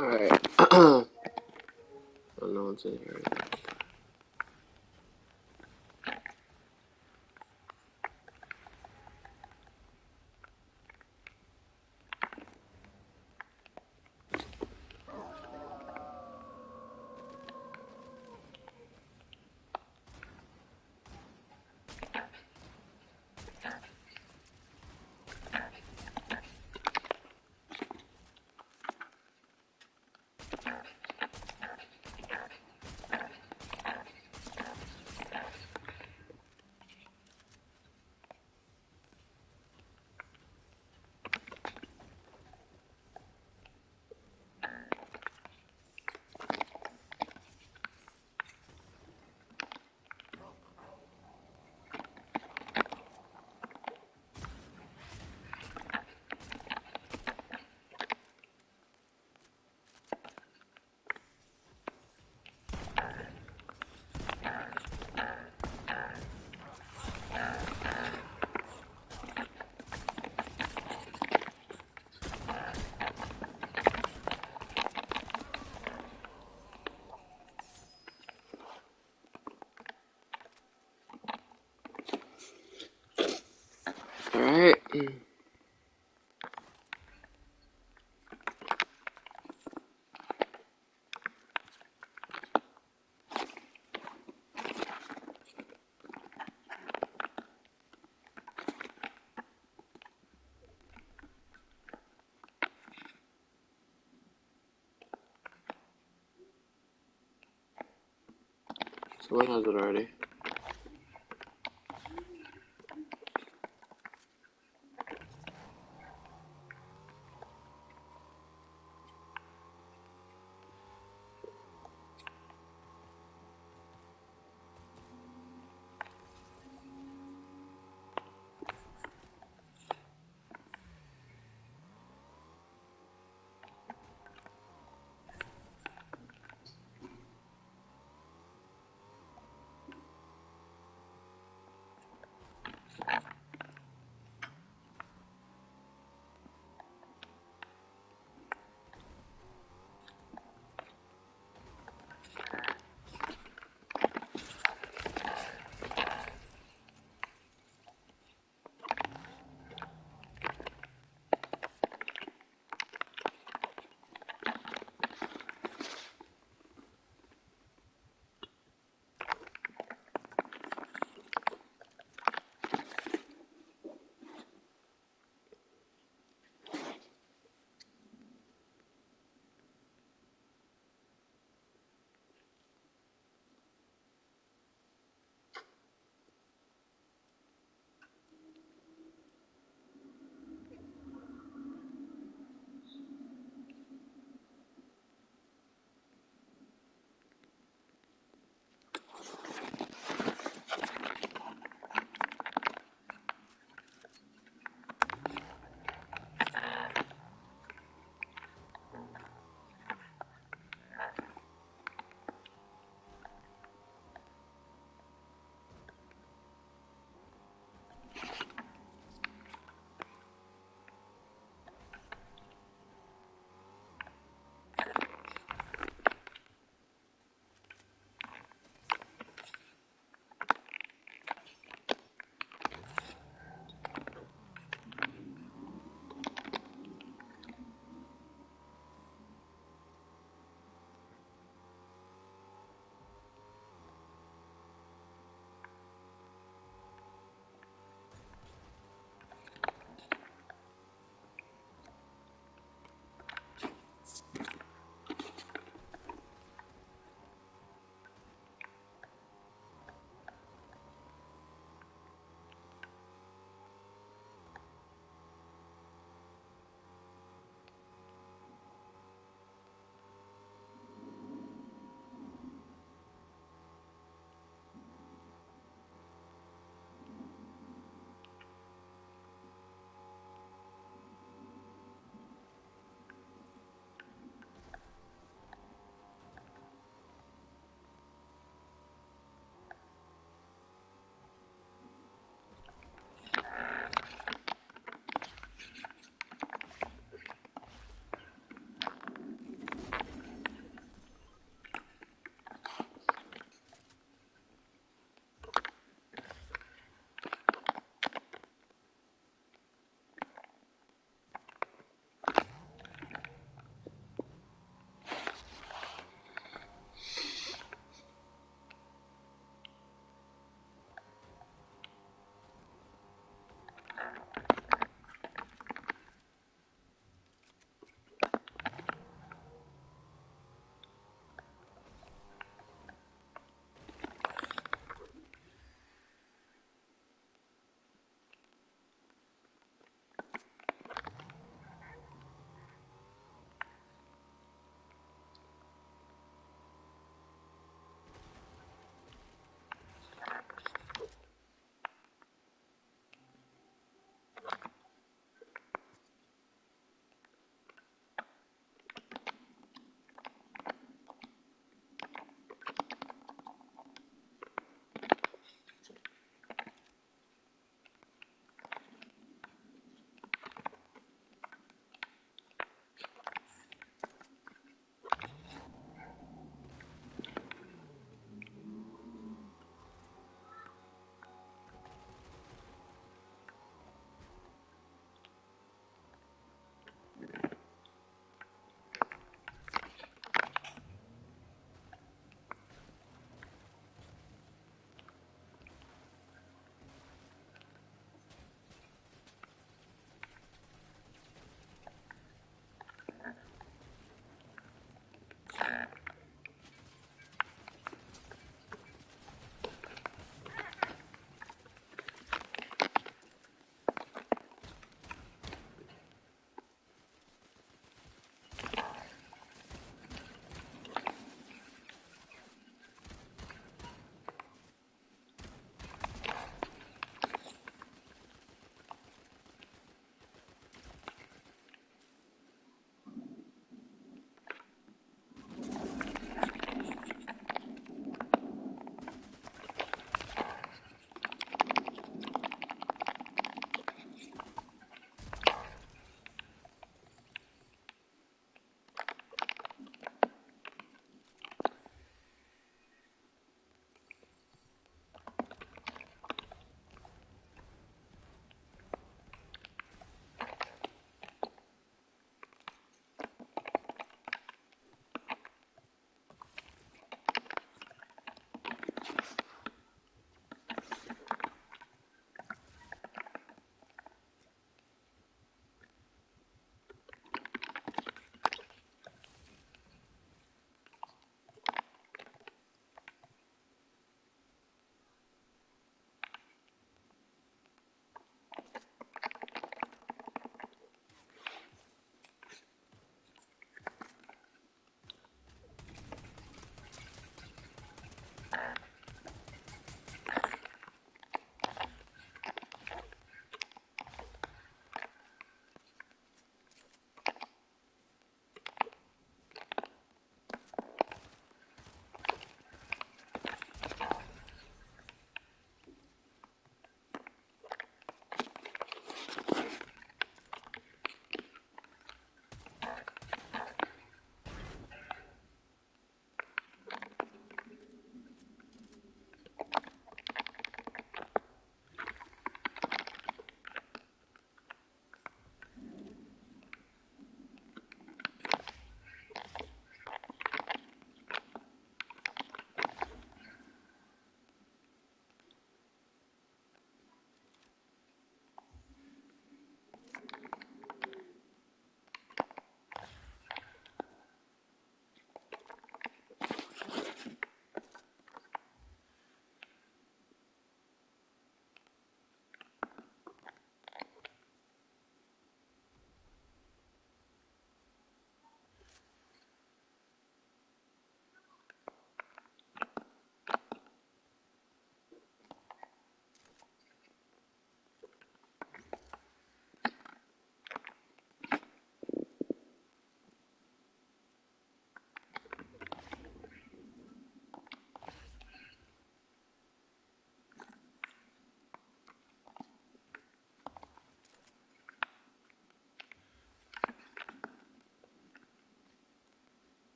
Alright. Oh, no one's in here. Alright. Someone has it already.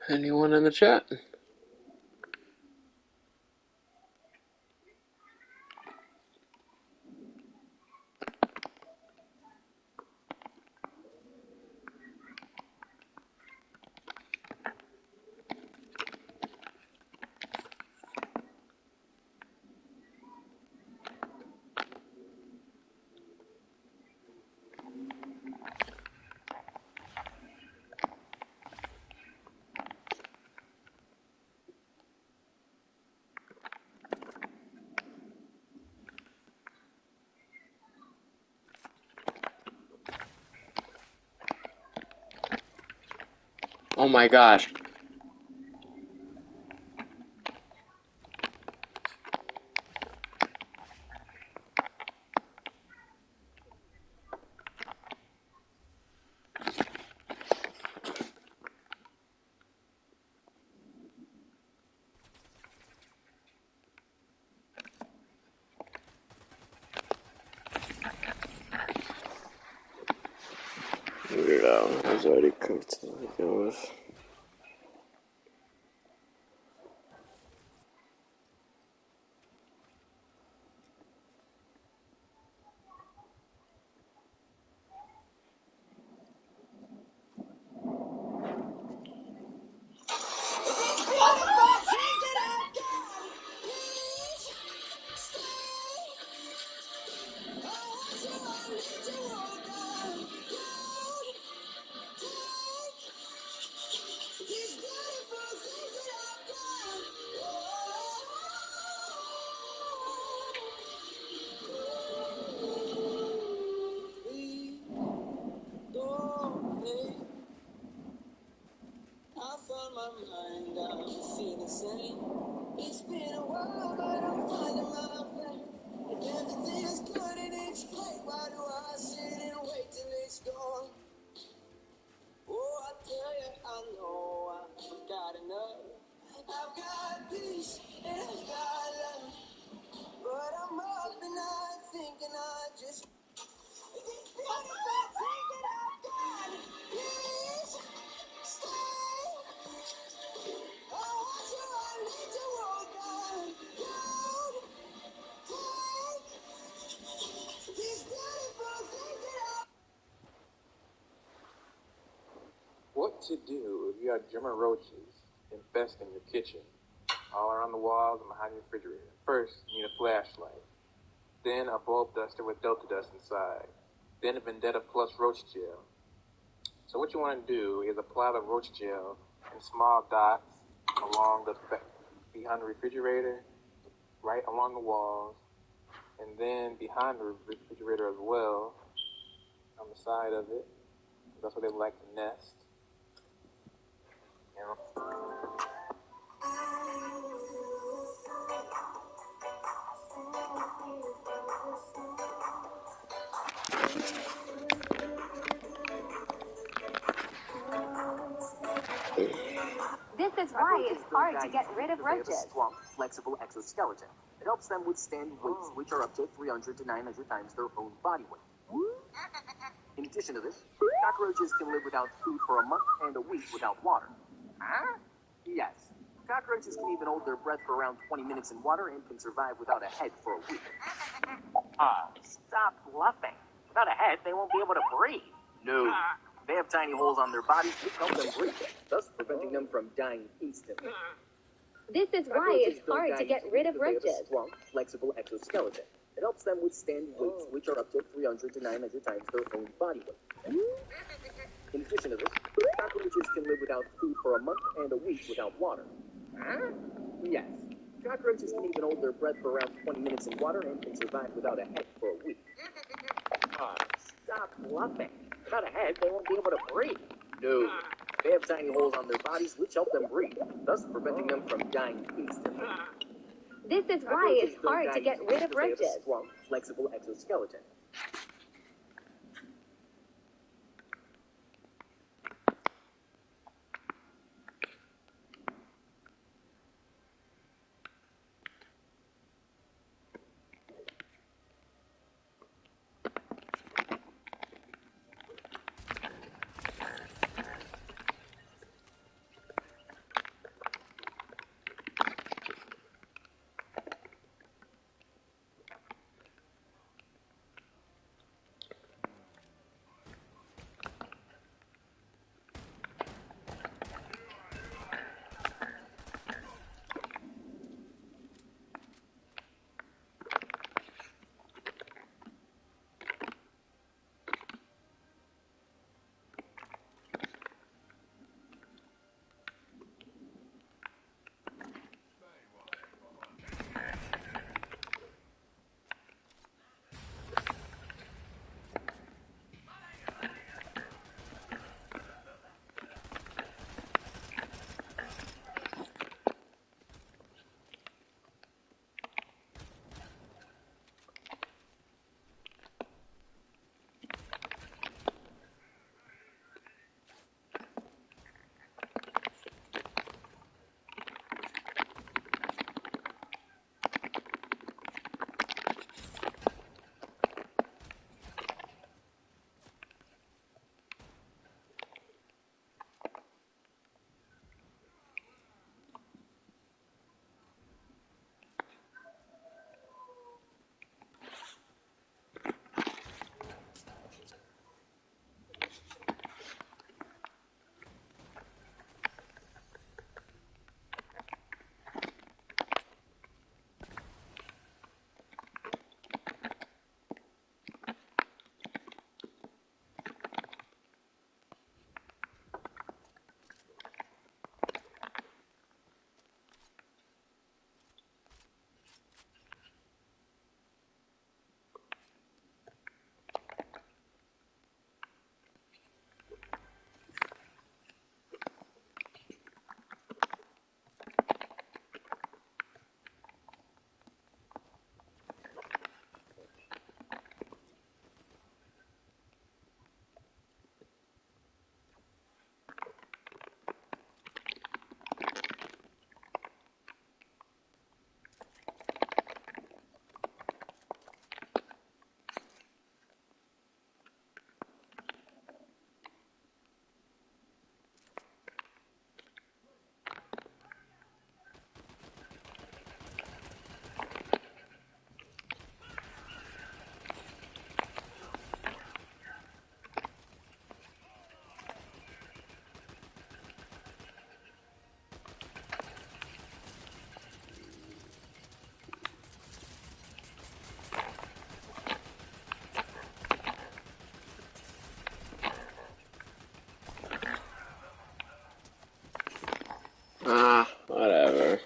Anyone in the chat? Oh my gosh. Weirdo. It was already cooked like it was. It's been a while, but I'm finding my way. And everything is good in its place. Why do I sit and wait till it's gone? Oh, I tell you, I know I've got enough. I've got peace and I've got love. But I'm up and I'm thinking I just. It's beautiful thing that I've got. Please stay. I want you, I need you, oh God. God, take these beautiful things that I've. What to do if you have German roaches infesting your kitchen, all around the walls and behind your refrigerator? First, you need a flashlight. Then a bulb duster with Delta Dust inside. Then a Vendetta Plus roach gel. So what you want to do is apply the roach gel in small dots along behind the refrigerator, right along the walls, and then behind the refrigerator as well, on the side of it. That's where they like to nest. This is why it's hard to get rid of roaches. They have a strong, flexible exoskeleton. It helps them withstand weights which are up to 300 to 900 times their own body weight. In addition to this, cockroaches can live without food for a month and a week without water. Huh? Yes. Cockroaches can even hold their breath for around 20 minutes in water and can survive without a head for a week. Stop bluffing. Without a head, they won't be able to breathe. No. They have tiny holes on their bodies which help them breathe, thus preventing them from dying instantly. This is why it's hard to get rid of roaches. They have a strong, flexible exoskeleton. It helps them withstand weights which are up to 300 to 900 times their own body weight. In addition to this, cockroaches can live without food for a month and a week without water. Huh? Yes. Cockroaches can even hold their breath for around 20 minutes in water and can survive without a head for a week. Stop bluffing. Without a head, they won't be able to breathe. No. They have tiny holes on their bodies which help them breathe, thus preventing them from dying instantly. This is why it's hard to get rid of roaches. They have a strong, flexible exoskeleton. Whatever.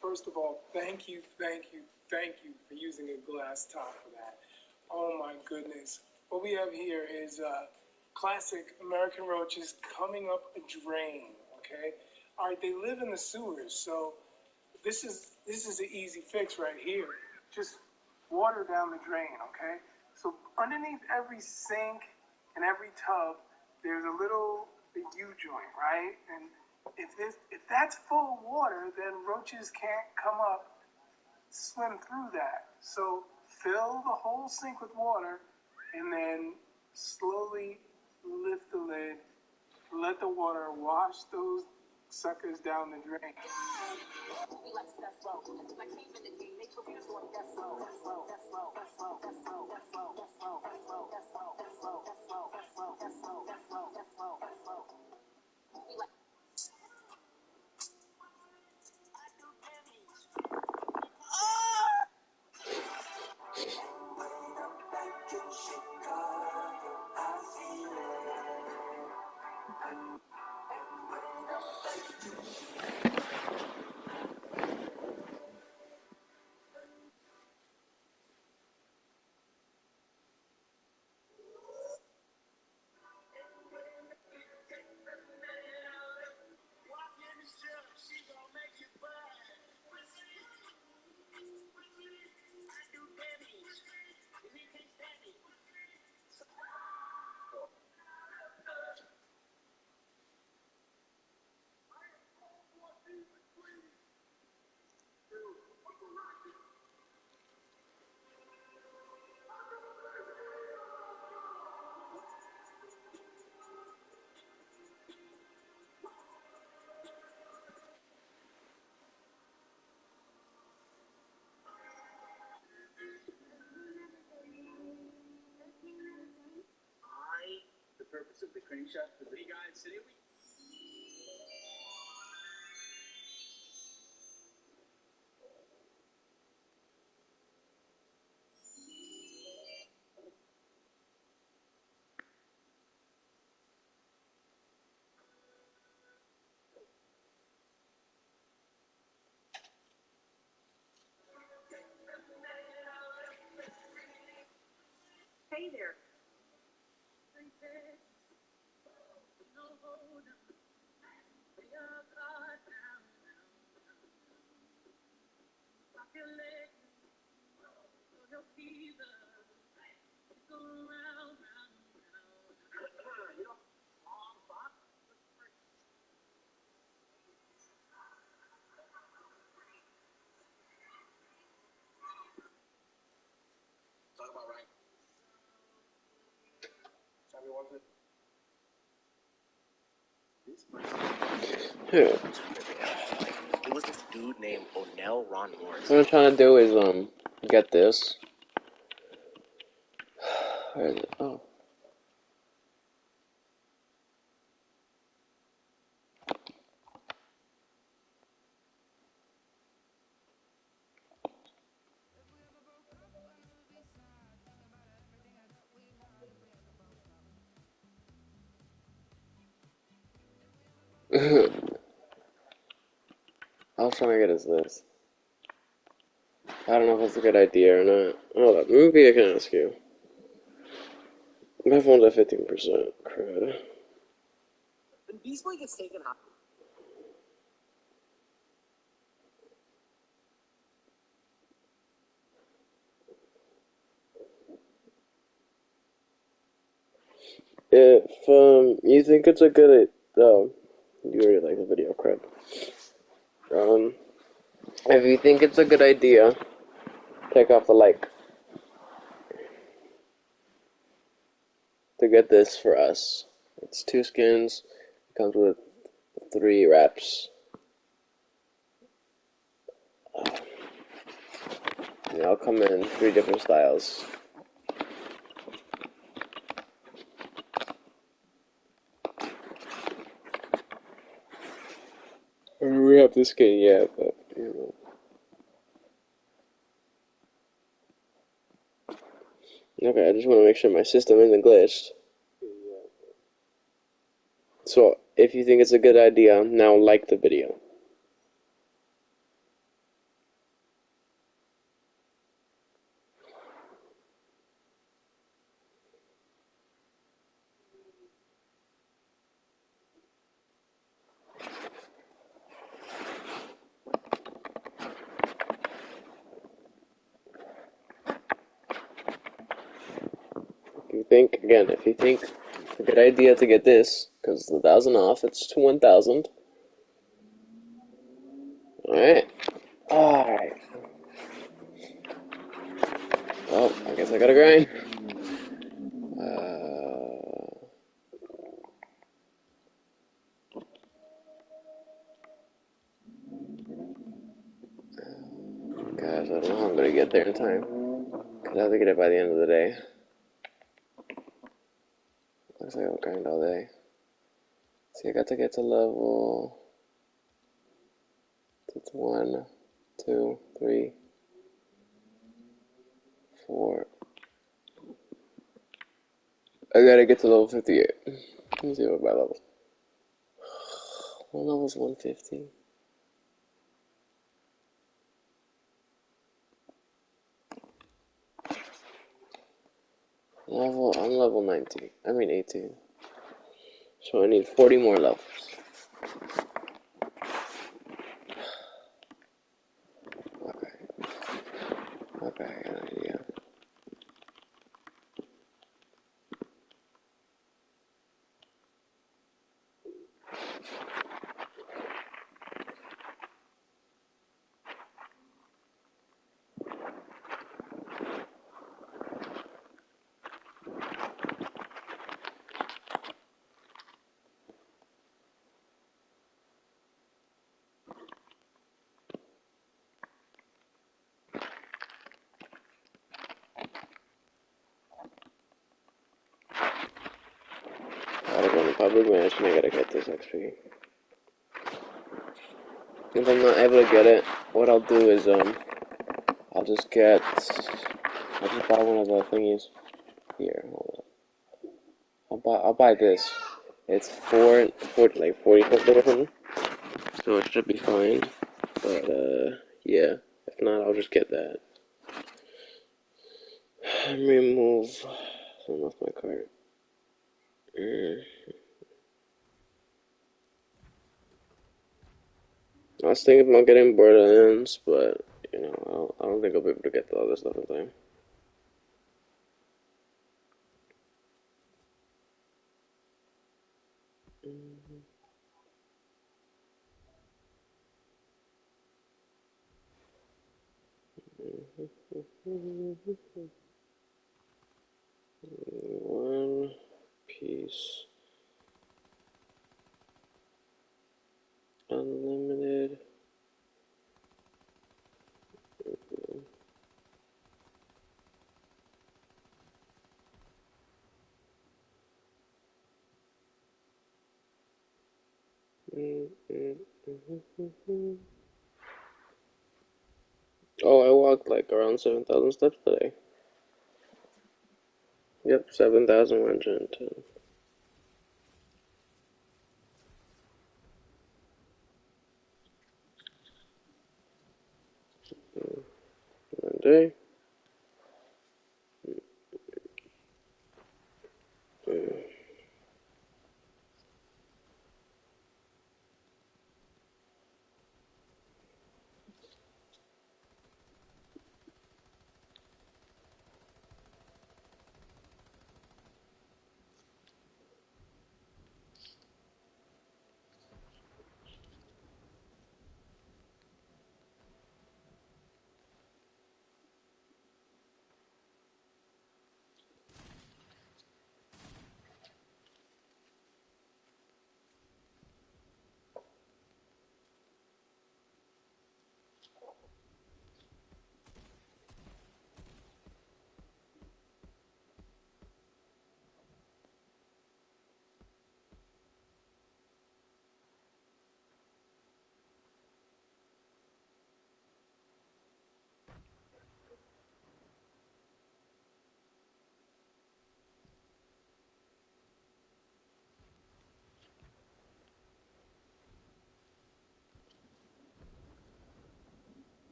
First of all, thank you for using a glass top for that. Oh my goodness. What we have here is classic American roaches coming up a drain, okay? All right, they live in the sewers, so this is an easy fix right here. Just water down the drain, okay? So underneath every sink and every tub, there's a little U-joint, right? And if that's full of water, then roaches can't come up, swim through that. So fill the whole sink with water, and then slowly lift the lid. Let the water wash those suckers down the drain. Here. It was this dude named O'Neill Ron Morris. What I'm trying to do is get this. Where is it? Oh. I was trying to get is this. I don't know if that's a good idea or not. Hold up, maybe I can ask you. My phone's at 15%. Crud. When Beast Boy gets taken out. If you think it's a good you already like the video, crap. If you think it's a good idea, take off the like to get this for us. It's 2 skins. It comes with 3 wraps. They all come in 3 different styles. We have this skin, yeah, but you know. Okay, I just want to make sure my system isn't glitched. So, if you think it's a good idea, now like the video. If you think it's a good idea to get this, because it's 1,000 off, it's to 1,000. Alright. Alright. Well, I guess I gotta grind. Guys, I don't know there in time. Because I have to get it by the end of the day. Looks like I'll grind all day. See, I got to get to level... It's 1, 2, 3, 4. I gotta get to level 58. Let me see what my level. My level's 150. I'm level 19. I mean 18. So I need 40 more levels. Okay. Okay, I got an idea. I gotta go in the public match and I gotta get this XP. If I'm not able to get it, what I'll do is I'll just buy one of the thingies. Here, hold on. I'll buy this. It's like 44 bit or something. So it should be fine. But yeah. If not, I'll just get that. Remove something off my cart. I was thinking about getting Borderlands, but you know, I don't think I'll be able to get all this stuff in time. One piece unlimited. Oh, I walked like around 7,000 steps today. Yep, 7,110. One day.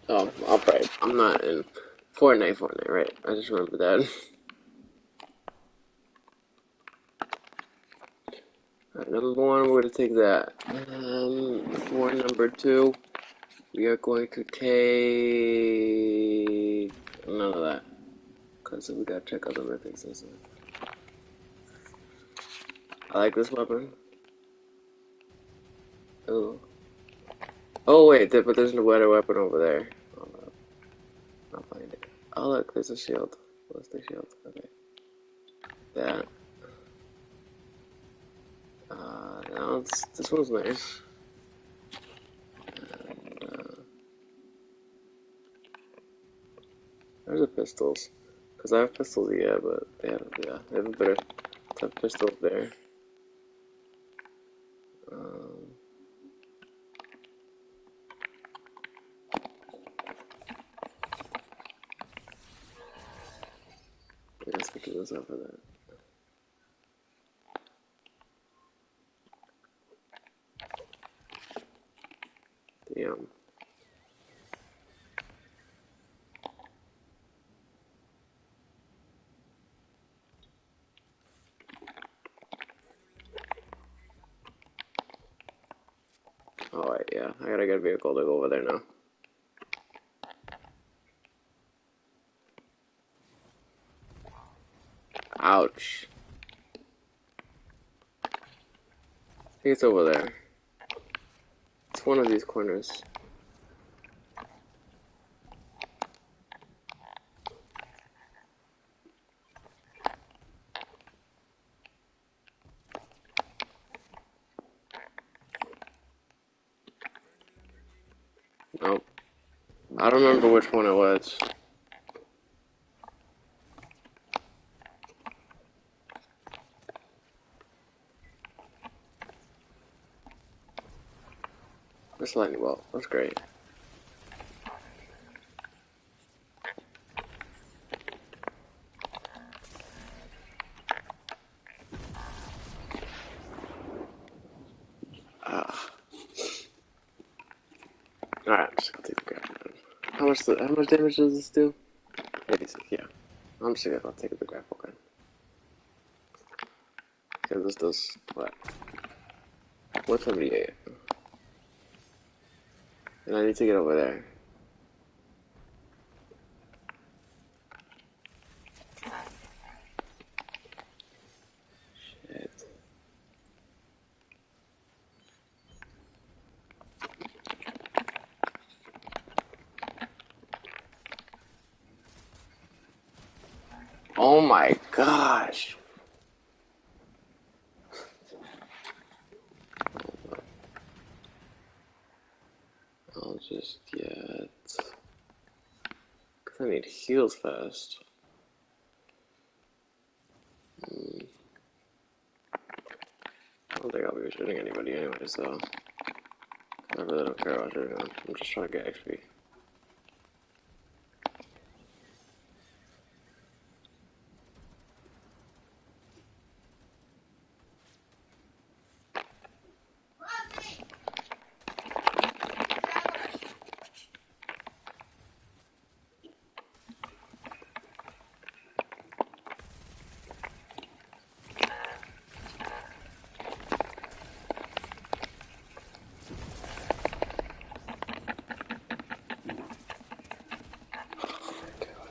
Oh, alright. I'm not in Fortnite, right? I just remember that. Alright, number one, we're gonna take that. For number two, we are going to take none of that. Cause we gotta check out the mythics and stuff. I like this weapon. Oh. Oh wait, but there's no better weapon over there. Oh, no. I'll find it. Oh look, there's a shield. What's the shield? Okay. That. No, this one's nice. And, there's the pistols. Because I have pistols, yeah, but they have a better type of pistol up there. Um, I guess we can use that for that. Damn. Alright, yeah. I gotta get a vehicle to go over there now. Ouch. I think it's over there. It's one of these corners. Nope. I don't remember which one it was. This lightning bolt. That's great. Ah. Alright, I'm just gonna take the grapple gun. How much damage does this do? 86, yeah. I'm just gonna take the grapple gun. Because this does what? 178. And I need to get over there. Shit. Oh my gosh. I'll just get... Because I need heals fast. I don't think I'll be shooting anybody anyway, so... I really don't care about shooting them. I'm just trying to get XP.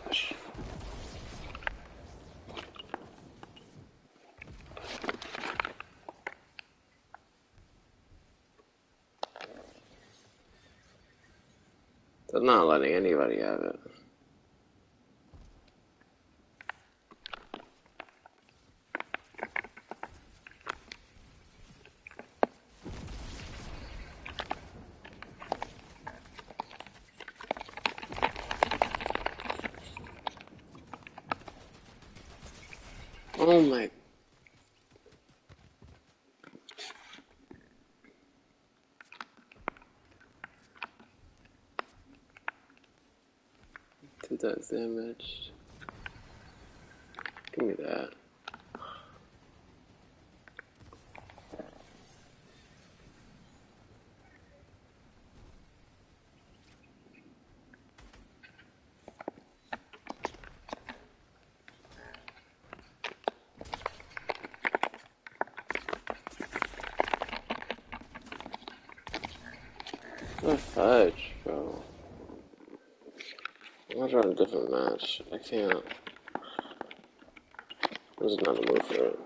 Gosh. They're not letting anybody have it. Oh my... Two times damage. Give me that. What fudge, bro? I'm gonna try a different match. I can't. This is not a move for it.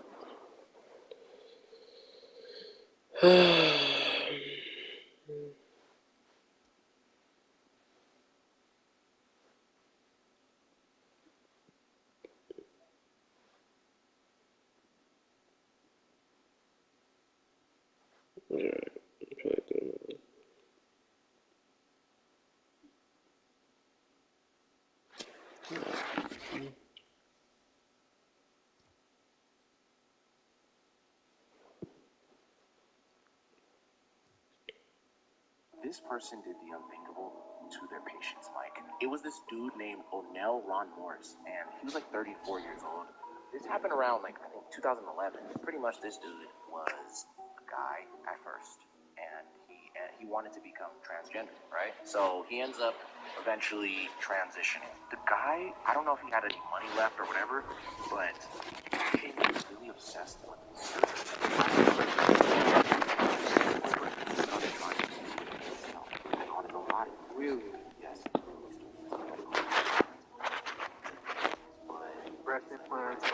Alright, probably doing that. This person did the unthinkable to their patients, Mike. It was this dude named O'Neill Ron Morris, and he was like 34 years old. This happened around like I think 2011. Pretty much, this dude was a guy at first, and he wanted to become transgender, right? So he ends up eventually transitioning. The guy, I don't know if he had any money left or whatever, but he was really obsessed with surgery. Really? Yes. Breast implants.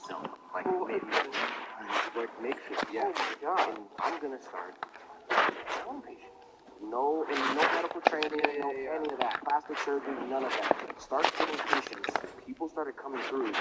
So, like, maybe, like, makeshift, yeah. Oh my god. And I'm gonna start my own patient. No, and no medical training, no any of that. Plastic surgery, none of that. Start getting patients. People started coming through.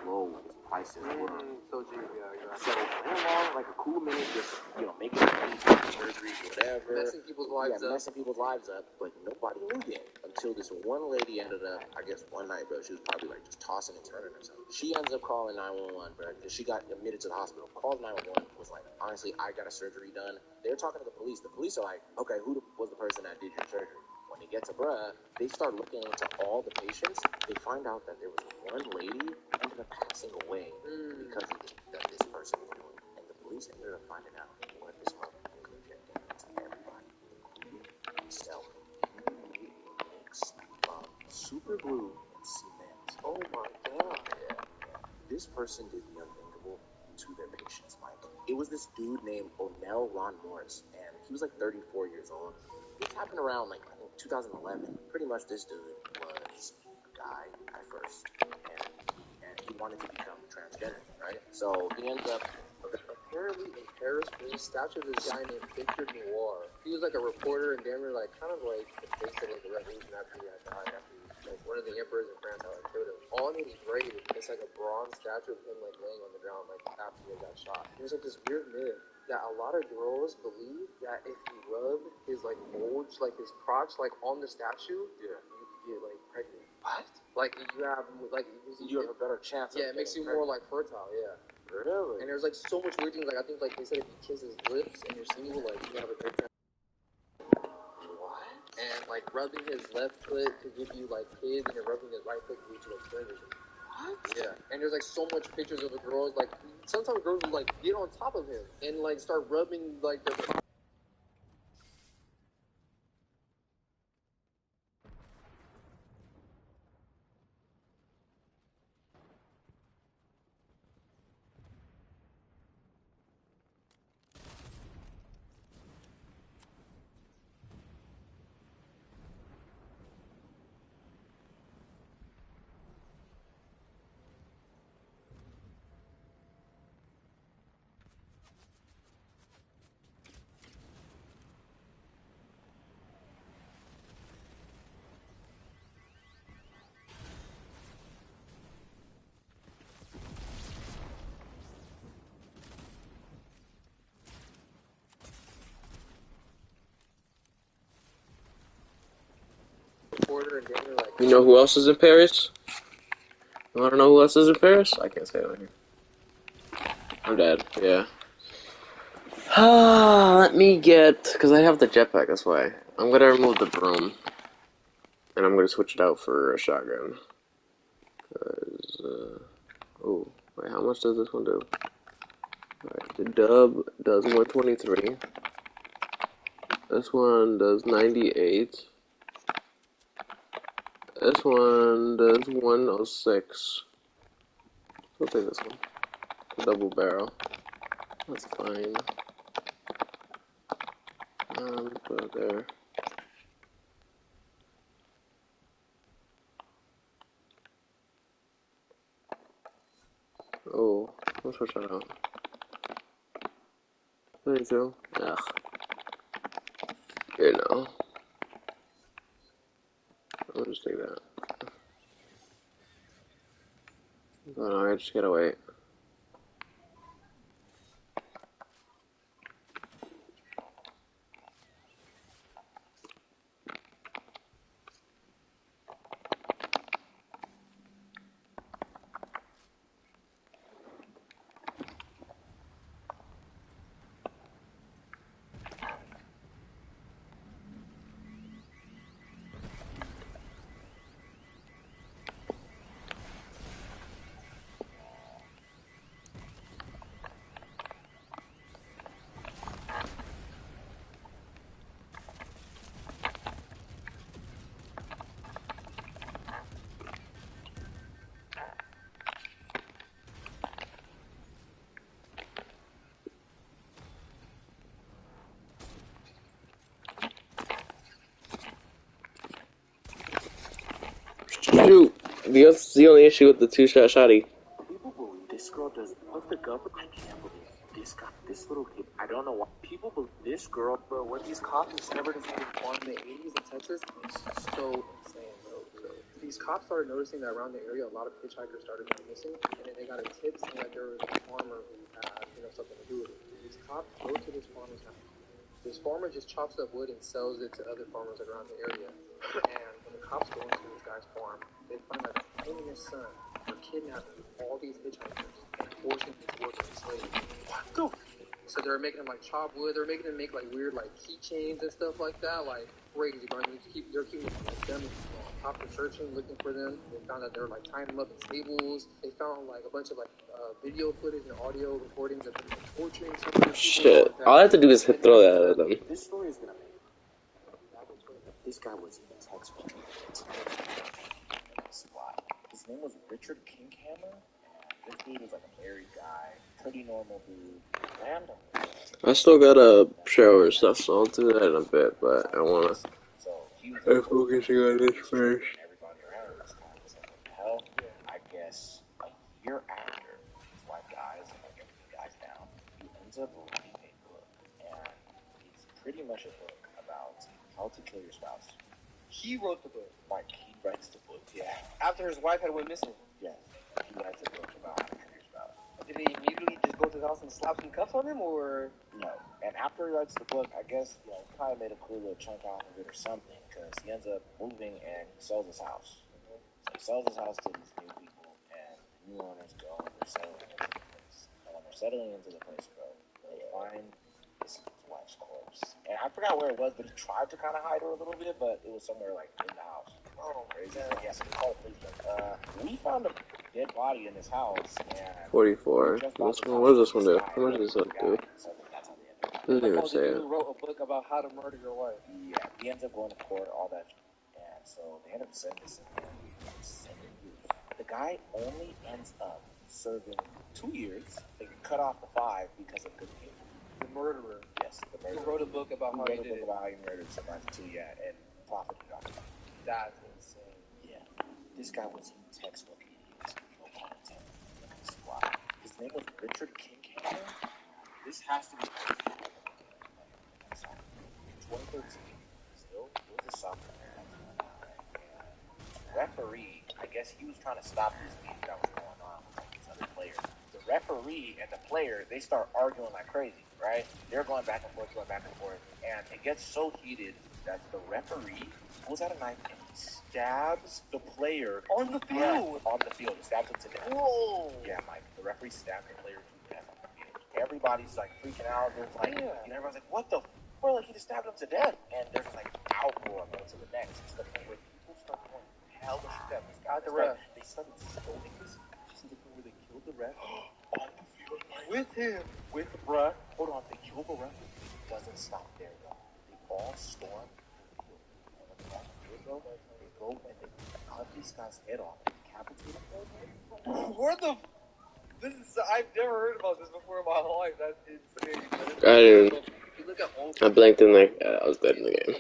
Low prices were. So cheap, yeah, exactly. So went along like a cool minute, just making money, surgery, whatever. Messing people's lives up. Messing people's lives up, but nobody knew yet until this one lady ended up. I guess one night, bro, she was probably like just tossing and turning or something. She ends up calling 911, bro, because she got admitted to the hospital. Called 911, was like, honestly, I got a surgery done. They're talking to the police. The police are like, okay, was the person that did your surgery? When they get to bruh, they start looking into all the patients. They find out that there was one lady who ended up passing away because of that this person was doing. And the police ended up finding out what this motherfucker was injecting into everybody, including himself. He made a mix of super glue and cement. Oh my god. Yeah. This person did the unthinkable to their patients, Mike. It was this dude named O'Neill Ron Morris, and he was like 34 years old. This happened around like I think 2011. Pretty much, this dude was a guy at first, and he wanted to become transgender, right? So he ends up Apparently in Paris, there's a statue of this guy named Victor Noir. He was like a reporter in Denver, like kind of like the face of like the revolution after he had died, after like one of the emperors in France had like killed him. On his grave, it's like a bronze statue of him like laying on the ground like after he got shot. There's like this weird myth that a lot of girls believe that if you rub his like bulge, like his crotch, like on the statue, you could get like pregnant. what? Like you have like You have a better chance. yeah, it makes you more like fertile. Yeah. Really? And there's like so much weird things. Like I think like they said if you kiss his lips and you're single, like you have a great chance. What? And like rubbing his left foot could give you like kids, and then rubbing his right foot could lead to like twin vision. What? Yeah. And there's like so much pictures of the girls. Like sometimes girls will like get on top of him and like start rubbing like their. Reporter and Daniel like. You know who else is in Paris? You wanna know who else is in Paris? I can't say it on here. I'm dead, yeah. Let me get, because I have the jetpack, that's why. I'm gonna remove the broom. And I'm gonna switch it out for a shotgun. Oh, wait, how much does this one do? Alright, the dub does 123. This one does 98. This one does 106. I'll take this one. The double barrel. That's fine. Put it there. Oh, let's switch that out. 22. Ugh. Here, no. I'll just take that. But I just gotta wait. That's the only issue with the two-shot shotty. People believe this girl does what the government. I can't believe this guy, this little kid. I don't know why people believe this girl, bro. What these cops discovered in the 80s in Texas is so insane, bro. So these cops started noticing that around the area, a lot of hitchhikers started going missing, and then they got a tip saying that there was a farmer who had, something to do with it. These cops go to this farmer's house. This farmer just chops up wood and sells it to other farmers around the area. And when the cops go into this guy's farm, they find like him and his son are kidnapping all these hitchhikers and forcing them to work as slaves. What the? So they're making them like chop wood. They're making them make like weird like keychains and stuff like that. Like crazy, bro. They're keeping them. Cops are searching, looking for them. They found that they were like tying them up in stables. They found like a bunch of like video footage and audio recordings of them torturing some of the people. Shit. All I have to do is throw that at them. This story is gonna make. This guy was in textbook. His name was Richard Kinghammer. This dude was like a married guy, pretty normal dude, random. I still gotta shower stuff, so I'll do that in a bit, but I wanna. I'm focusing on this first. Everybody around this guy was like, what the hell? I guess a year after his wife dies and like everything dies down, he ends up writing a book. And it's pretty much a book about how to kill your spouse. He wrote the book. Like, he writes the book, yeah. After his wife had went missing. Yes. He writes a book about how to kill your spouse. Did he immediately just go to the house and slap some cuffs on him, or? No. And after he writes the book, I guess, probably made a cool little chunk off of it or something, because he ends up moving and sells his house. So he sells his house to these new people, and the new owners go and they're settling into the place. And when they're settling into the place, bro, they find his wife's corpse. And I forgot where it was, but he tried to kind of hide her a little bit, but it was somewhere, like, in the house. Oh, crazy. Yeah, so they called the police. We found a dead body in his house, and 44. What does this one do? How much does that do? Doesn't even say it. He wrote a book about how to murder your wife. Yeah, he ends up going to court, all that. And so they end up sentencing him to 7 years. The guy only ends up serving 2 years. They cut off the 5 because of good behavior. The murderer. Yes, the murderer. He wrote a book about how he did it. About how he murdered somebody too, yeah, and profited off it. That's insane. Yeah. This guy was in textbook idiots. No pun intended. That's why. His name was Richard Kinghammer. This has to be 2013. Still was a soccer man. And referee, I guess he was trying to stop this beef that was going on with these other players. The referee and the player, they start arguing like crazy, right? They're going back and forth, and it gets so heated that the referee pulls out a knife and stabs the player on the field. On the field, stabs him to death. Whoa! Yeah, Mike. The referee stabbed the player to death on the field. Everybody's like freaking out. They're like, everyone's like, "What the? Well, like he just stabbed him to death." And there's like outroar going to the next. It's the point where people start going hell steps. They started stoning this to the point where they killed the ref on the field with him. With the ref. Hold on, they killed the ref. It doesn't stop there though. They all storm the field. And when they're on the field, they go and they cut this guy's head off. They decapitate him. Where the? I've never heard about this before in my life. That's insane. I didn't. I blanked in like I was dead in the game.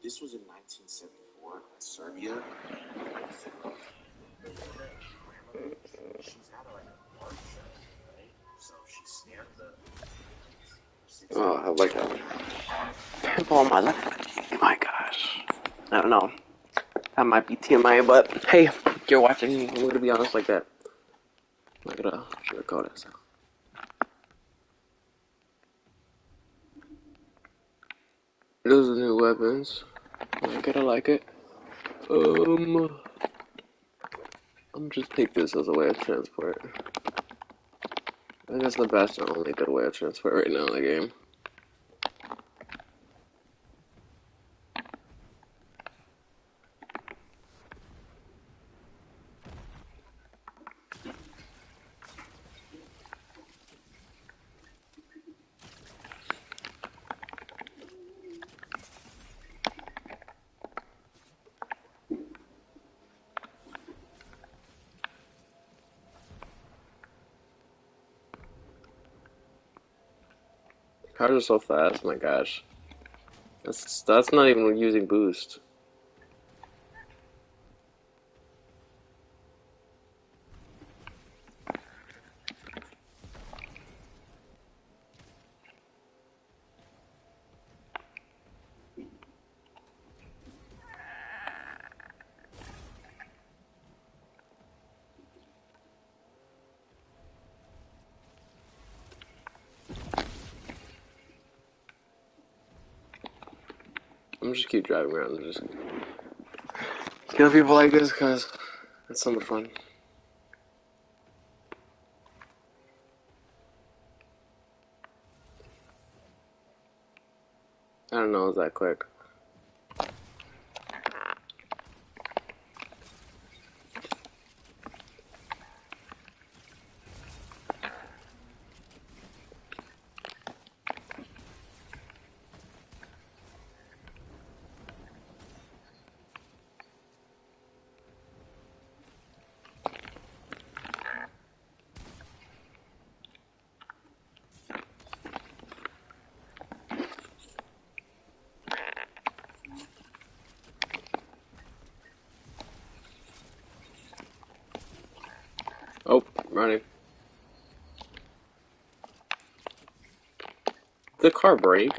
This was in 1974 in Serbia. She's had like a heart show, right? So she snared the. Oh, I like that. Pinball my left. My gosh. I don't know. That might be TMI, but hey, if you're watching, I'm gonna be honest like that. I'm not gonna sugarcoat it, so. Those are new weapons. I like it. I'm just take this as a way of transport. I think that's the best and only good way of transport right now in the game. Cars are so fast, my gosh. That's not even using boost. I'm just keep driving around and just kill people like this because it's so much fun. I don't know, it's that quick. Oh, running. The car brake.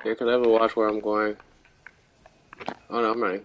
Here, could I ever watch where I'm going? Oh no, I'm running.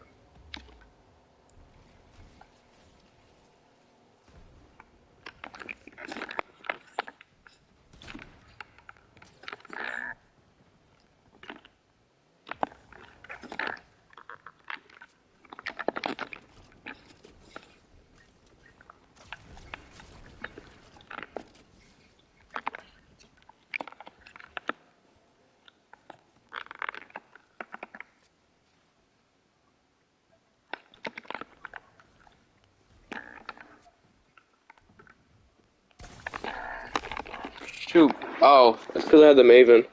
Shoot. Oh, it's because I had the Maven.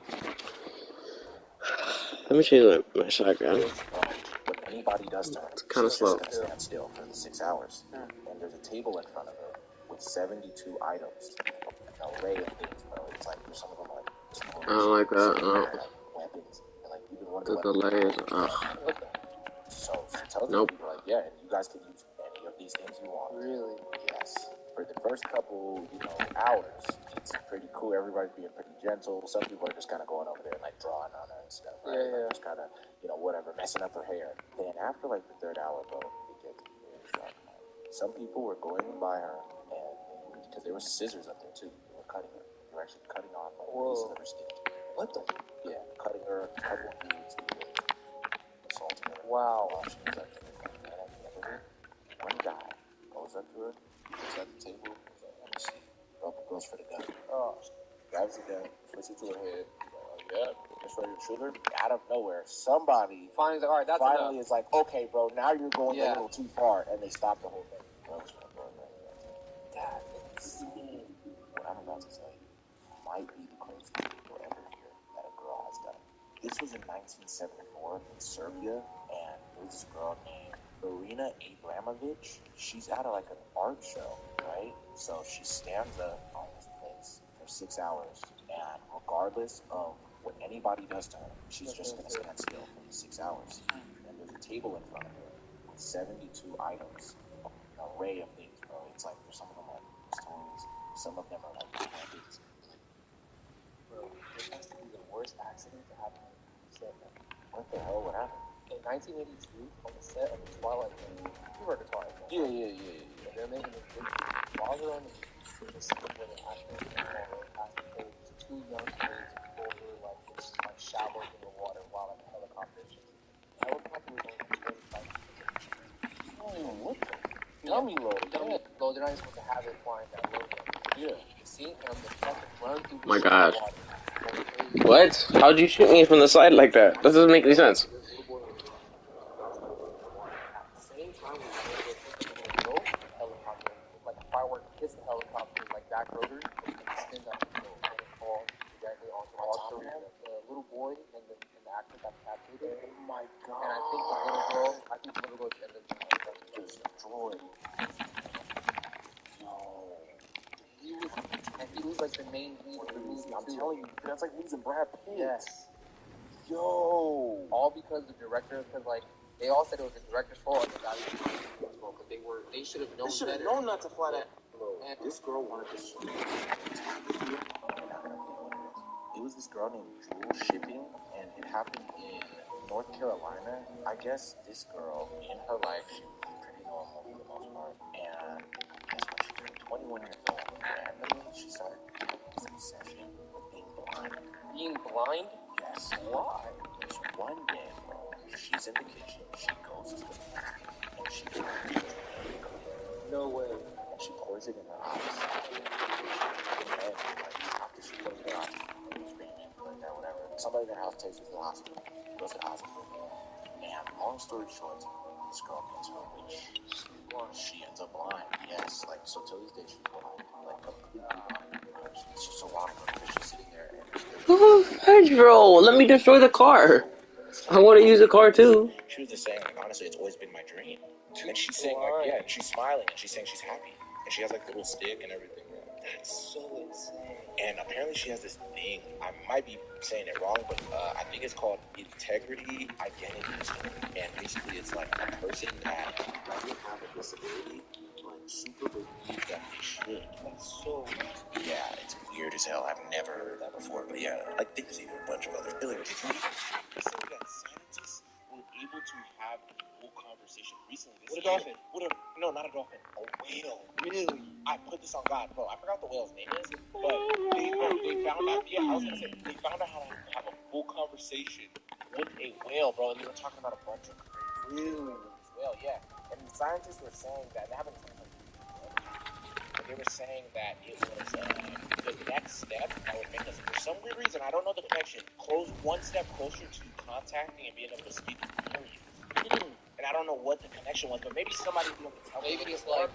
Let me change my shotgun. What anybody does to her, It's kind of she's slow. just gonna stand still for the 6 hours. And there's a table in front of her with 72 items, an array of things, bro. It's like there's some of them like I don't like that. No. like weapons, and like even one of The the weapons. delays. Ugh. What the? So she tells Nope. the people like, yeah, and you guys can use any of these things you want. Really? Yes. For the first couple, hours, it's pretty cool. Everybody's being pretty gentle. Some people are just kind of going over there and like drawing on her and stuff, right? Yeah. Like, just kind of, whatever, messing up her hair. Then after like the third hour, bro, it gets very dark. Some people were going by her, and because there were scissors up there too, they were cutting her. They were actually cutting off like, pieces of her skin. What the? Yeah, cutting her, cutting her boobs, assaulting her. Wow. She was up there. And at the end of it, one guy goes up to her, looks at the table, he's like, let me see. Goes for the gun. Oh. Grabs the gun, puts it to her head. Yeah, just ready to shoot her. Out of nowhere, somebody finally is like, okay, bro, now you're going a little too far, and they stop the whole thing. Bro, was gonna blow right there. That insane. What I'm about to tell you might be the craziest thing you'll ever hear that a girl has done. This was in 1974 in Serbia, and there was this girl named Marina Abramovich. She's at like an art show, right? So she stands up on this place for 6 hours, and regardless of what anybody does to her, she's just gonna stand still for the 6 hours. And there's a table in front of her with 72 items, an array of things, bro. It's like there's some of them are toys, some of them are like weapons. Bro, this has to be the worst accident to happen on the set. What the hell? What happened? In 1982, on the set of the Twilight Zone, you heard of Twilight Zone? Yeah. They're making this movie. While they're on the beach, the scene where the actor has to pull these two young kids over like shallows in the water while like a helicopter is chasing them. The helicopter was only 25 feet. Oh, what the? Dummy low. Dummy low. They're not even supposed to have it flying that low. Yeah. The scene and the fucking run through the My water. gosh. What? How'd you shoot me from the side like that? That doesn't make any sense. hits the helicopter like back rotors and spins out of control and it falls directly onto all three of them. The little boy and the actor got decapitated. Oh my god. And I think the little girl ended up destroyed. Yo. He was like the main lead of the movie I'm too. telling you, that's like losing Brad Pitt. Yes. Yo. All because the director, because like they all said it was the director's fault. They got it but they should have known better. known not to fly that. And This girl wanted to shoot. You're not gonna believe what it is. It was this girl named Jewel Shipping, and it happened in North Carolina. I guess this girl, in her life, she was pretty normal for the most part. And guess what? She turned 21 years old. Randomly, she started having this obsession with being blind. being blind? Yes. Why? There's one day, bro. She's in the kitchen. She goes to the back, and she finds a drink. No way. And she pours it in her eyes. And like after she pours it in her eyes, she's screaming like that, whatever. Somebody in her house takes her to the hospital. Goes to the hospital. And long story short, this girl gets her wish. She ends up blind. Yes, like so till this day she's blind, like completely blind. It's just so wild because she's sitting there and Pedro, let me destroy the car. I want to use the car too. she was just saying, like, honestly, it's always been my dream. And she's saying, like, yeah, and she's smiling and she's saying she's happy. And she has like a little stick and everything. That's so insane. And apparently she has this thing, I might be saying it wrong, but I think it's called integrity identity disorder. And basically it's like a person that doesn't have a disability, like super believes that they should. That's so weird. Yeah, it's weird as hell. I've never heard that before, but yeah, I think there's even a bunch of other. Did you recently that scientists were able to have a full conversation recently? What a dolphin? No, not a dolphin. A whale. Really? I put this on God, bro. I forgot the whale's name is, but they found out. Yeah, I was gonna say they found out how to have a full conversation with a whale, bro. And they were talking about a bunch of crazy whale, yeah. And the scientists were saying that they haven't. But they were saying that it was the next step that would make us, for some weird reason, I don't know the connection, one step closer to contacting and being able to speak with aliens. And I don't know what the connection was, but maybe somebody will be able to tell me. Maybe it's like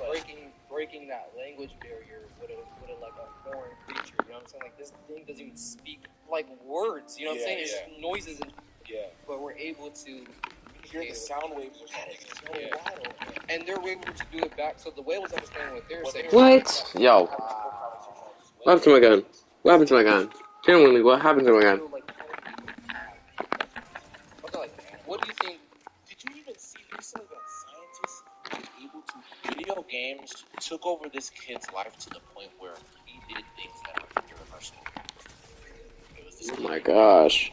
breaking that language barrier with a like a foreign creature. You know what I'm saying? Like this thing doesn't even speak like words. You know what I'm saying? It's just noises and but we're able to hear the sound waves or something. It's so wild. And they're able to do it back, so the whale was understanding what they're saying. What? Yo. What happened to my gun? What happened to my gun? Genuinely, what happened to my gun? What do you think? Did you even see recently that scientists were able to video games took over this kid's life to the point where he did things that were irreversible? It was this Oh my gosh.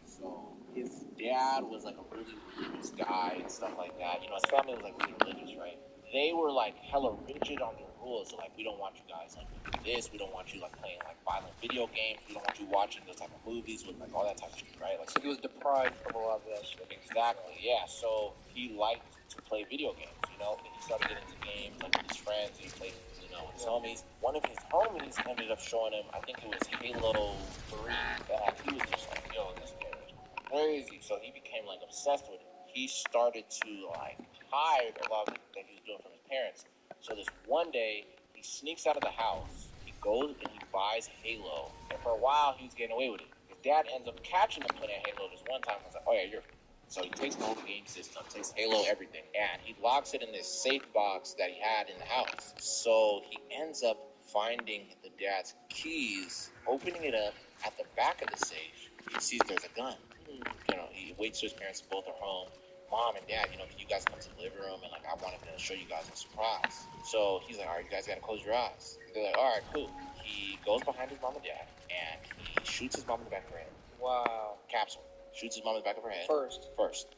So his dad was like a really religious guy and stuff like that. You know, his family was like really religious, right? They were like hella rigid on their rules. So like, we don't want you guys like doing this. We don't want you like playing like violent video games. We don't want you watching those type of movies with like all that type of shit, right? Like, So he was deprived from a lot of that shit. exactly, yeah. So he liked to play video games, you know. And he started getting into games like with his friends. And he played, you know, with his homies. One of his homies ended up showing him, I think it was Halo 3. That he was just like, yo, this game is crazy. So he became like obsessed with it. He started to like hide a lot of the things he was doing from his parents. So this one day, he sneaks out of the house. He goes and he buys Halo. And for a while, he was getting away with it. His dad ends up catching him playing Halo this one time. I was like, oh yeah, you're. So he takes the whole game system, takes Halo, everything, and he locks it in this safe box that he had in the house. So he ends up finding the dad's keys, opening it up at the back of the safe. He sees there's a gun. You know, he waits till his parents both are home. Mom and dad, you know, can you guys come to the living room? And like, I wanted to show you guys a surprise. So he's like, all right, you guys gotta close your eyes. They're like, all right, cool. He goes behind his mom and dad, and he shoots his mom in the back of her head. Wow. Caps her. Shoots his mom in the back of her head. First.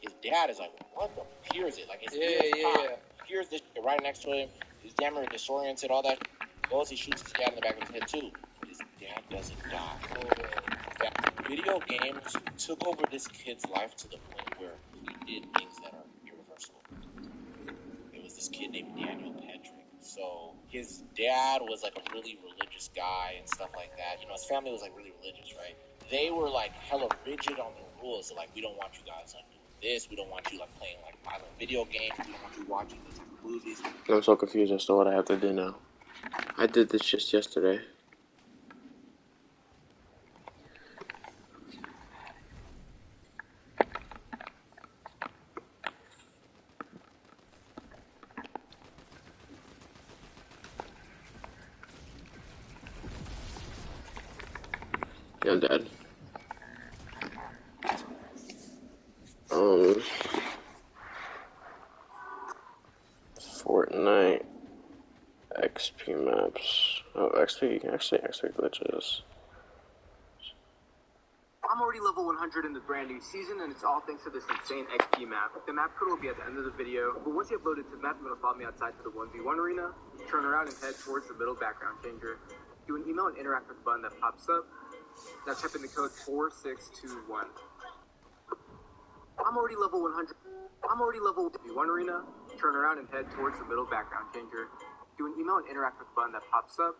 His dad is like, what the? Hears it. Like, his Yeah. hears this shit right next to him. He's damn near disoriented, all that. Goes, he shoots his dad in the back of his head, too. His dad doesn't die. That video games took over this kid's life to the point where he did things that are irreversible. There was this kid named Daniel Patrick. So his dad was like a really religious guy and stuff like that. You know, his family was like really religious, right? They were like hella rigid on their rules. So like, we don't want you guys like doing this. We don't want you like playing like violent video games. We don't want you watching those type of movies. I'm so confused as to what I have to do now. I did this just yesterday. Yeah, I'm dead. Fortnite XP maps. Oh, XP, actually XP glitches. I'm already level 100 in the brand new season, and it's all thanks to this insane XP map. The map code will be at the end of the video, but once you upload it to the map, you're gonna follow me outside to the 1v1 arena, turn around and head towards the middle background changer. Do an email and interact with the button that pops up. Now type in the code 4621. I'm already level 100. I'm already level 1v1 arena, turn around and head towards the middle background changer. Do an email and interact with the button that pops up.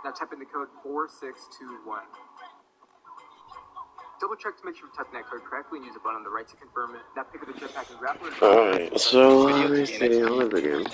Now type in the code 4621. Double check to make sure you type that code correctly and use the button on the right to confirm it. Now pick up the jetpack and grappler. Alright, so let me see on the video.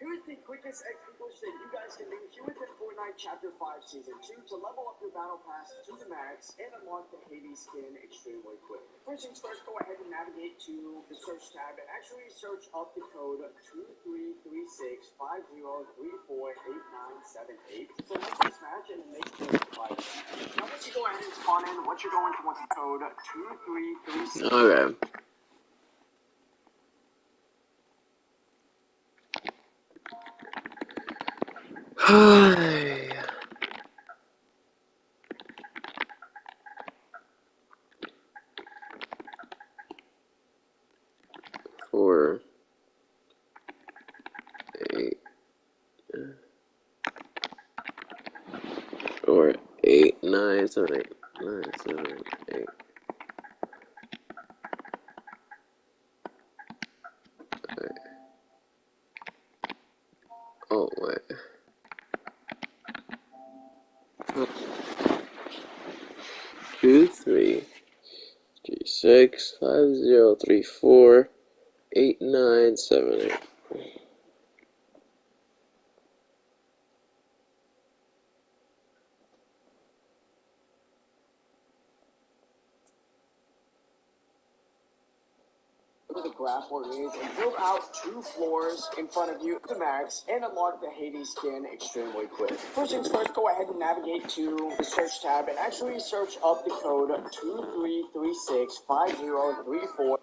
Here's the quickest English that you guys can do here within Fortnite Chapter 5 Season 2 to level up your battle pass to the max and unlock the Hades skin extremely quick. First things first, go ahead and navigate to the search tab and actually search up the code 233650348978. Select this match and make sure to apply. Now once you go ahead and spawn in, what you're going to want the code 2336. Okay. Four, 8, or 8, 9, 7, 8, 9, 7, 8. Okay. Oh wait. 2, 3, 3, 6, 5, 0, 3, 4, 8, 9, 7, 8. Where the grappler is and build out 2 floors in front of you to the max and unlock the Hades skin extremely quick. First things first, go ahead and navigate to the search tab and actually search up the code 23365034.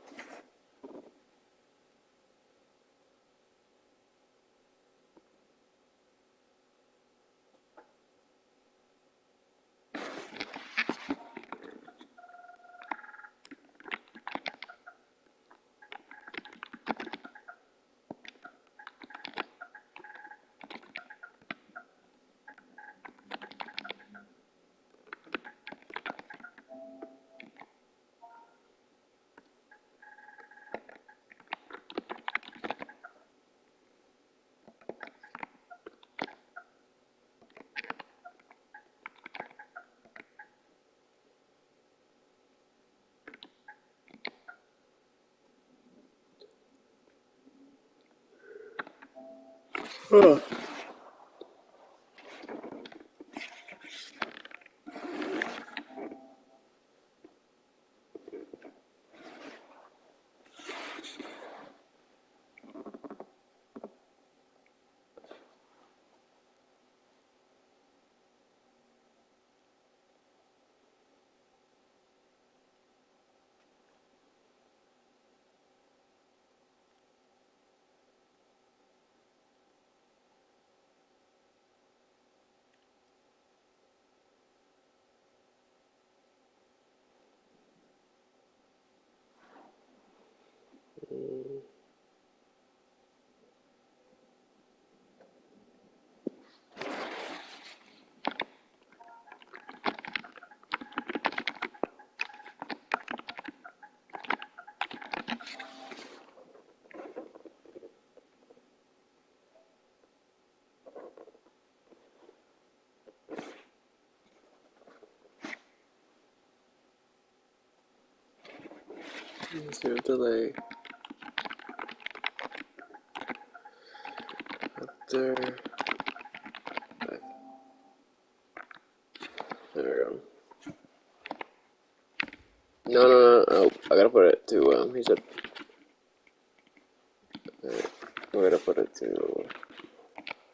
Zero delay. Up there. There we go. No. Oh, I gotta put it to, he said. We're gonna put it to,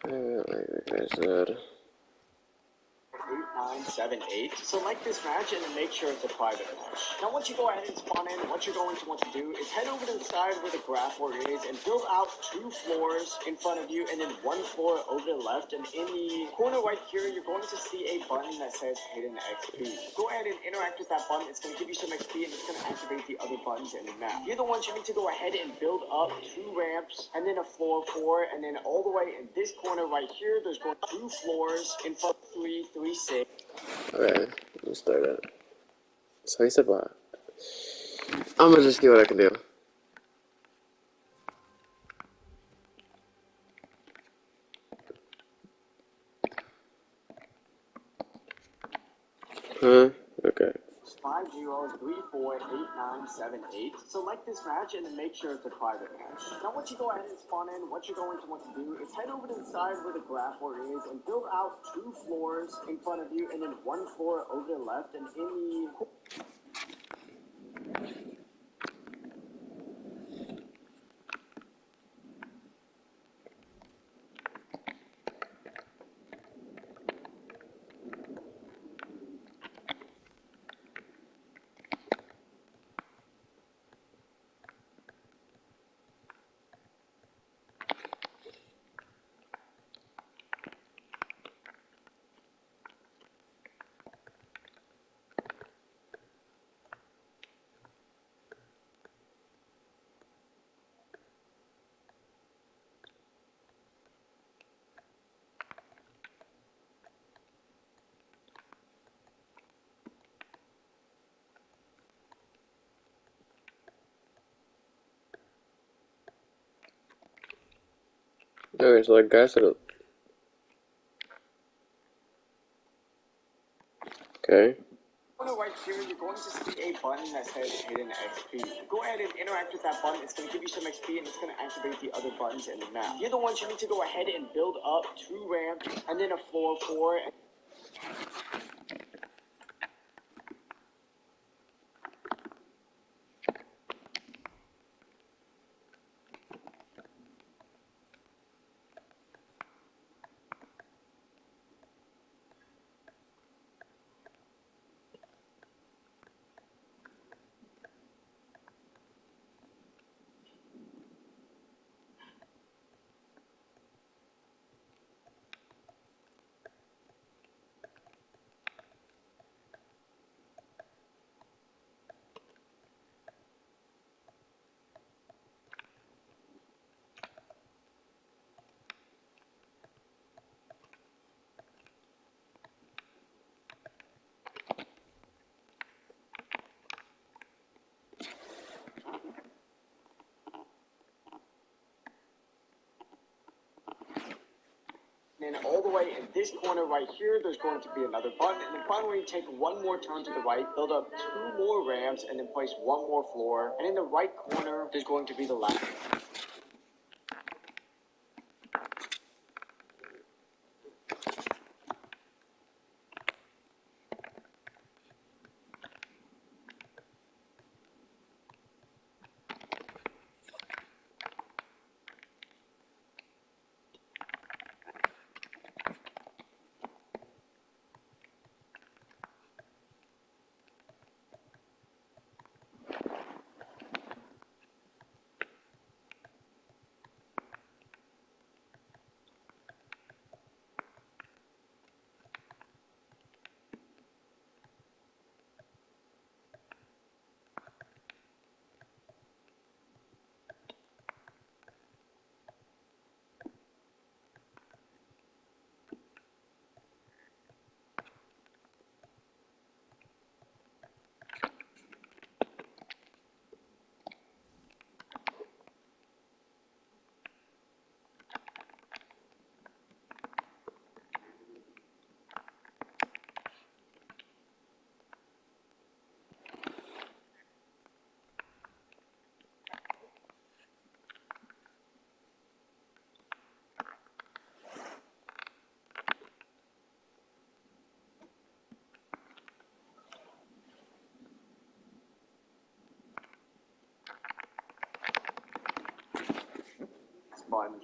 like I said. 8978. Select this match and then make sure it's a private match. Now once you go ahead and spawn in, what you're going to want to do is head over to the side where the graph board is and build out 2 floors in front of you and then 1 floor over to the left, and in the corner right here you're going to see a button that says hidden XP. Go ahead and interact with that button. It's going to give you some XP and it's going to activate the other buttons in the map. The other ones you need to go ahead and build up 2 ramps and then a floor 4, and then all the way in this corner right here there's going to be 2 floors in front of 3, 3, 6. Okay, let's start it. So he said what? I'm gonna just see what I can do. Huh? Okay. 50348978. Select this match and then make sure it's a private match. Now once you go ahead and spawn in, what you're going to want to do is head over to the side where the graph board is and build out 2 floors in front of you and then 1 floor over to the left, and in the Okay, so like guys said it. Okay. right here, you're going to see a button that says hidden XP. Go ahead and interact with that button. It's going to give you some XP and it's going to activate the other buttons in the map. The other ones you need to go ahead and build up 2 ramps and then a floor 4. And then all the way in this corner right here, there's going to be another button. And then finally, take one more turn to the right, build up 2 more ramps, and then place 1 more floor. And in the right corner, there's going to be the last.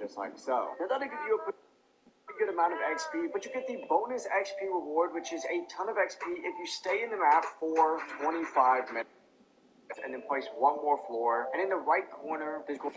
just like so. Now that'll give you a pretty good amount of XP, but you get the bonus XP reward, which is a ton of XP if you stay in the map for 25 minutes and then place one more floor. And in the right corner, there's going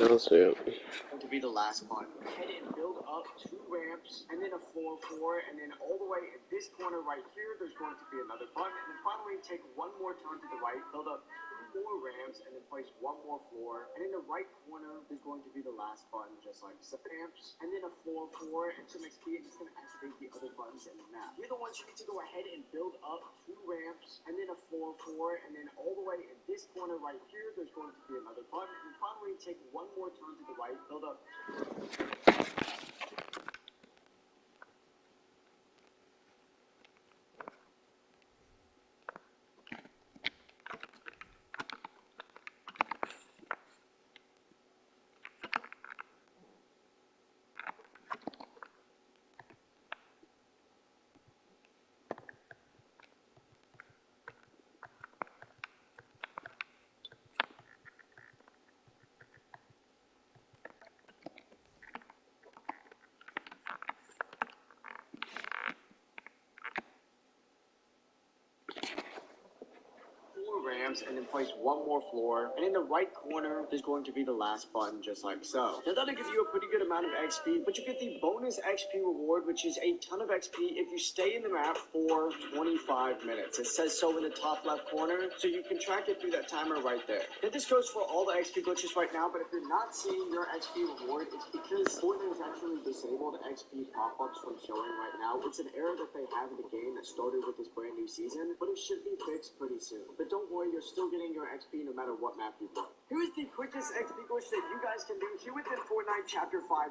I'll see it. to be the last one. Head and build up 2 ramps, and then a 4-4, and then all the way at this corner right here, there's going to be another button, and then finally take one more turn to the right, build up 2 more ramps, and then place one more floor, and in the right corner, there's going to be the last button, just like so. Ramps, and then a 4-4, and some XP, and it's going to activate the other buttons in the map. You're the ones who need to go ahead and build up 2 ramps, and then a 4-4, and then all the way at this corner right here, there's going to be another button, and finally take one more turn to the right, build up. Ramps, and then place one more floor, and in the right corner there's going to be the last button, just like so. Now that'll give you a pretty good amount of XP, but you get the bonus XP reward, which is a ton of XP if you stay in the map for 25 minutes. It says so in the top left corner, so you can track it through that timer right there. Now this goes for all the XP glitches right now, but if you're not seeing your XP reward, it's because Fortnite has actually disabled XP pop-ups from showing right now. It's an error that they have in the game that started with this brand new season, but it should be fixed pretty soon. But don't worry, you're still getting your XP no matter what map you play. Here's the quickest XP glitch that you guys can do here within Fortnite Chapter 5.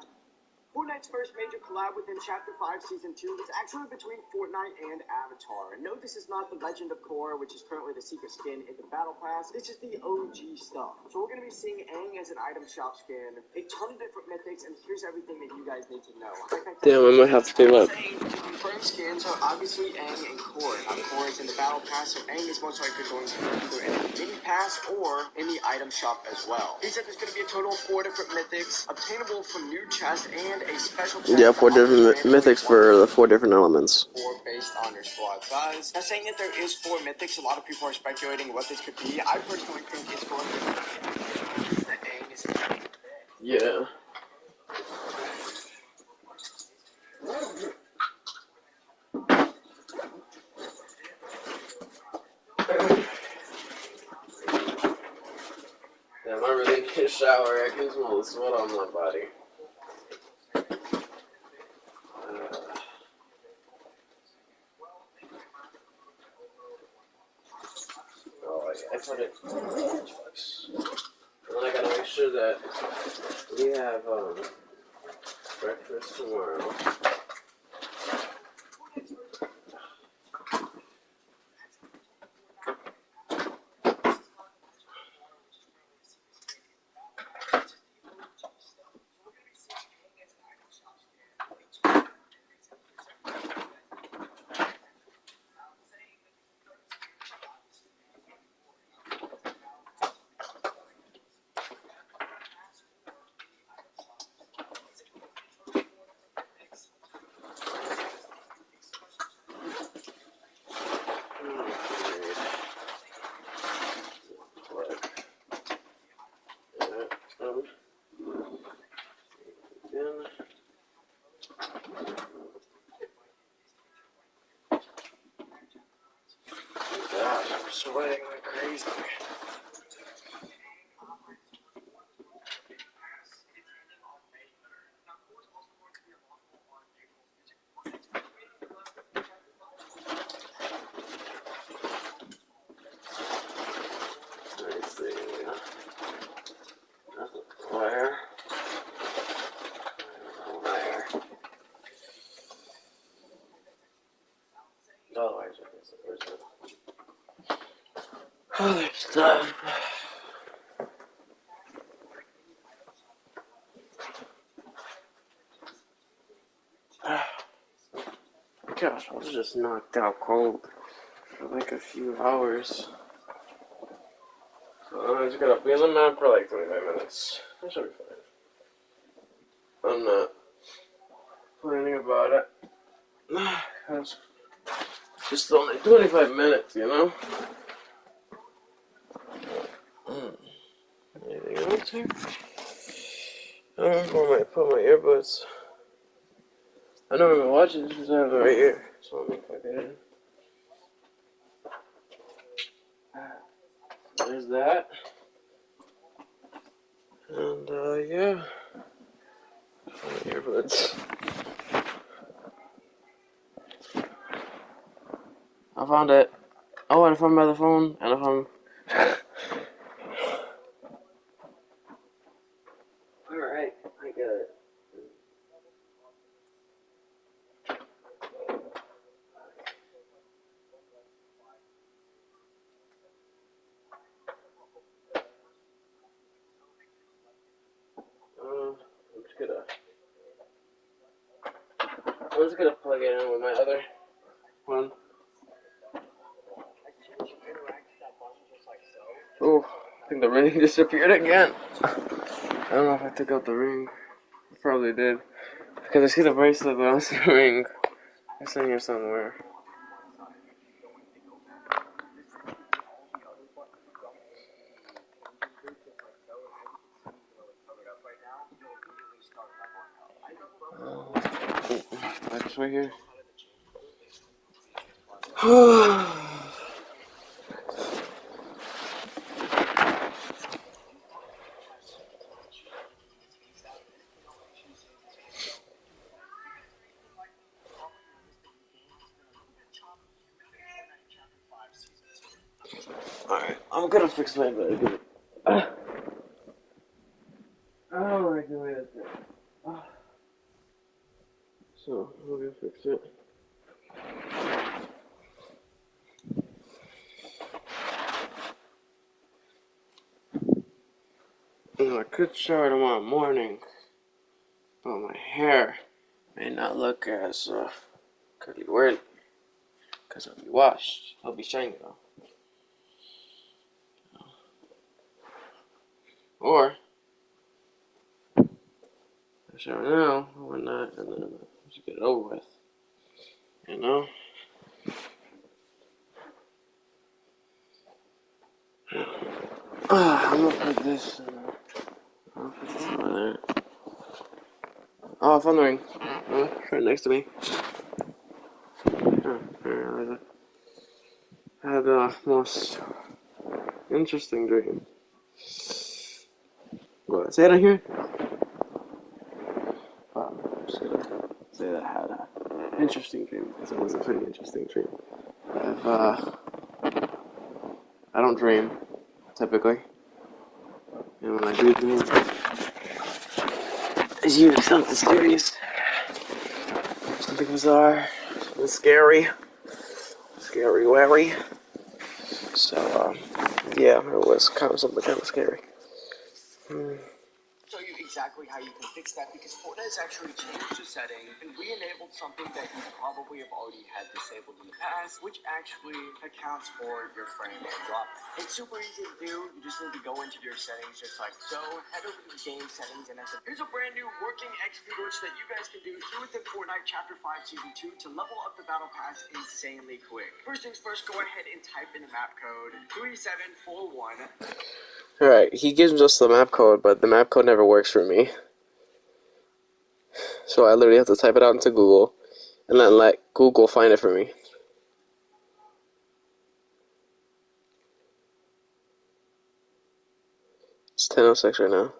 Fortnite's first major collab within Chapter 5 Season 2 is actually between Fortnite and Avatar. And no, this is not the Legend of Korra, which is currently the secret skin in the Battle Pass. This is the OG stuff. So we're going to be seeing Aang as an item shop skin, a ton of different mythics, and here's everything that you guys need to know. Damn, I might have to do it. Confirmed skins are obviously Aang and Korra. Now, Korra is in the Battle Pass, so Aang is most likely going to be either in the Mini Pass or in the item shop as well. He said there's going to be a total of 4 different mythics, obtainable from new chests and a special chest. Yeah, 4 different mythics for the 4 different elements. 4 based on your squad size. Now, saying that there is 4 mythics, a lot of people are speculating what this could be. I personally think it's going to be the Aang is. Yeah. Damn, I really need a shower. I can smell the sweat on my body. Oh, I put it twice. And then I gotta make sure that we have breakfast tomorrow. sweating like crazy. Let's see. That's a flare. Otherwise, where's the other stuff? Gosh, I was just knocked out cold for like a few hours. So I just gotta be on the map for like 25 minutes. That should be fine. I'm not planning about it. Cause just only 25 minutes, you know? Anything else here? I don't know where I put my earbuds. I know I'm watching this because I have it right here. So let me plug it in. There's that. And yeah. My earbuds. I found it. Oh, and I found my other phone. And I found. Alright, I got it. I'm just gonna plug it in with my other one. Oh, I think the ring disappeared again. I don't know if I took out the ring. I probably did. Because I see the bracelet, but I don't see the ring. It's in here somewhere. It's right here. Alright, I'm gonna fix my bed. Oh, I can wait a second. So, I'm gonna fix it. I could shower tomorrow morning, but my hair may not look as curly whirly because it'll be washed. It'll be shiny though. Or I shower now, or not, and then just get it over with. You know? I'm gonna put this. I'll put this over there. Oh, I found the ring. Right next to me. I had the most interesting dream. What? Say it on here? I'm just gonna say that I had an interesting dream because it was a pretty interesting dream. I don't dream typically, and when I do dream, it's usually something serious, something bizarre, something scary, wary. So yeah, it was kind of something kind of scary. Show you exactly how you can fix that because Fortnite has actually changed the setting and re-enabled something that you probably have already had disabled in the past, which actually accounts for your frame drop. It's super easy to do. You just need to go into your settings just like so. Head over to the game settings and here's a brand new working XP glitch that you guys can do here within Fortnite Chapter 5 Season 2 to level up the battle pass insanely quick. First things first, go ahead and type in the map code 3741. Alright, he gives us the map code, but the map code never works for me. So I literally have to type it out into Google, and then let Google find it for me. 10:06 right now.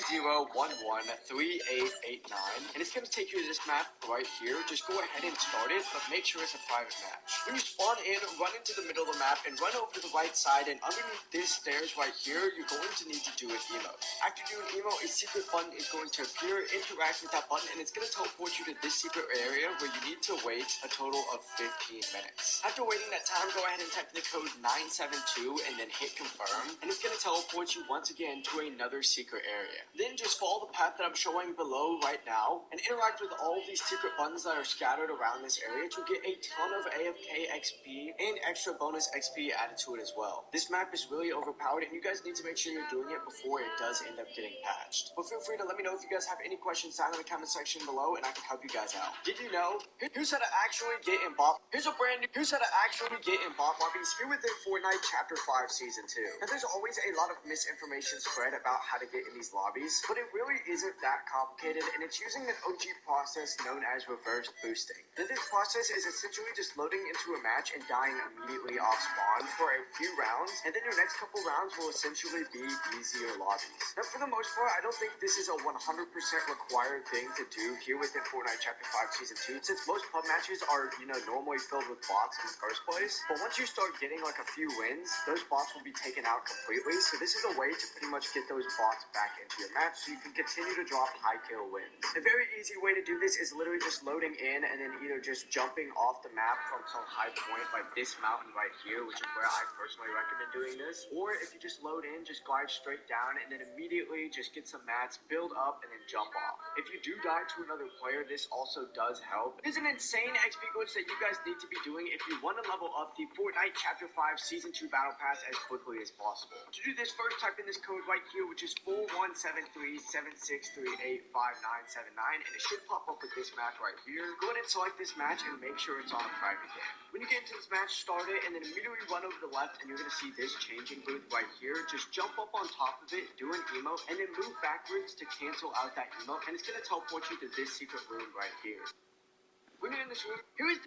30113889, and it's going to take you to this map right here. Just go ahead and start it, but make sure it's a private match. When you spawn in, run into the middle of the map and run over to the right side, and underneath this stairs right here, you're going to need to do an emote. After you do an emote, a secret button is going to appear. Interact with that button, and it's going to teleport you to this secret area where you need to wait a total of 15 minutes. After waiting that time, go ahead and type the code 972 and then hit confirm, and it's going to teleport you once again to another secret area. Then just follow the path that I'm showing below right now and interact with all these secret buttons that are scattered around this area to get a ton of AFK XP and extra bonus XP added to it as well. This map is really overpowered, and you guys need to make sure you're doing it before it does end up getting patched. But feel free to let me know if you guys have any questions down in the comment section below, and I can help you guys out. Did you know? Here's how to actually get in bot. Here's how to actually get in bot lobbies here within Fortnite Chapter 5 Season 2. Now, there's always a lot of misinformation spread about how to get in these lobbies, but it really isn't that complicated, and it's using an OG process known as reverse boosting. Now, this process is essentially just loading into a match and dying immediately off spawn for a few rounds, and then your next couple rounds will essentially be easier lobbies. Now, for the most part, I don't think this is a 100% required thing to do here within Fortnite Chapter 5 Season 2, since most pub matches are, normally filled with bots in the first place. But once you start getting like a few wins, those bots will be taken out completely, so this is a way to pretty much get those bots back into your match so you can continue to drop high kill wins. A very easy way to do this is literally just loading in and then either just jumping off the map from some high point like this mountain right here, which is where I personally recommend doing this, or if you just load in, just glide straight down and then immediately just get some mats, build up, and then jump off. If you do die to another player, this also does help. It is an insane XP glitch that you guys need to be doing if you want to level up the Fortnite Chapter 5 Season 2 Battle Pass as quickly as possible. To do this, first type in this code right here, which is 417376385979, and it should pop up with this match right here. Go ahead and select this match and make sure it's on a private game. When you get into this match, start it, and then immediately run over to the left, and you're going to see this changing booth right here. Just jump up on top of it, do an emote, and then move backwards to cancel out that emote, and it's going to teleport you to this secret room right here. When you're in this room, here is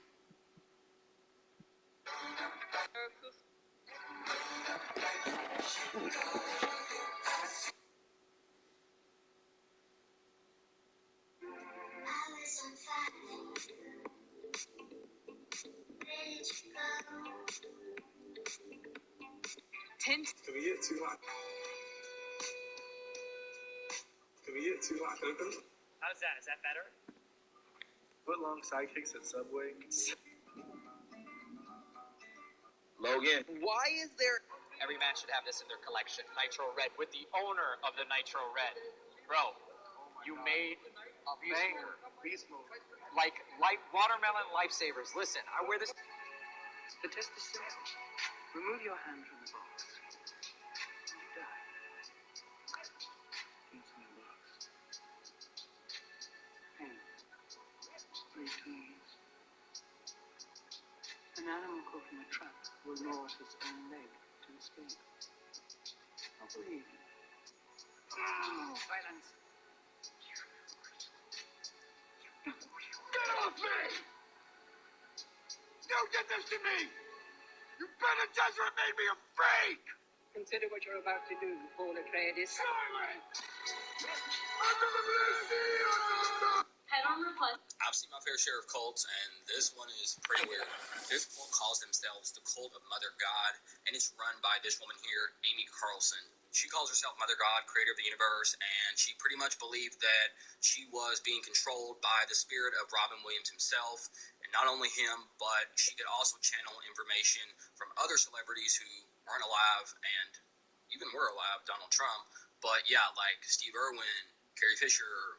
10. Can we get two lock? Can we get two lock open? How's that? Is that better? Foot long sidekicks at Subway. Logan. Why is there... Every man should have this in their collection. Nitro Red with the owner of the Nitro Red. Bro, you made a banger. Beast mode. Like watermelon lifesavers. Listen, I wear this... The test is simple. Remove your hand from the box. You die. Into the box. Pain. 3 twos. An animal caught in a trap will gnaw at its own leg to escape. I believe you. Silence. Get off me! You did this to me! You been a desert made me a freak! Consider what you're about to do, Paul Atreides. Silence! Under the blue Head on request. I've seen my fair share of cults, and this one is pretty weird. This cult calls themselves the Cult of Mother God, and it's run by this woman here, Amy Carlson. She calls herself Mother God, creator of the universe, and she pretty much believed that she was being controlled by the spirit of Robin Williams himself, and not only him, but she could also channel information from other celebrities who aren't alive and even were alive, Donald Trump. But yeah, like Steve Irwin, Carrie Fisher,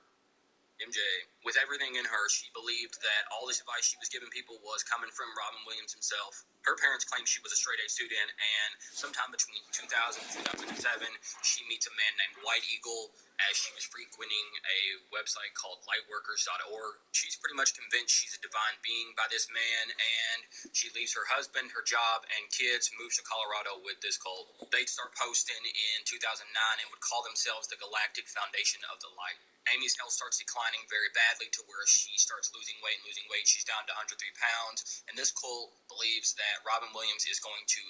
MJ, with everything in her, she believed that all this advice she was giving people was coming from Robin Williams himself. Her parents claimed she was a straight-A student, and sometime between 2000 and 2007, she meets a man named White Eagle as she was frequenting a website called lightworkers.org. She's pretty much convinced she's a divine being by this man, and she leaves her husband, her job, and kids, moves to Colorado with this cult. They'd start posting in 2009 and would call themselves the Galactic Foundation of the Light. Amy's health starts declining very badly to where she starts losing weight. She's down to 103 pounds. And this cult believes that Robin Williams is going to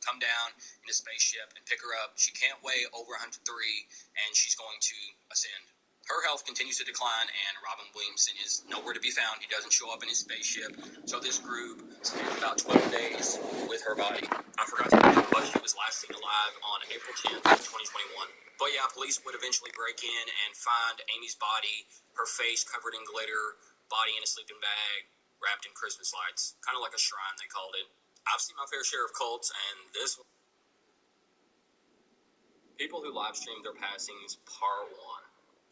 come down in a spaceship and pick her up. She can't weigh over 103, and she's going to ascend. Her health continues to decline, and Robin Williamson is nowhere to be found. He doesn't show up in his spaceship. So this group spent about 12 days with her body. I forgot to mention, but she was last seen alive on April 10th, 2021. But yeah, police would eventually break in and find Amy's body, her face covered in glitter, body in a sleeping bag, wrapped in Christmas lights. Kind of like a shrine, they called it. I've seen my fair share of cults, and this one. People who live streamed their passings, part 1.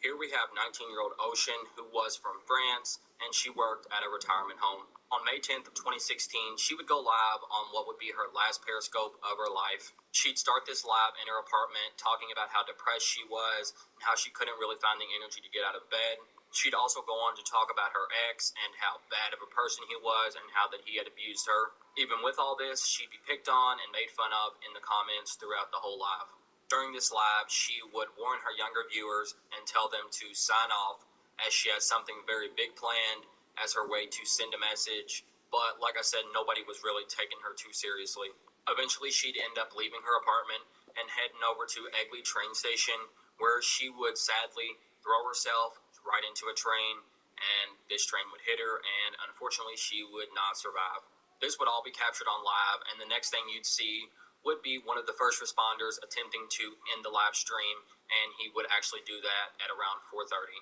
Here we have 19-year-old Ocean, who was from France, and she worked at a retirement home. On May 10th of 2016, she would go live on what would be her last Periscope of her life. She'd start this live in her apartment, talking about how depressed she was, and how she couldn't really find the energy to get out of bed. She'd also go on to talk about her ex and how bad of a person he was and how that he had abused her. Even with all this, she'd be picked on and made fun of in the comments throughout the whole live. During this live, she would warn her younger viewers and tell them to sign off, as she had something very big planned as her way to send a message. But like I said, nobody was really taking her too seriously. Eventually, she'd end up leaving her apartment and heading over to Egley train station, where she would sadly throw herself right into a train, and this train would hit her, and unfortunately, she would not survive. This would all be captured on live, and the next thing you'd see would be one of the first responders attempting to end the live stream, and he would actually do that at around 4:30.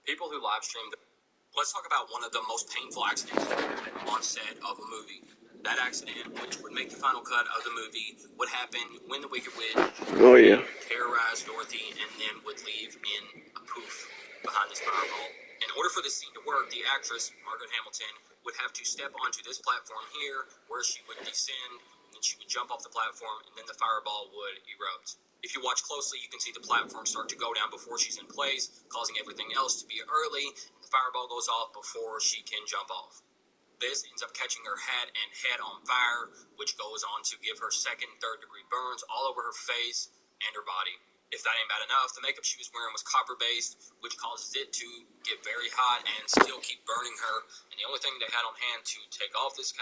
People who live streamed. Let's talk about one of the most painful accidents on set of a movie. That accident, which would make the final cut of the movie, would happen when the Wicked Witch terrorized Dorothy and then would leave in a poof behind this fireball. In order for this scene to work, the actress, Margaret Hamilton, would have to step onto this platform here, where she would descend, and then she would jump off the platform, and then the fireball would erupt. If you watch closely, you can see the platform start to go down before she's in place, causing everything else to be early. The fireball goes off before she can jump off. This ends up catching her head and head on fire, which goes on to give her second and third degree burns all over her face and her body. If that ain't bad enough, the makeup she was wearing was copper-based, which causes it to get very hot and still keep burning her. And the only thing they had on hand to take off this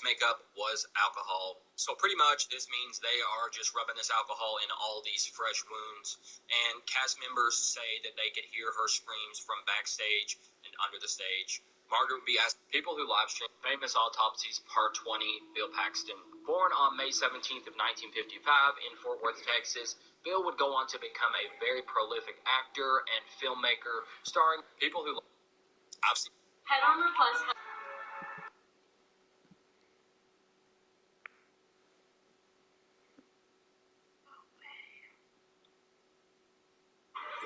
makeup was alcohol. So pretty much this means they are just rubbing this alcohol in all these fresh wounds. And cast members say that they could hear her screams from backstage and under the stage. Margaret would be asked people who live stream Famous Autopsies Part 20, Bill Paxton. Born on May 17th of 1955 in Fort Worth, Texas, Bill would go on to become a very prolific actor and filmmaker, starring people who I've seen. Head on request.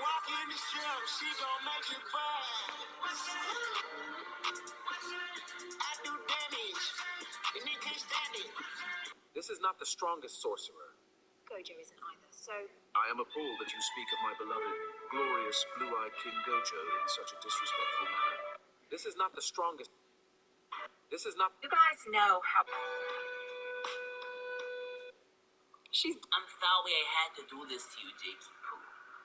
Walk in the strip, she gon' make you buzz. I do damage, and they can't stand it. This is not the strongest sorcerer. Gojo isn't either, so I am appalled that you speak of my beloved, glorious, blue-eyed King Gojo in such a disrespectful manner. This is not the strongest. This is not. you guys know how. I'm sorry I had to do this to you, Jakey Poo.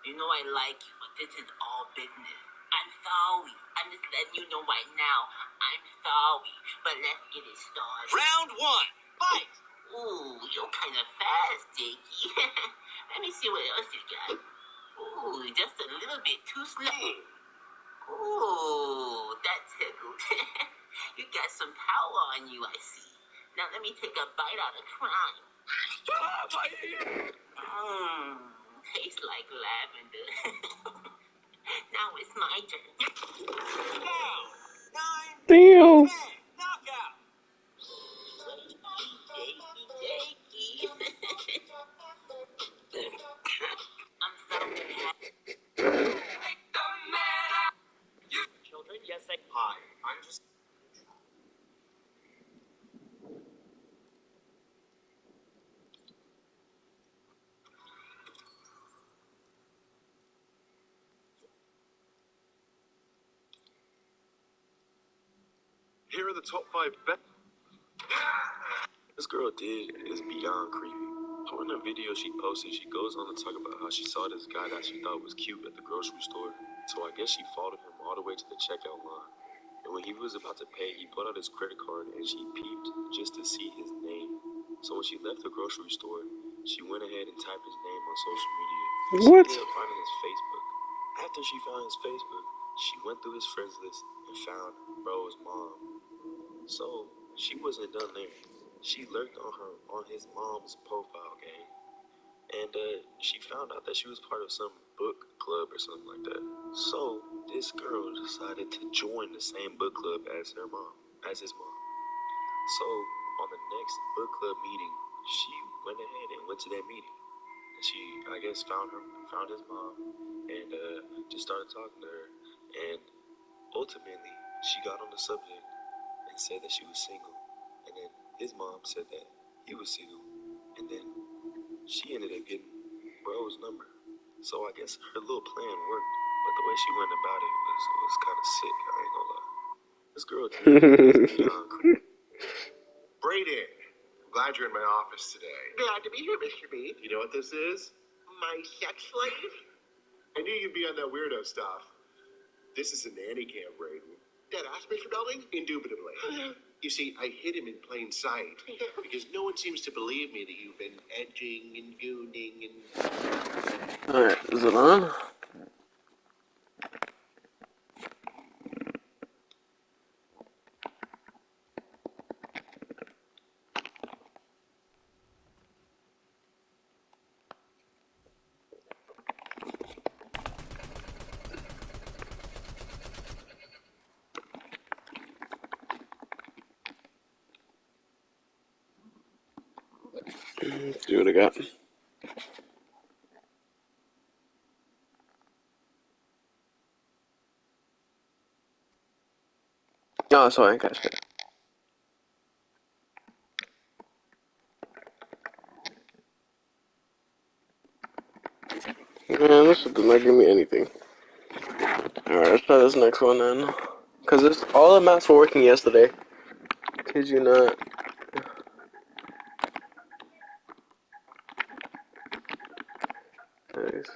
You know I like you, but this is all business. I'm sorry. I'm just letting you know right now. I'm sorry, but let's get it started. Round one, fight! Ooh, you're kind of fast, Jakey. Let me see what else you got. Ooh, just a little bit too slow. Ooh, that tickled. You got some power on you, I see. Now let me take a bite out of crime. Tastes like lavender. Now it's my turn. Down, 9, Damn. 10, knockout. Jakey. I'm sorry. Children, yes, they. Hi, I'm just. Here are the top 5 best. This girl did is beyond creepy. So in the video she posted, she goes on to talk about how she saw this guy that she thought was cute at the grocery store. So I guess she followed him all the way to the checkout line. And when he was about to pay, he pulled out his credit card and she peeped just to see his name. So when she left the grocery store, she went ahead and typed his name on social media. What? She ended up finding his Facebook. After she found his Facebook, she went through his friends list and found bro's mom. So she wasn't done there. She lurked on his mom's profile game, and she found out that she was part of some book club or something like that. So this girl decided to join the same book club as his mom. So on the next book club meeting, she went ahead and went to that meeting. And she, I guess, found his mom, and just started talking to her. And ultimately, she got on the subject and said that she was single. And then his mom said that he was single. And then she ended up getting bro's number. So I guess her little plan worked. But the way she went about it was kind of sick. I ain't gonna lie. This girl is beyond creepy. Brayden, I'm glad you're in my office today. Glad to be here, Mr. B. You know what this is? My sex slave? I knew you'd be on that weirdo stuff. This is a nanny cam, Brayden. Dead ass, Mr. Belding? Indubitably. You see, I hid him in plain sight because no one seems to believe me that you've been edging and gooning and... Alright, is it on? Let's see what I got. Oh, sorry, I catch it. Man, this did not give me anything. Alright, let's try this next one then. Because all the maps were working yesterday. Kid you not. Nice.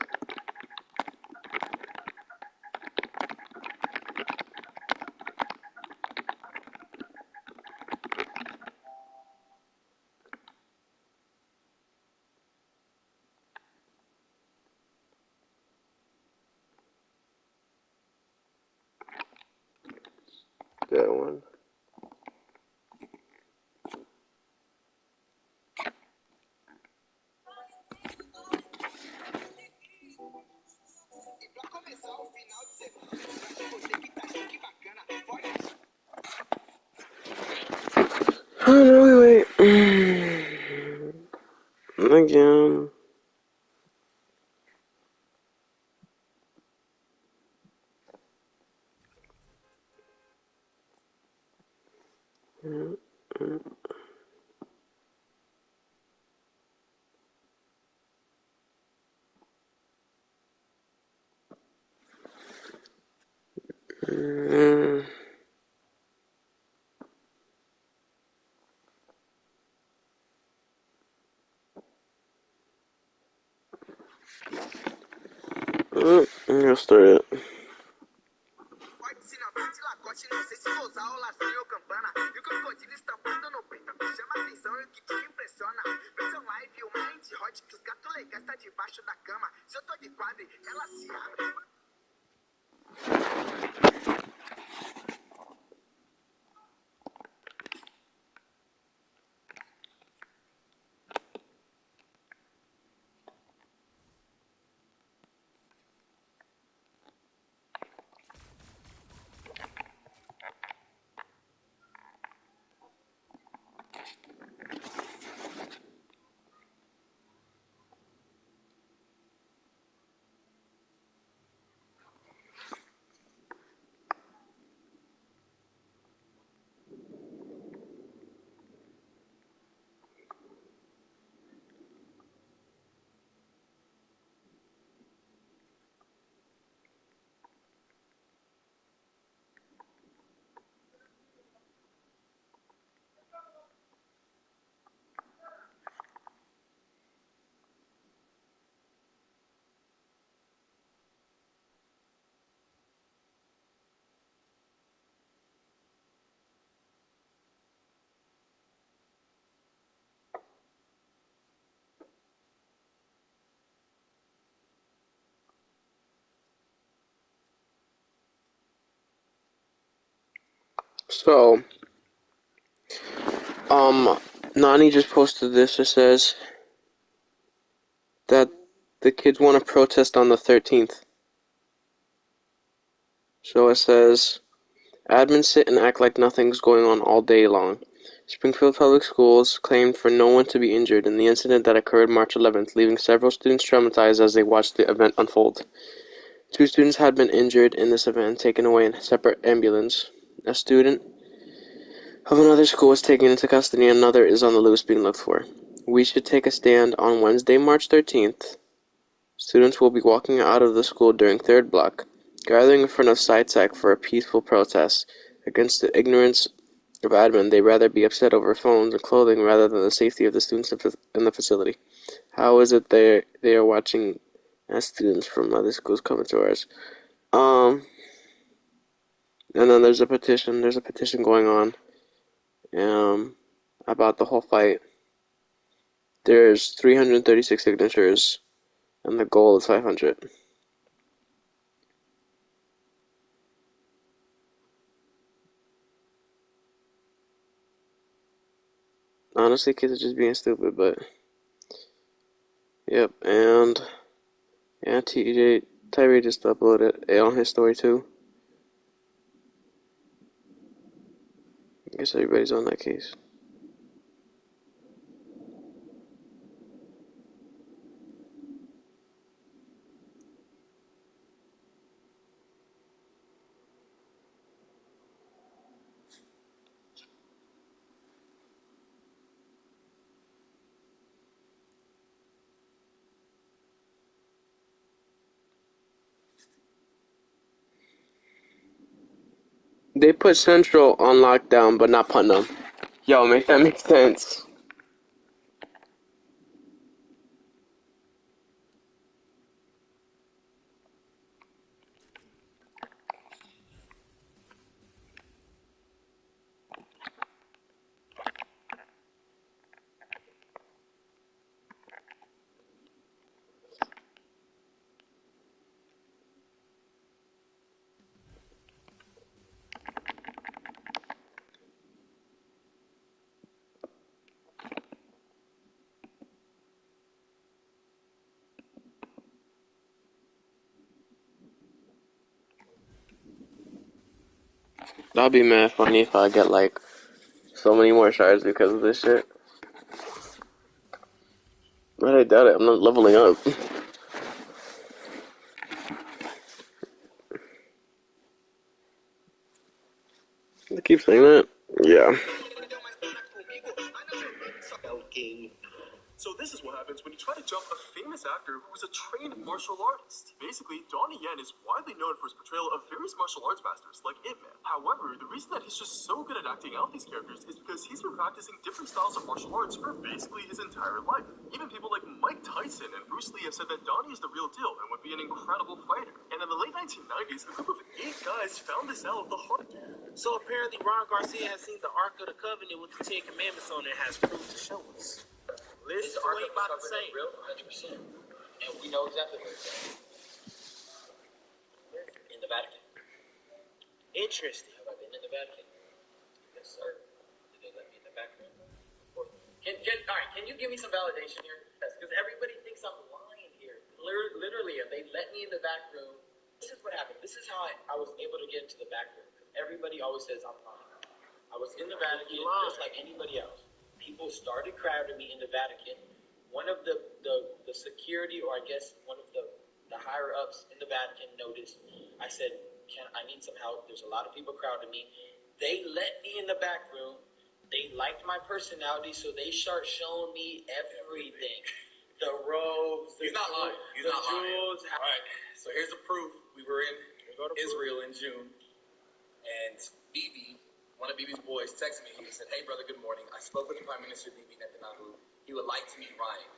That one. Oh no, wait. Again. I'm gonna start it. Não sei se vou usar o lacinho ou campana. E o crocodilo estampando no peito chama atenção e o que te impressiona. Versão live, o mind hot que os gatos legais tá debaixo da cama. Se eu tô de quadro, ela se abre. So, Nani just posted this. It says that the kids want to protest on the 13th. So it says, admins sit and act like nothing's going on all day long. Springfield Public Schools claimed for no one to be injured in the incident that occurred March 11th, leaving several students traumatized as they watched the event unfold. 2 students had been injured in this event, taken away in a separate ambulance. A student of another school was taken into custody and another is on the loose being looked for. We should take a stand on Wednesday, March 13th. Students will be walking out of the school during 3rd block, gathering in front of SciTech for a peaceful protest against the ignorance of admin. They'd rather be upset over phones and clothing rather than the safety of the students in the facility. How is it they are watching as students from other schools come to ours? And then there's a petition. There's a petition going on about the whole fight. There's 336 signatures, and the goal is 500. Honestly, kids are just being stupid, but yep. And yeah, Tyree just uploaded it on his story too. I guess everybody's on that case. They put Central on lockdown, but not Putnam. Yo, make that make sense. That'll be mad funny if I get like so many more shards because of this shit. But I doubt it. I'm not leveling up. I keep saying that. Yeah. So this is what happens when you try to jump a famous actor who's a trained martial artist. Basically, Donnie Yen is widely known for his portrayal of various martial arts masters, like Ip Man. However, the reason that he's just so good at acting out these characters is because he's been practicing different styles of martial arts for basically his entire life. Even people like Mike Tyson and Bruce Lee have said that Donnie is the real deal and would be an incredible fighter. And in the late 1990s, a group of 8 guys found this out the hard way. So apparently Ron Garcia has seen the Ark of the Covenant with the 10 Commandments on it and has proof to show us. Listen to what he about to say. Real? 100%. And we know exactly where it's at. In the Vatican. Interesting. Have I been in the Vatican? Yes, sir. Did they let me in the back room? All right, can you give me some validation here? Because everybody thinks I'm lying here. Literally, if they let me in the back room, this is what happened. This is how I was able to get into the back room. Everybody always says I'm lying. I was in the Vatican just like anybody else. People started crowding me in the Vatican. One of the security, or I guess one of the higher ups in the Vatican noticed. I said, I need some help. There's a lot of people crowding me. They let me in the back room. They liked my personality, so they start showing me everything. The robes, the jewels. He's not lying. All right, so here's the proof. We were in Israel in June, and Bibi, one of Bibi's boys, texted me. He said, "Hey, brother, good morning. I spoke with the Prime Minister, Bibi Netanyahu. He would like to meet Ryan."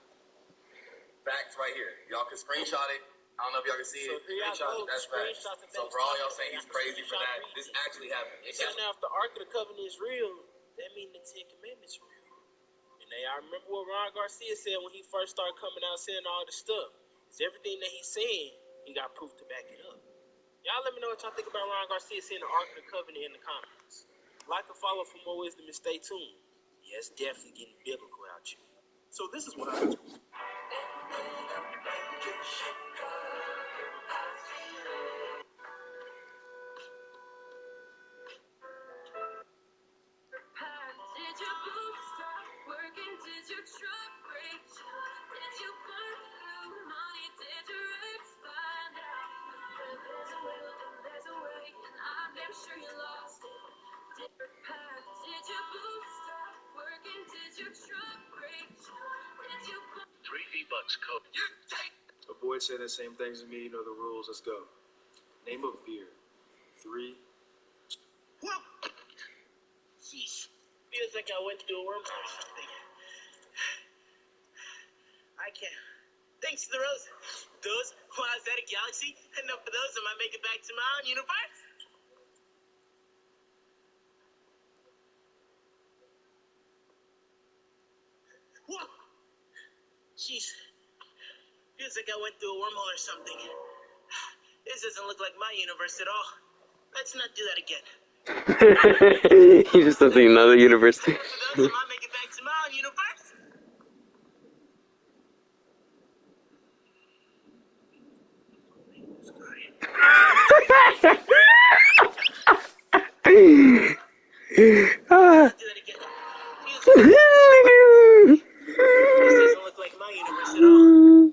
Facts right here. Y'all can screenshot it. I don't know if y'all can see it. Screenshot it. That's facts. So for all y'all saying he's crazy for that, this actually happened. So now if the Ark of the Covenant is real, that means the 10 Commandments are real. And I remember what Ron Garcia said when he first started coming out saying all this stuff. It's everything that he's saying, he got proof to back it up. Y'all let me know what y'all think about Ron Garcia saying the Ark of the Covenant in the comments. Like and follow for more wisdom and stay tuned. Yeah, it's definitely getting biblical out you. So this is what happens. Did your boots stop working? Did your truck break down? Did you burn through money? Did your ex find out? There's a will and there's a way, and I'm damn sure you lost it. Did your boots stop working? Did your truck break down? Did you burn? $3 code. Avoid saying the same things to me. You know the rules. Let's go. Name a beer. 3. Whoa! Jeez. Feels like I went through a wormhole or something. I can't. Thanks to the rose. Those? Wow, is that a galaxy? Enough of those, I might make it back to my own universe. Whoa! Jeez. Feels like I went through a wormhole or something. This doesn't look like my universe at all. Let's not do that again. He just something another universe. Enough of those, I might make it back to my own universe. Ah. Do that again. Feels like this doesn't look like my universe at all.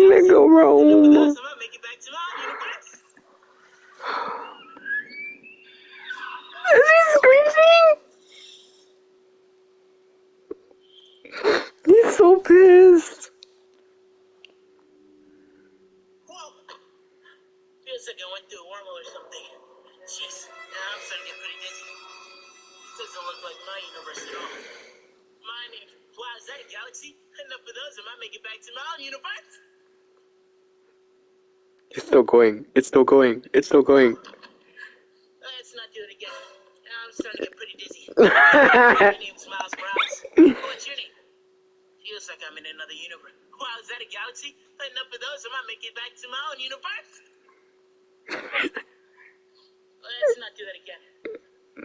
Let go wrong. Enough of those, I might make it back to my own universe. Is he screeching? He's so pissed. Whoa! Feels like I went through a wormhole or something. Jeez, now I'm starting to get pretty dizzy. This doesn't look like my universe at all. My name. Wow, is that a galaxy? Enough of those, I might make it back to my own universe. It's still going. It's still going. It's still going. Let's not do it again. Now I'm starting to get pretty dizzy. My name's Miles Morales. What's your name? Feels like I'm in another universe. Wow, is that a galaxy? Enough of those, I might make it back to my own universe. Let's not do that again.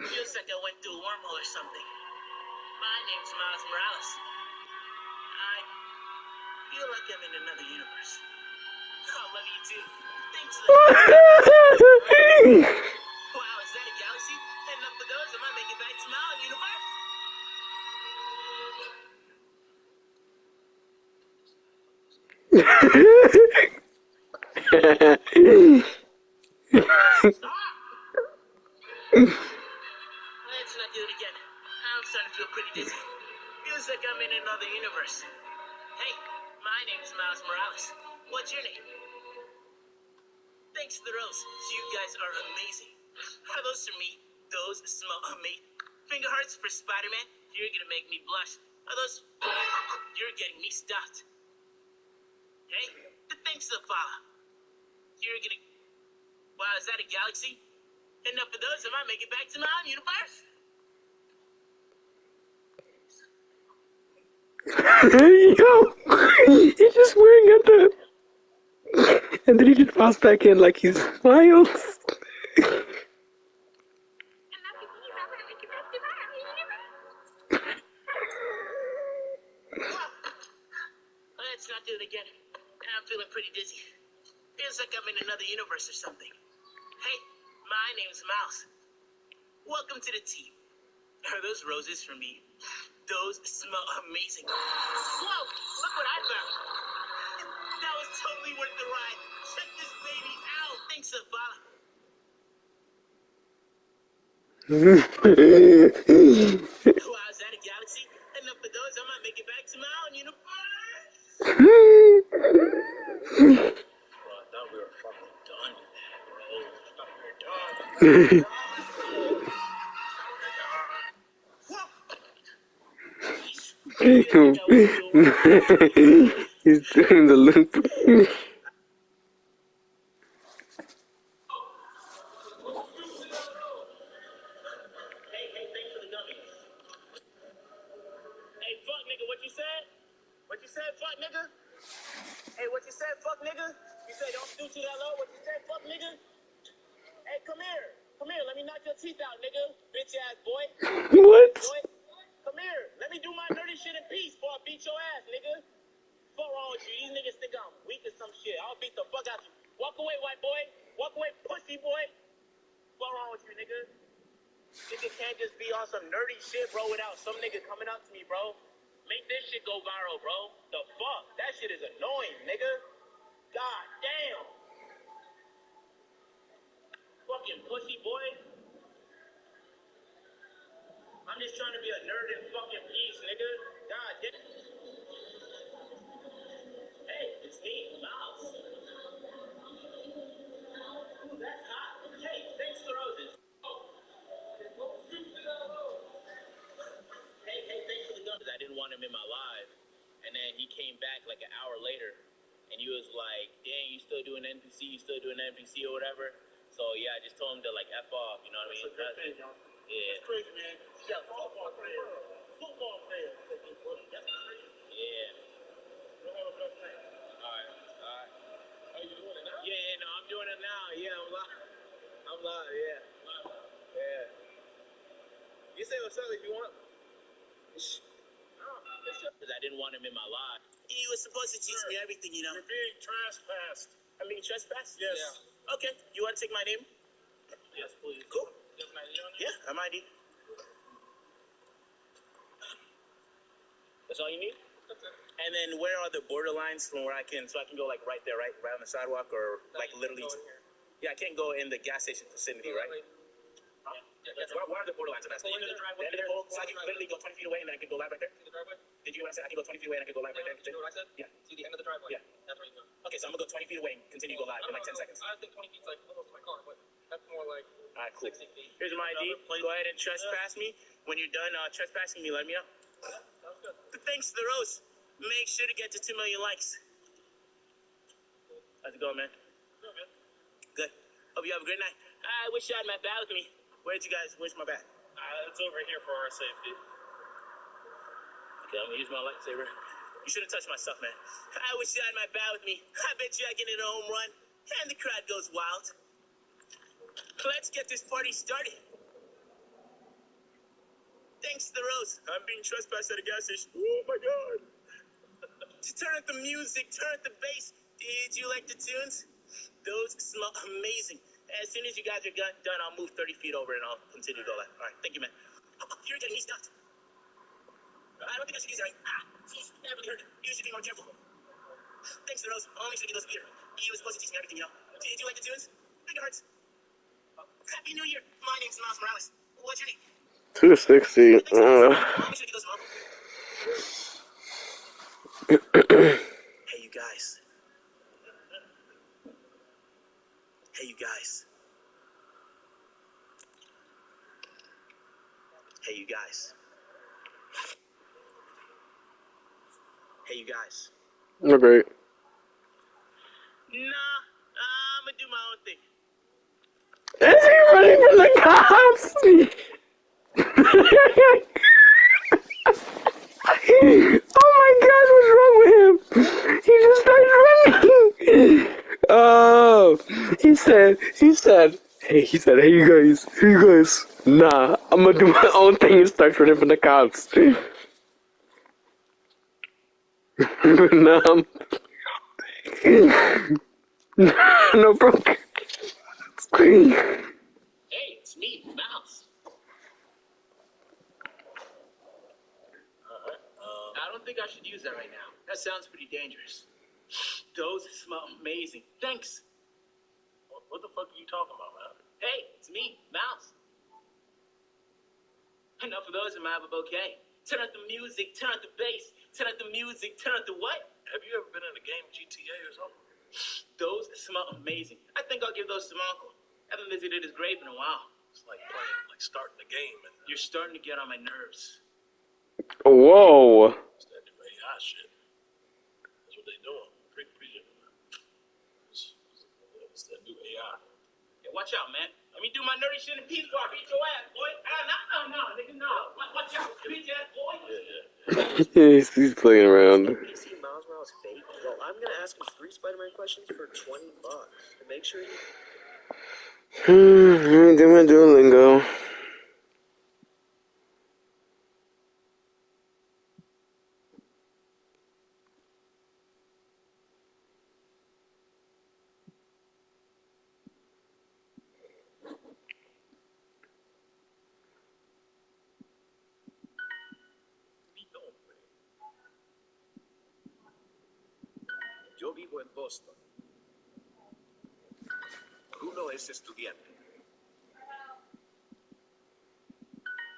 Feels like I went through a wormhole or something. My name's Miles Morales. I feel like I'm in another universe. I love you too. Thanks for the Wow, is that a galaxy? Enough of those, I might make it back to my own universe. Stop! Let's not do it again. I'm starting to feel pretty dizzy. Feels like I'm in another universe. Hey, my name's Miles Morales. What's your name? Thanks to the rose. You guys are amazing. Are those for me? Those smell amazing. Finger hearts for Spider-Man. You're gonna make me blush. Are those? You're getting me stuffed. Hey, thanks to the follow. You're gonna. Wow, is that a galaxy? Enough of those, I might make it back to my own universe. Yo, he's just swearing at the, and then he just falls back in like he smiles. Let's not do it again. I'm feeling pretty dizzy. Feels like I'm in another universe or something. Hey, my name's Mouse. Welcome to the team. Are those roses for me? Those smell amazing. Whoa! Look what I found. That was totally worth the ride. Check this baby out. Thanks, Abba. Wow, is that a galaxy? Enough of those, I might make it back to my own universe. Bro, I thought we were fucking done with that, bro. I thought we were done. He's doing the loop. Hey, thanks for the gummies. Hey, fuck nigga, what you said? What you said, fuck nigga? Hey, what you said, fuck nigga? You said don't do too that low. What you said, fuck nigga? Hey, come here. Come here, let me knock your teeth out, nigga. Bitch ass boy. What? Boy. Come here, let me do my nerdy shit in peace before I beat your ass, nigga. What's wrong with you? These niggas think I'm weak or some shit. I'll beat the fuck out you. Walk away, white boy. Walk away, pussy boy. What's wrong with you, nigga? Nigga can't just be on some nerdy shit, bro, without some nigga coming up to me, bro. Make this shit go viral, bro. The fuck? That shit is annoying, nigga. God damn. Fucking pussy boy. I'm just trying to be a nerd in fucking peace, nigga. God damn. Hey, it's me, Mouse. Ooh, that's hot. Hey, thanks for roses. Hey, thanks for the guns. I didn't want him in my live. And then he came back like an hour later. And he was like, dang, you still doing NPC? You still doing NPC or whatever? So, yeah, I just told him to, like, F off. You know what I mean? That's a good thing, y'all. Yeah. That's crazy, man. You got football players. Football players. That's crazy. Yeah. We'll have a blessed night. All right. Are you doing it now? Yeah, no, I'm doing it now. Yeah, I'm live. I'm live, yeah. Yeah. You say what's up if you want. I didn't want him in my life. He was supposed to teach me everything, you know. You're being trespassed. I'm being trespassed? Yes. Yeah. Okay. You want to take my name? Yes, please. Cool. Yeah, I'm ID. That's all you need? That's it. And then where are the border lines from where I can, so I can go like right there, right on the sidewalk, or no, like literally? Yeah, I can't go in the gas station vicinity, right? Huh? Yeah, where are the border lines? I'm asking. The driveway. So I can literally go 20 feet away and then I can go live right there? See the driveway? Did you say I can go 20 feet away and I can go live right there? You know what I said? Yeah. See the end of the driveway? Yeah. That's where you go. Okay, so I'm gonna go 20 feet away and continue to go live in like 10 seconds. I think 20 feet's like almost to my car, but that's more like all right, cool. 60 feet. Here's my ID. Go ahead and trespass me. When you're done trespassing me, let me know. Sounds good. Thanks to the roast. Make sure to get to 2 million likes. How's it going, man? Good. Good. Hope you have a great night. I wish you had my bat with me. Where's my bat? It's over here for our safety. Okay, I'm gonna use my lightsaber. You should have touched my stuff, man. I wish you had my bat with me. I bet you I can hit a home run. And the crowd goes wild. Let's get this party started. Thanks to the rose. I'm being trespassed at a gas station. Oh my god. Turn up the music, turn up the bass. Did you like the tunes? Those smell amazing. As soon as you guys are done, I'll move 30 feet over and I'll continue to go live. All right, thank you, man. You're getting me stuffed. I don't think I should use it right. Jeez, that really hurt. You should be more careful. Thanks to the rose. I'll make sure to get those beer. He was supposed to teach me everything, you know. Did you like the tunes? I think it hurts. Happy New Year. My name's Miles Morales. What's your name? 260. I'll make sure to get those from Hey, you guys. Hey, you guys. Hey, you guys. Hey, you guys. Okay. Nah, I'm gonna do my own thing. Is he running from the cops? Oh my god, what's wrong with him? He just started running. Oh, hey you guys, nah, I'm gonna do my own thing and start running from the cops. Nah, no, bro. Hey, it's me, Mouse. I don't think I should use that right now. That sounds pretty dangerous. Those smell amazing. Thanks. What the fuck are you talking about, man? Hey, it's me, Mouse. Enough of those and I have a bouquet. Turn out the music, turn out the bass, turn out the music, turn out the what? Have you ever been in a game GTA or something? Those smell amazing. I think I'll give those to my uncle. I haven't visited his grave in a while. It's like playing, like starting the game. And you're starting to get on my nerves. Whoa. It's that new AI shit. That's what they doing. It's that new AI. Hey, watch out, man. Let me do my nerdy shit in peace before I beat your ass, boy. No, nigga, no. Watch out, bitch ass boy. He's playing around. You see Miles Morales fake? Well, I'm gonna ask him 3 Spider-Man questions for $20 to make sure he Let me do my Duolingo. Mi nombre. Yo vivo en Boston. Bruno es estudiante.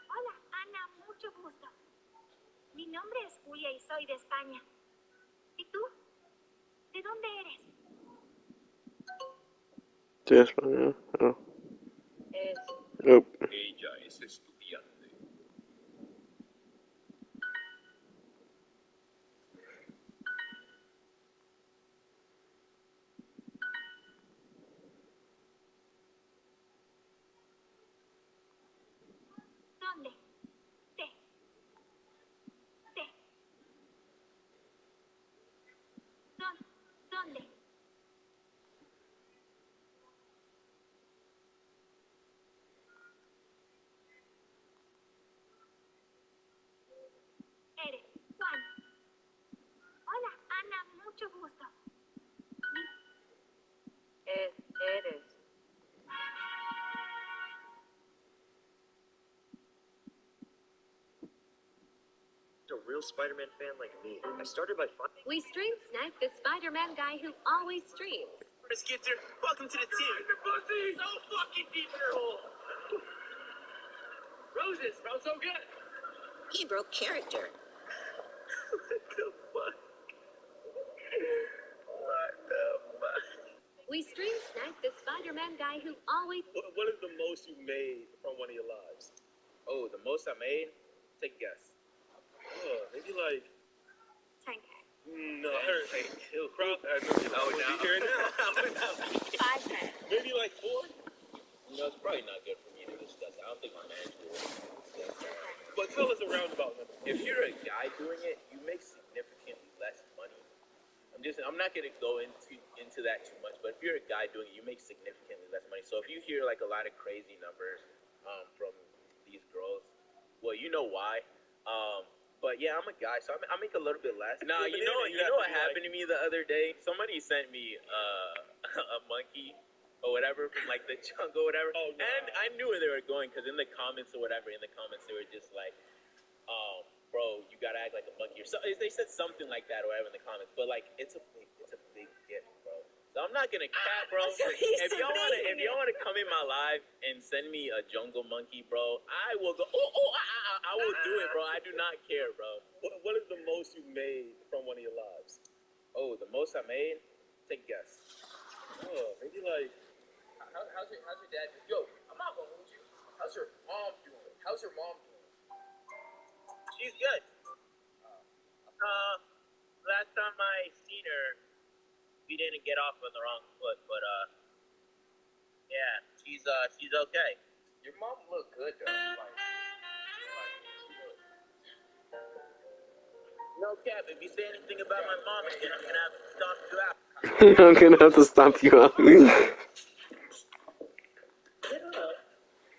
Hola, Ana, mucho gusto. Mi nombre es Julia y soy de España. ¿Y tú? ¿De dónde eres? Sí, español. Oh. Es... Nope. Ella es estudiante. ¿Dónde? Te. ¿Dónde? Eres. Juan. Hola, Ana, mucho gusto. Eres. A real Spider-Man fan like me. I started by finding. We stream Snack, the Spider-Man guy who always streams. Skipper, welcome to the team. So fucking deep in her hole. Roses smell so good. He broke character. We stream Snack, the Spider-Man guy who always... What is the most you made from one of your lives? Oh, the most I made? Take a guess. Maybe like. 10K. No, I heard. Hey, crowd. Oh, now. You hearing that? 5K. Maybe like 4. You know, it's probably not good for me to discuss. I don't think my manager will discuss that. But tell us a roundabout number. If you're a guy doing it, you make significantly less money. I'm not gonna go into that too much, but if you're a guy doing it, you make significantly less money. So if you hear like a lot of crazy numbers from these girls, well, you know why. But yeah, I'm a guy, so I make a little bit less. Nah, you know what happened to me the other day? Somebody sent me a monkey or whatever from like the jungle or whatever, and I knew where they were going because in the comments or whatever, they were just like, bro, you gotta act like a monkey or so. They said something like that or whatever in the comments, but like it's a big gift, bro. So I'm not gonna cap, bro. If y'all wanna come in my live and send me a jungle monkey, bro, I will go. I will do it, bro. I do not care, bro. What is the most you made from one of your lives? Oh, the most I made? Take a guess. Maybe like. How's your dad? Yo, I'm not gonna hold you. How's your mom doing? How's your mom doing? She's good. Last time I seen her, we didn't get off on the wrong foot, but yeah, she's okay. Your mom look good though. No cap. If you say anything about my mom again, I'm gonna have to stomp you out. I'm gonna have to stomp you out.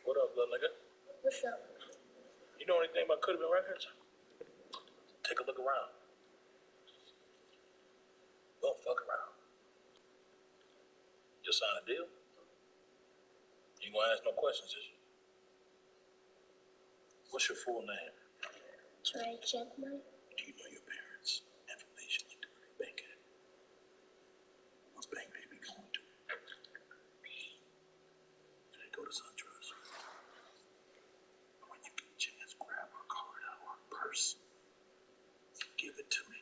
What up, little nigga? What's up? You know anything about Could Have Been Records? Take a look around. Don't fuck around. You sign a deal? You ain't gonna ask no questions, is you? What's your full name? Try check my... Do you know your parents' information into where they bank at? What's bank baby going to? They go to SunTrust. When you get a chance, grab her card out of her purse. Give it to me.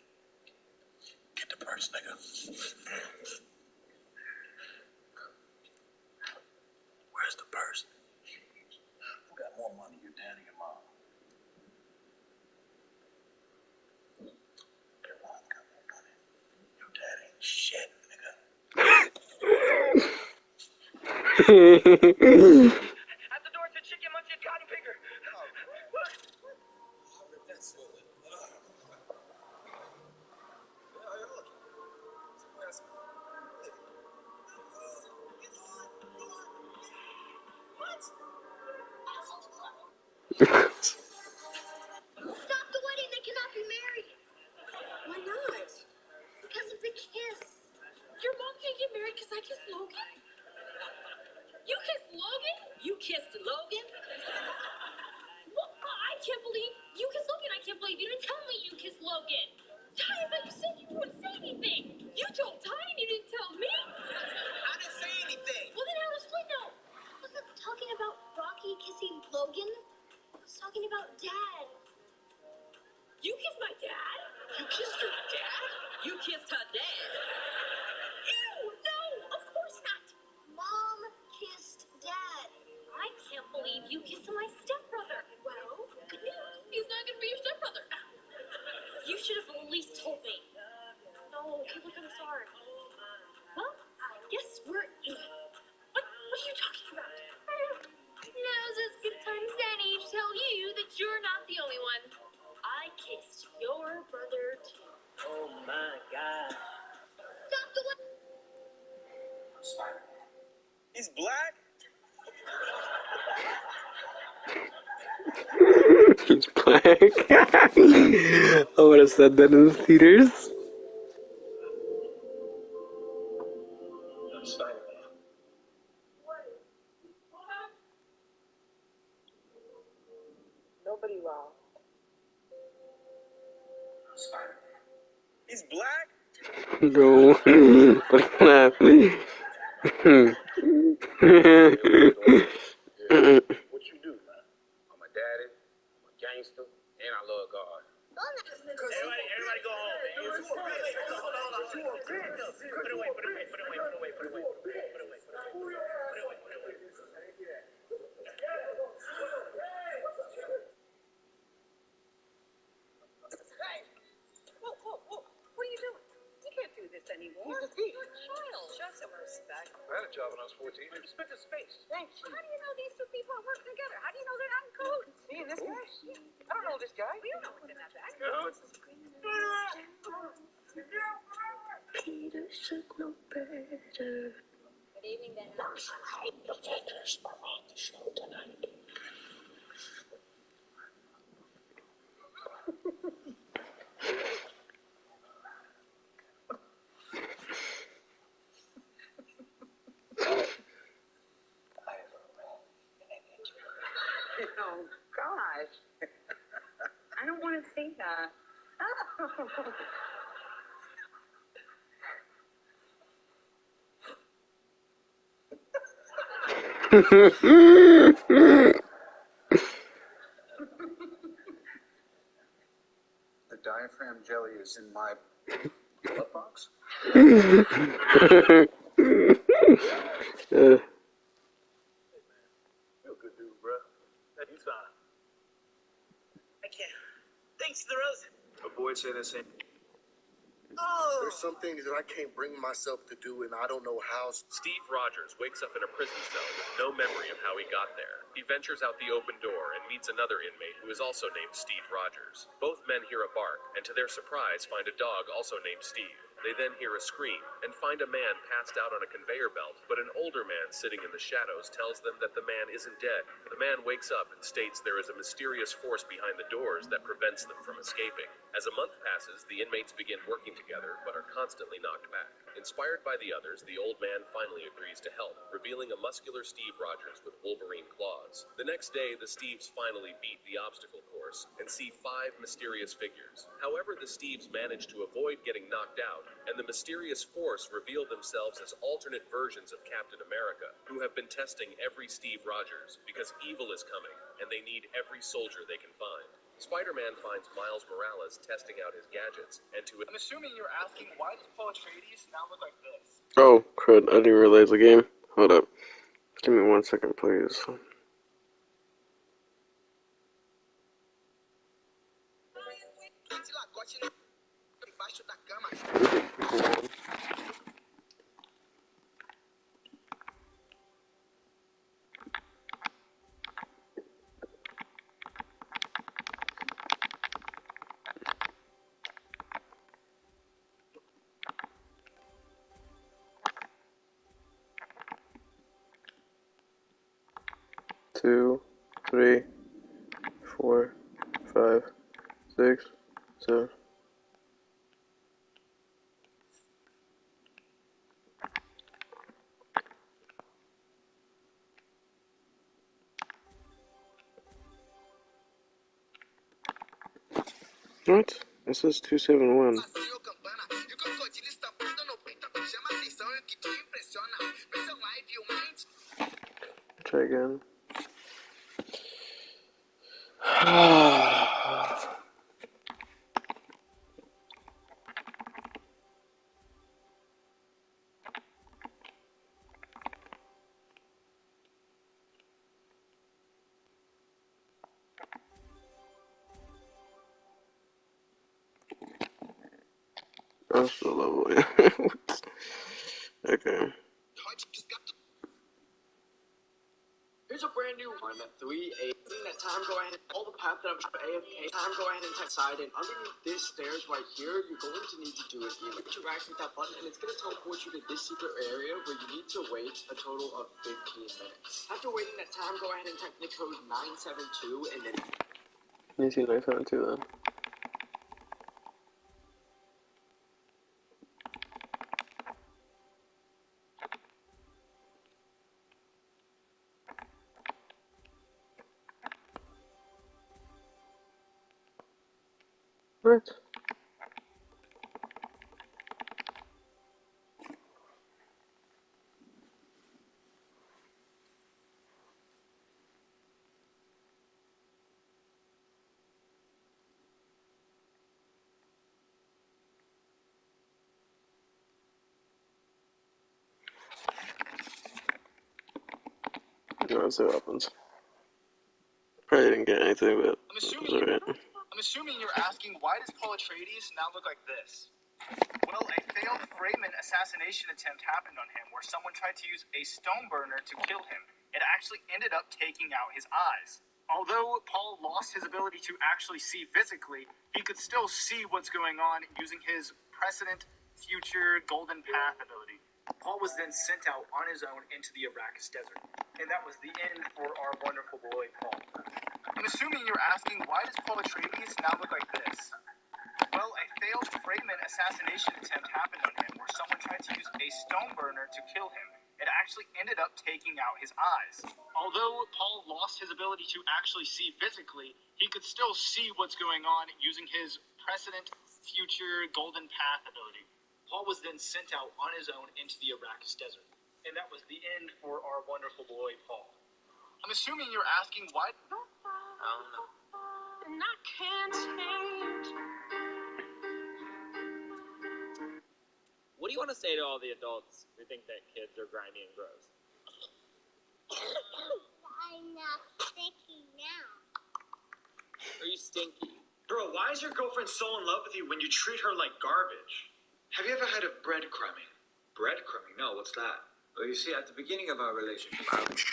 Get the purse, nigga. Where's the purse? Who got more money, your dad or your mom? Your mom got more money. Your dad ain't shit, nigga. At the door to Chicken Monkey and Cotton Picker. What? That's silly. Stop the wedding. They cannot be married. Why not? Because of the kiss. Your mom can't get married because I kissed Logan? You kissed Logan? You kissed Logan? Well, I can't believe you kissed Logan. I can't believe you didn't tell me you kissed Logan. Ty, but you said you wouldn't say anything. You told Ty and you didn't tell me. I didn't say anything. Well, then how does Flynn know? I wasn't talking about Rocky kissing Logan. I was talking about Dad. You kissed my dad? You kissed your dad? You kissed her dad? Ew, no, of course not. Mom kissed Dad. I can't believe you kissed my stepbrother. Well, good news. He's not going to be your stepbrother. You should have at least told me. No, okay, look, I'm sorry. Well, I guess we're even. What are you talking about? Now's as good a time as any to tell you that you're not the only one. I kissed your brother, too. Oh my God. Stop the way. He's black? He's black. I would have said that in the theaters. Nobody wrong. He's black? No. What's that? What you do, man? I'm a daddy, I'm a gangster, and I love God. Everybody go home, man. Put it away, put it away, put it away, put it away, put it away, put it away, put it away. Hey! Whoa, whoa, whoa. What are you doing? You can't do this anymore. You're a child. Show some respect. I had a job when I was 14. Respect his space. Thank you. How do you know these two people are working together? How do you know they're not in cahoots? Me and this guy? I don't know this guy. We don't know what's in that bag. Peter should know better. Good evening, Ben. The vendors are on the show tonight. Oh, gosh. I don't want to say that. The diaphragm jelly is in my butt box? You're a good dude, bro. He's fine. I can't. Thanks, the rose. Avoid saying the same. Oh. There's some things that I can't bring myself to do, and I don't know how. Steve Rogers wakes up in a prison cell with no memory of how he got there. He ventures out the open door and meets another inmate who is also named Steve Rogers. Both men hear a bark and, to their surprise, find a dog also named Steve. They then hear a scream and find a man passed out on a conveyor belt, but an older man sitting in the shadows tells them that the man isn't dead. The man wakes up and states there is a mysterious force behind the doors that prevents them from escaping. As a month passes, the inmates begin working together, but are constantly knocked back. Inspired by the others, the old man finally agrees to help, revealing a muscular Steve Rogers with Wolverine claws. The next day, the Steves finally beat the obstacle course and see 5 mysterious figures. However, the Steves manage to avoid getting knocked out, and the mysterious force reveal themselves as alternate versions of Captain America, who have been testing every Steve Rogers, because evil is coming, and they need every soldier they can find. Spider-Man finds Miles Morales testing out his gadgets, and to... I'm assuming you're asking, why does Paul Atreides now look like this? Oh, crud, I didn't realize the game. Hold up. Give me 1 second, please. 2, 3, 4, 5, 6, 7. What? It says 271. Try again. That's the level, yeah. Okay. Here's a brand new one at 3 a.m. That time, go ahead and all the path that I'm trying AFK. Time, go ahead and type side, and underneath this stairs right here, you're going to need to do is interact with that button, and it's going to teleport you to this secret area where you need to wait a total of 15 minutes. After waiting that time, go ahead and type the code 972, and then 972 then. What? Let's see what happens. Probably didn't get anything, but it's alright. I'm assuming you're asking, why does Paul Atreides now look like this? Well, a failed Freeman assassination attempt happened on him where someone tried to use a stone burner to kill him. It actually ended up taking out his eyes. Although Paul lost his ability to actually see physically, he could still see what's going on using his precedent, future, golden path ability. Paul was then sent out on his own into the Arrakis desert. And that was the end for our wonderful boy, Paul. I'm assuming you're asking, why does Paul Atreides now look like this? Well, a failed Freeman assassination attempt happened on him where someone tried to use a stone burner to kill him. It actually ended up taking out his eyes. Although Paul lost his ability to actually see physically, he could still see what's going on using his precedent, future, golden path ability. Paul was then sent out on his own into the Arrakis desert. And that was the end for our wonderful boy, Paul. I'm assuming you're asking why... I don't know. And I can't change. What do you want to say to all the adults who think that kids are grimy and gross? I'm not sticky now. Are you stinky? Bro, why is your girlfriend so in love with you when you treat her like garbage? Have you ever heard of breadcrumbing? Breadcrumbing? No, what's that? Well, you see, at the beginning of our relationship, I was...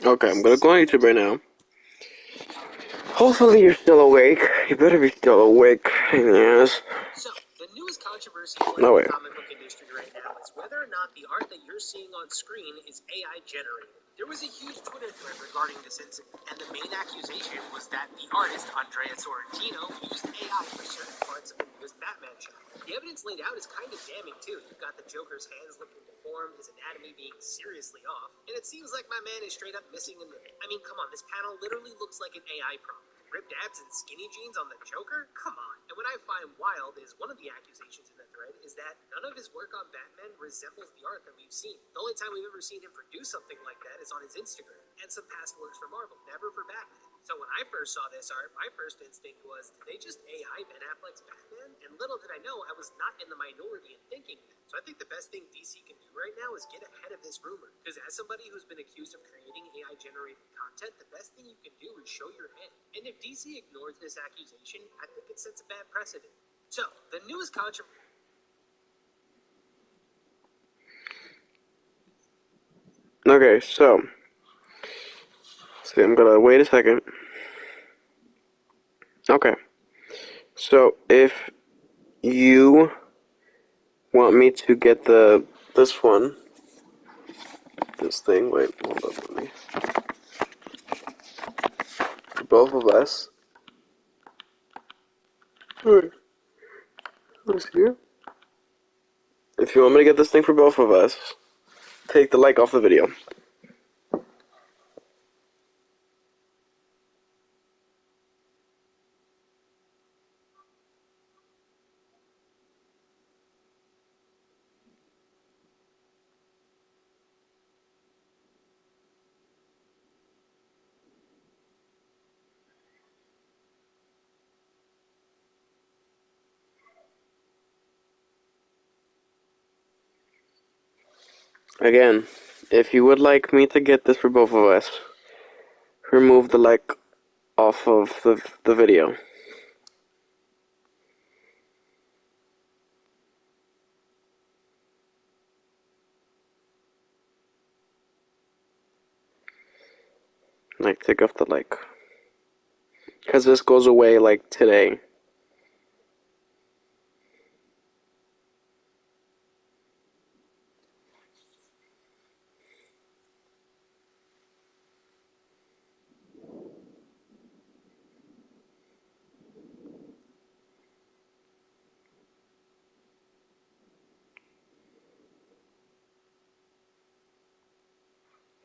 Okay, I'm gonna go on YouTube right now. Hopefully you're still awake. You better be still awake. Yes. So, the newest controversy No way. in the comic book industry right now is whether or not the art that you're seeing on screen is AI generated. There was a huge Twitter thread regarding this incident, and the main accusation was that the artist, Andrea Sorrentino, used AI for certain parts of the newest Batman show. The evidence laid out is kind of damning, too. You've got the Joker's hands looking deformed, his anatomy being seriously off, and it seems like my man is straight up missing a limb. I mean, come on, this panel literally looks like an AI prompt. Ripped abs and skinny jeans on the Joker? Come on. And what I find wild is one of the accusations in the thread is that none of his work on Batman resembles the art that we've seen. The only time we've ever seen him produce something like that is on his Instagram, and some past works for Marvel, never for Batman. So when I first saw this art, my first instinct was, did they just AI Ben Affleck's Batman? And little did I know I was not in the minority in thinking that. So I think the best thing DC can do right now is get ahead of this rumor. Because as somebody who's been accused of creating AI-generated content, the best thing you can do is show your hand. And if DC ignores this accusation, I think it sets a bad precedent. So, the newest controversy... Okay, so see, I'm gonna wait a second. Okay, so if you want me to get this thing, wait, hold up, let me. For both of us. Alright, let's see. If you want me to get this thing for both of us, take the like off the video. Again, if you would like me to get this for both of us, remove the like off of the video. Like, take off the like. Because this goes away, like, today.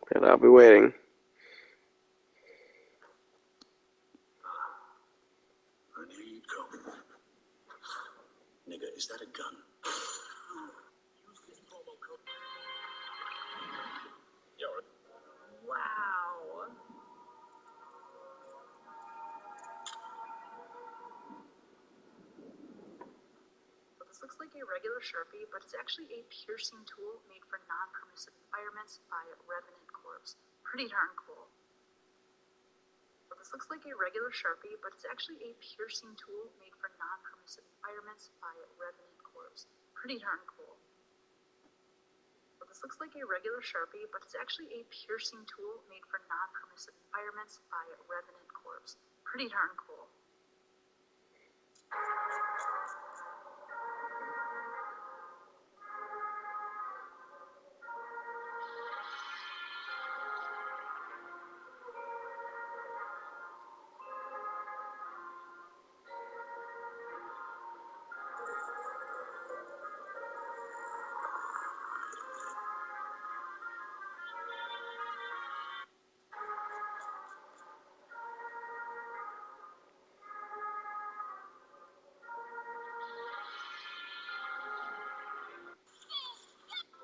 But I'll be waiting. I need cover. Nigga, is that a gun? Wow. This looks like a regular Sharpie, but it's actually a piercing tool made for non-permissive environments by Revenant Corps. Pretty darn cool. This looks like a regular Sharpie, but it's actually a piercing tool made for non-permissive environments by Revenant Corps. Pretty darn cool. This looks like a regular Sharpie, but it's actually a piercing tool made for non-permissive environments by Revenant Corps. Pretty darn cool.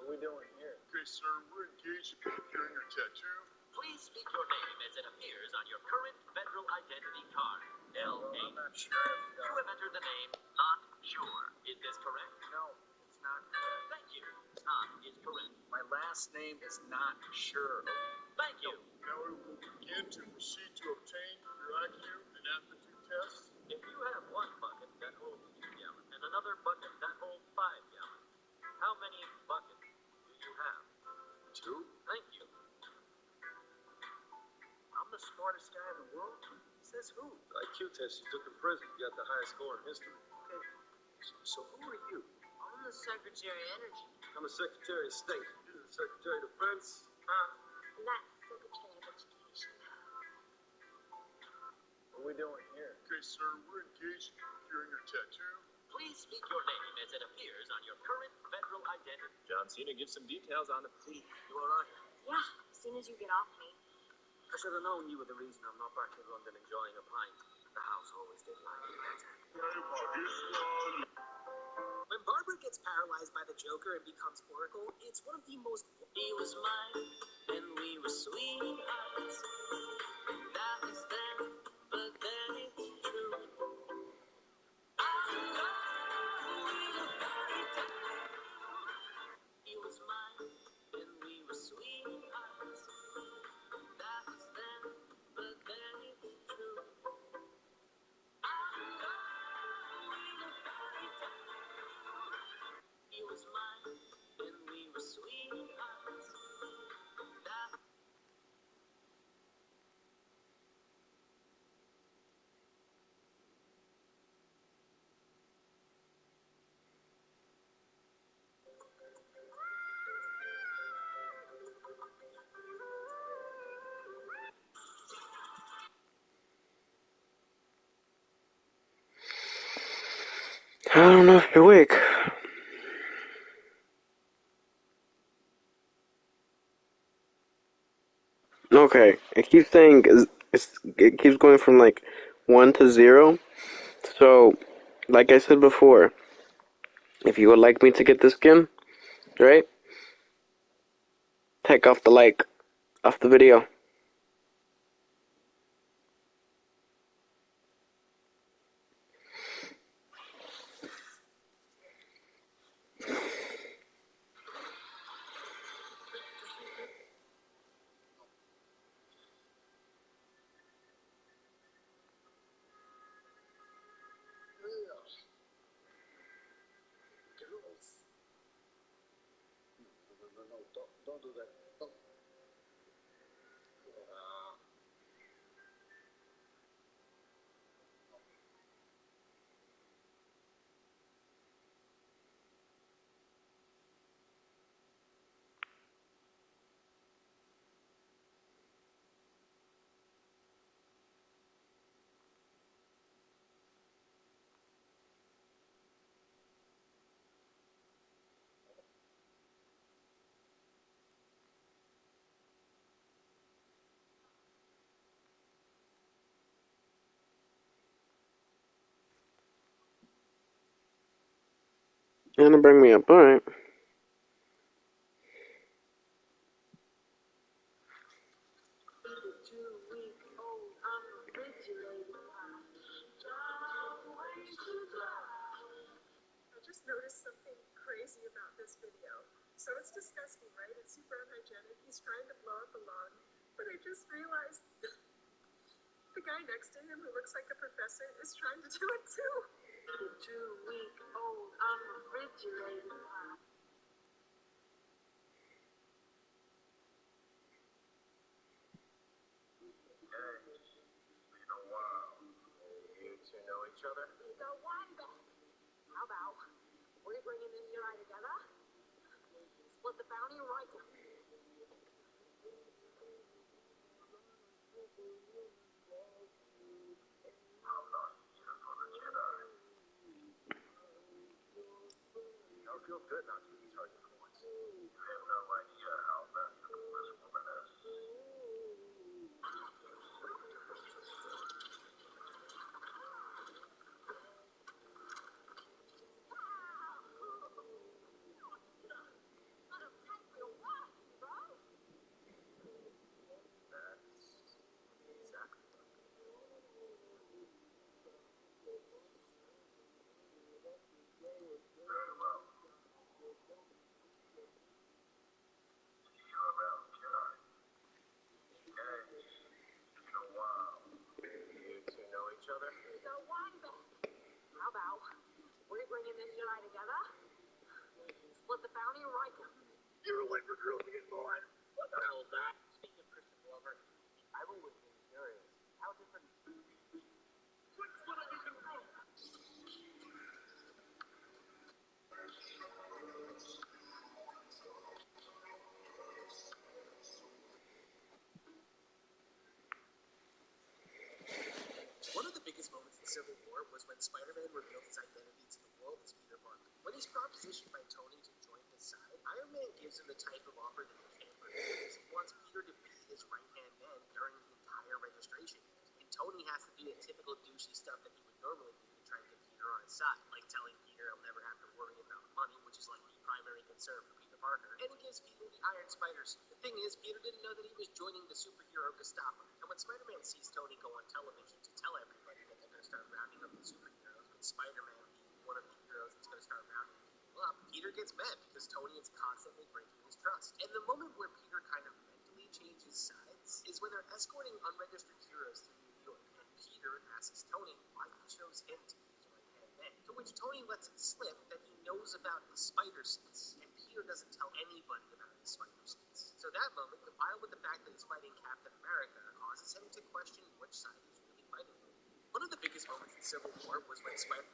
What are we doing here? Okay, sir, we're engaged in procuring your tattoo. Please speak your name as it appears on your current federal identity card. L.A. I'm not sure. You have entered the name Not Sure. Is this correct? No, it's not correct. Thank you. Not is correct. My last name is not sure. Thank you. Now we will begin to proceed to obtain your IQ and aptitude tests. If you have one bucket that holds 2 gallons and another bucket that holds 5 gallons, how many buckets do you have? 2. Thank you. as who? The IQ test you took in prison. You got the highest score in history. Okay. So who are you? I'm the Secretary of Energy. I'm the Secretary of State. You're the Secretary of Defense. That's Secretary of Education. What are we doing here? Okay, sir, we're engaged in procuring your tattoo. Please speak your name as it appears on your current federal identity. John Cena gives some details on it. See, you alright? Yeah, as soon as you get off me. I should have known you were the reason I'm not back in London enjoying a pint. The house always did like it better. When Barbara gets paralyzed by the Joker and becomes Oracle, it's one of the most... He was mine, and we were sweethearts. That was then, but then it's true. He was mine, and we were sweethearts. That was then, but then it's true. He was mine, and we were sweethearts. That I don't know if you're awake. Okay, it keeps saying it keeps going from like 1 to 0. So, like I said before, if you would like me to get the skin, right? Take off the like off the video. No, don't do that. Don't. You're gonna bring me up, alright. I just noticed something crazy about this video. So it's disgusting, right? It's super unhygienic. He's trying to blow up a lung. But I just realized the guy next to him who looks like a professor is trying to do it too. the 2-week-old unrefrigerated pie. You two know each other? We go one back. How about we bringing this guy together? Split the bounty right now. It feels good not to be charging points. You have no idea how valuable this woman is. You two know each other? We go one back. How about we bringing this guy together? Split the bounty right now. You ever wait for girls to get bored? What the hell is that? Speaking of Christian Glover, I've always been curious. How different Spider-Man gives him the type of offer that he can't refuse. He wants Peter to be his right-hand man during the entire registration. And Tony has to do the typical douchey stuff that he would normally do to try and get Peter on his side, like telling Peter he'll never have to worry about money, which is like the primary concern for Peter Parker. And he gives Peter the Iron Spider suit. The thing is, Peter didn't know that he was joining the superhero Gestapo. And when Spider-Man sees Tony go on television to tell everybody that they're going to start rounding up the superheroes, with Spider-Man being one of the heroes that's going to start rounding people up, Peter gets mad because Tony is constantly breaking his trust. And the moment where Peter kind of mentally changes sides is when they're escorting unregistered heroes through New York. And Peter asks Tony why he chose him to be his right-hand man. To which Tony lets it slip that he knows about his spider sense. And Peter doesn't tell anybody about his spider sense. So that moment, combined with the fact that he's fighting Captain America, causes him to question which side he's really fighting for. One of the biggest moments in Civil War was when Spider...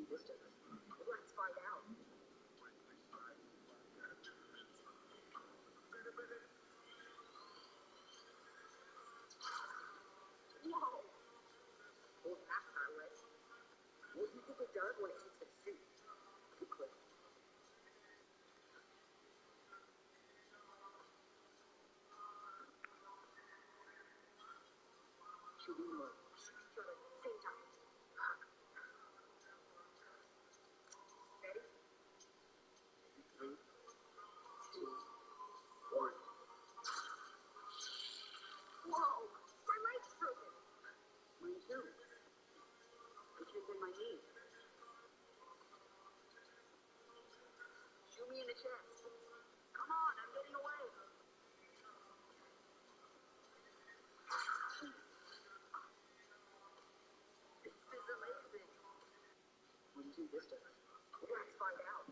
Let's find out. Whoa! Well, that's not right. What do you think it does when it hits the suit? You click. Should we look? Shoot each other at the same time. Ready? 3, 2, 1. Whoa! My leg's broken. Mine too. I can't bend my knee. Shoot me in the chest. Come on, I'm getting away. This is amazing. What do you think this does? Let's find out.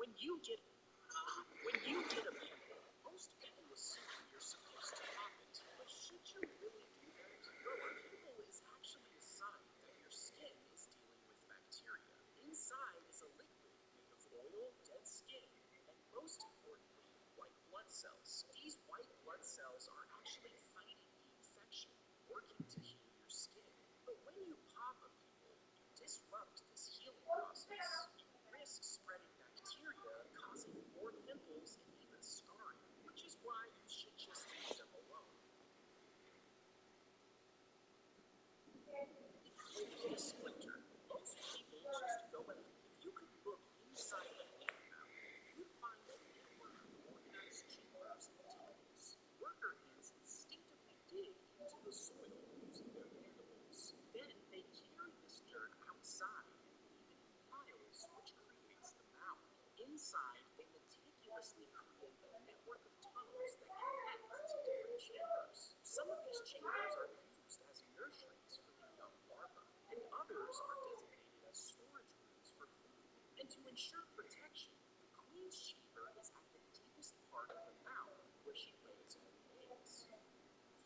When you get a pimple, most people assume you're supposed to pop it, but should you really do that? Well, a pimple is actually a sign that your skin is dealing with bacteria. Inside is a liquid made of oil, dead skin, and most importantly, white blood cells. These white blood cells are actually fighting the infection, working to heal your skin. But when you pop a pimple, you disrupt this healing process. You risk spreading bacteria, causing more pimples and even scarring, which is why you should just leave them alone. If you get a splinter, most people just go ahead. If you could look inside a hand mouth, you'd find a network of organized chambers and tunnels. Worker ants instinctively dig into the soil using their mandibles. Then they carry this dirt outside and leave it in piles, which creates the mound. Inside, they meticulously create a network of tunnels that connect to different chambers. Some of these chambers are used as nurseries for the young larvae, and others are designated as storage rooms for food. And to ensure protection, the queen's chamber is at the deepest part of the mound, where she lays all the eggs.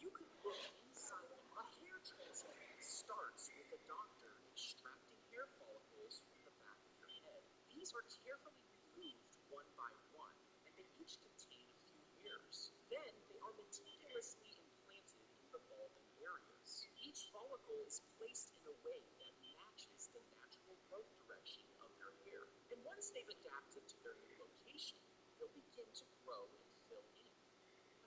You could look inside a hair transplant starts with a doctor extracting hair follicles from the back of your head. These are carefully removed one by one, and they each contain a few hairs. Then they are meticulously implanted in the balding areas. Each follicle is placed in a way that matches the natural growth direction of your hair. And once they've adapted to their new location, they'll begin to grow and fill in.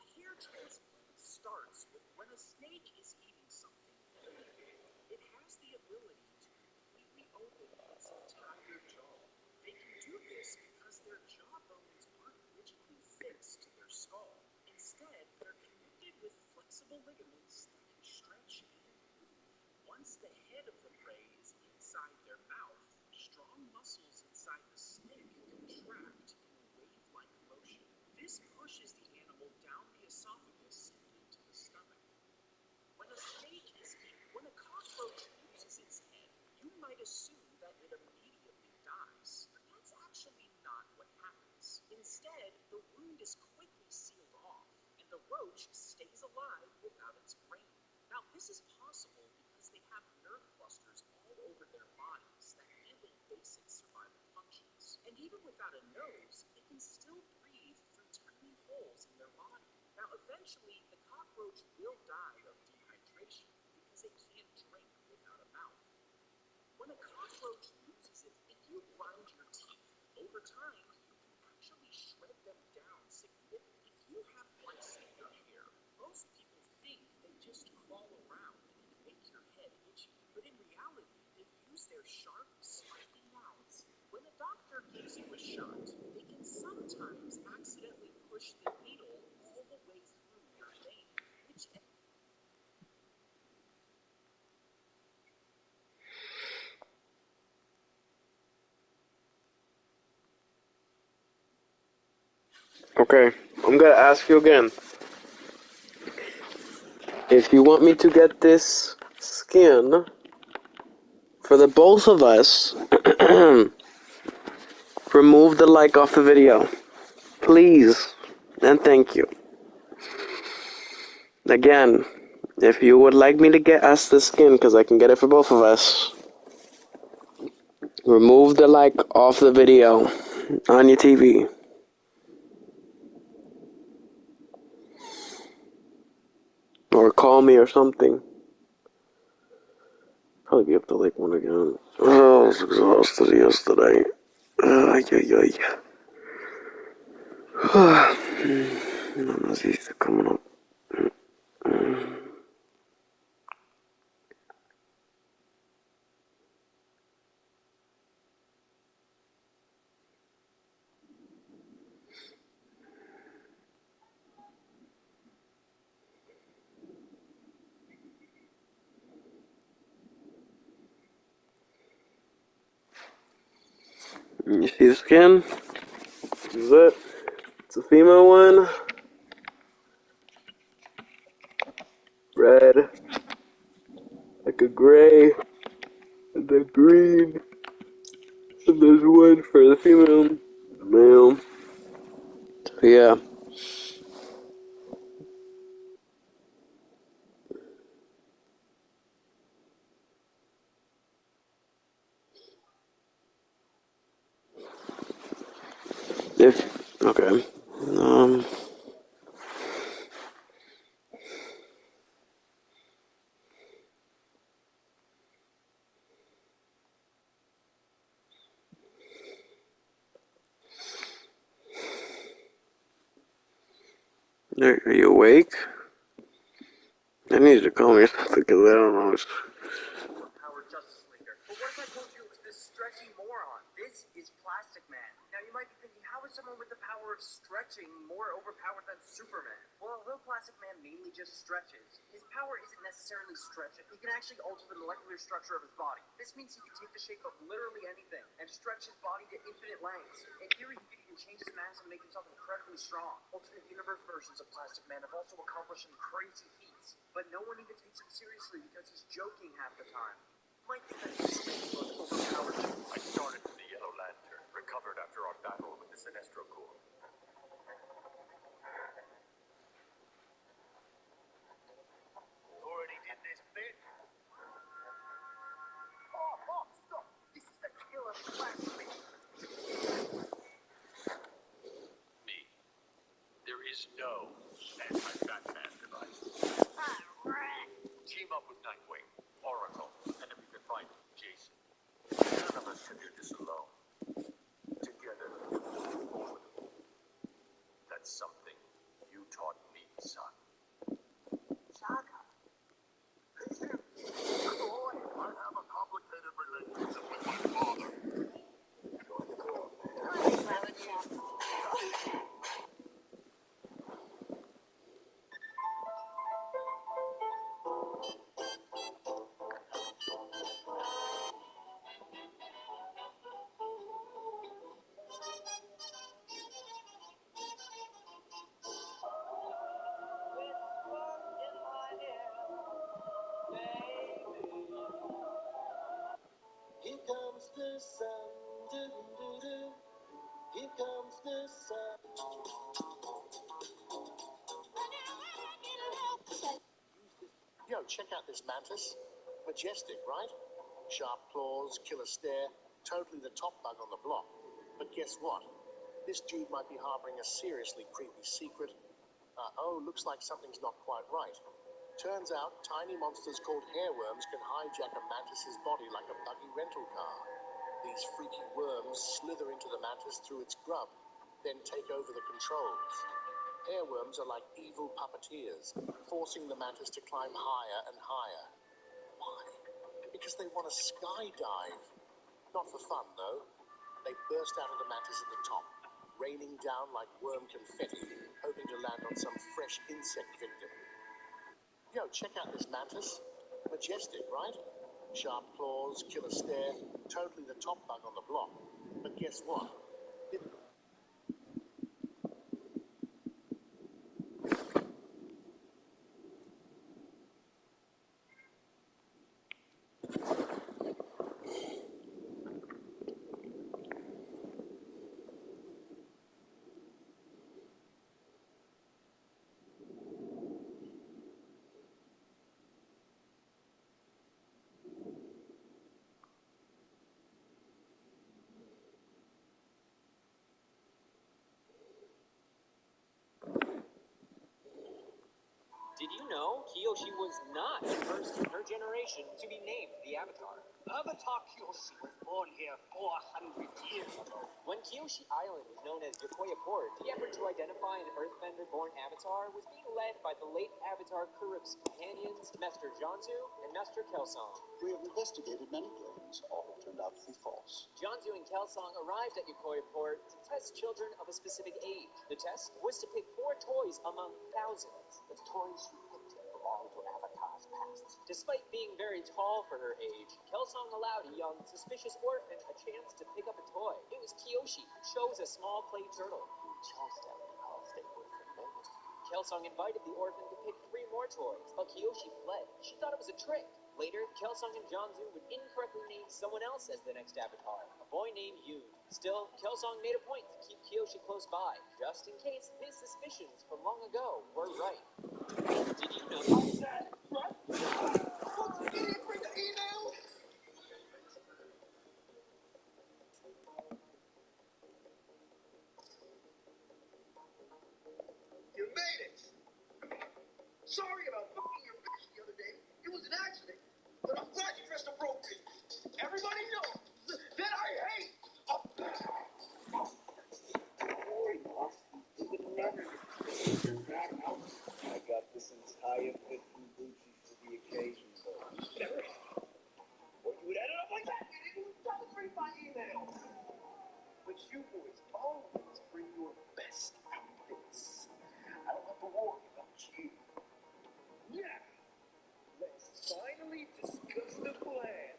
A hair transplant starts with when a snake is eating something illegal. It has the ability to completely open its entire jaw. They can do this because their jawbones aren't rigidly fixed to their skull. Instead, they're connected with flexible ligaments that can stretch and move. Once the head of the prey is inside their mouth, strong muscles inside the snake contract in a wave-like motion. This pushes the animal down the esophagus and into the stomach. When a cockroach loses its head, you might assume that it immediately dies. But that's actually not what happens. Instead, the wound is quickly sealed off, and the roach stays alive without its brain. Now, this is possible because they have nerve clusters all over their bodies that handle basic survival functions. And even without a nose, they can still breathe through tiny holes in their body. Now, eventually, the cockroach will die of dehydration because it can't drink without a mouth. When a cockroach loses it, if you grind your teeth, over time, you can actually shred them down significantly. If you have lice in your hair, most people think they just crawl around and make your head itchy. But in reality, they use their sharp, spiky mouths. When a doctor gives you a shot, they can sometimes accidentally push the needle all the way through your vein, which Okay, I'm gonna ask you again. If you want me to get this skin for the both of us, remove the like off the video. Please. And thank you. Again, if you would like me to get us the skin, because I can get it for both of us, remove the like off the video on your TV. Or call me or something. Probably be up to like 1 again. Oh, I was exhausted yesterday. None of these are coming up. You see the skin? This is it. It's a female one. Red. Like a gray. And then green. And there's one for the female, the male. Yeah. Okay. Are you awake? I need you to call me something because I don't know. Power Justice Leaguer. But what if I told you it was this stretchy moron? This is Plastic Man. Now you might be thinking, how is someone with the power of stretching more overpowered than Superman? Well, although Plastic Man mainly just stretches, his power isn't necessarily stretching. He can actually alter the molecular structure of his body. This means he can take the shape of literally anything and stretch his body to infinite lengths. In theory, he could even change his mass and make himself incredibly strong. Alternate universe versions of Plastic Man have also accomplished some crazy feats, but no one even takes him seriously because he's joking half the time. Might think that he's the most overpowered. I started with the Yellow Lantern, recovered after our battle with the Sinestro Corps. Already did this bit. Oh, stop! This is the killer classmate. Me. There is no anti-Batman device. Team up with Nightwing, Oracle, and if you can find Jason. None of us can do this alone. Together, we'll move forward. That's something you taught me, son. Saga. I have a complicated relationship with my father. Here comes the sun, doo-doo-doo. Here comes the sun. Yo, check out this mantis. Majestic, right? Sharp claws, killer stare, totally the top bug on the block. But guess what? This dude might be harboring a seriously creepy secret. Looks like something's not quite right. Turns out, tiny monsters called hairworms can hijack a mantis's body like a buggy rental car. These freaky worms slither into the mantis through its grub, then take over the controls. Hairworms are like evil puppeteers, forcing the mantis to climb higher and higher. Why? Because they want to skydive. Not for fun, though. They burst out of the mantis at the top, raining down like worm confetti, hoping to land on some fresh insect victim. Yo, check out this mantis. Majestic, right? Sharp claws, killer stare, totally the top bug on the block. But guess what? Did you know Kiyoshi was not the first in her generation to be named the Avatar? Avatar Kyoshi was born here 400 years ago. When Kiyoshi Island was known as Yokoya Port, the effort to identify an Earthbender-born Avatar was being led by the late Avatar Kurup's companions, Master Janzu and Master Kelsong. We have investigated many claims. All have turned out to be false. Janzu and Kelsong arrived at Yokoya Port to test children of a specific age. The test was to pick 4 toys among thousands. The toys you picked belong to Avatar's past. Despite being very tall for her age, Kelsong allowed a young, suspicious orphan a chance to pick up a toy. It was Kiyoshi who chose a small clay turtle. You chose them because they were familiar. Kelsong invited the orphan to pick 3 more toys, but Kiyoshi fled. She thought it was a trick. Later, Kelsung and Janzu would incorrectly name someone else as the next avatar, a boy named Yoon. Still, Kelsung made a point to keep Kyoshi close by, just in case his suspicions from long ago were right. Did you know? You didn't bring the email? You made it. Sorry about fucking your bitch the other day. It was an accident. But I'm glad you dressed up broke. Everybody knows that I hate. I got this entire fit from Gucci for the occasion, though. Never. Or you would add it up like that. You didn't double read my email. But you boys always bring your best outfits. I don't have to worry about you. Now, let's finally discuss the plan.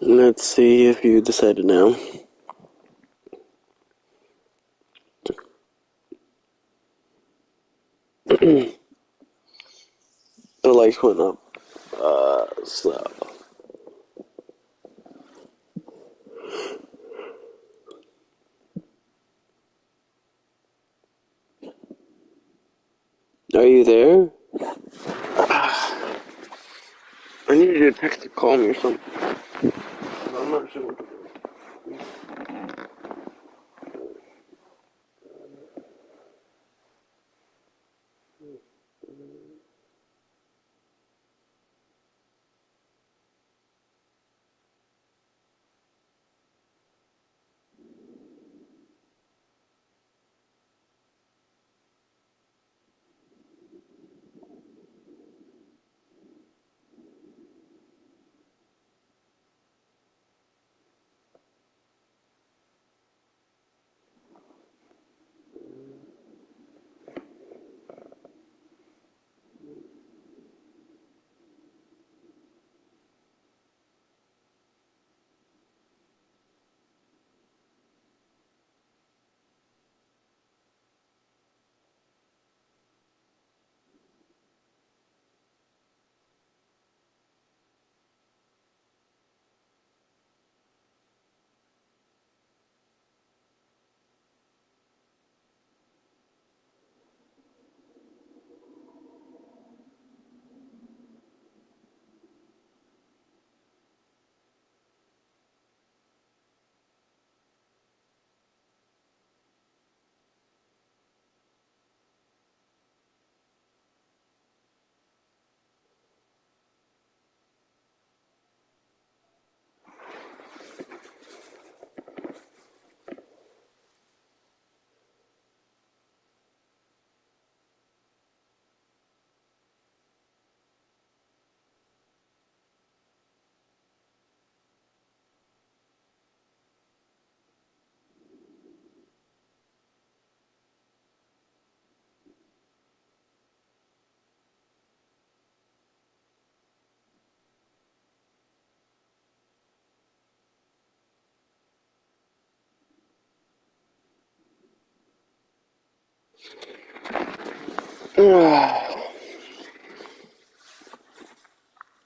Let's see if you decided now. The lights went up. So. Are you there? I need you to text or call me or something. I'm not sure what to do.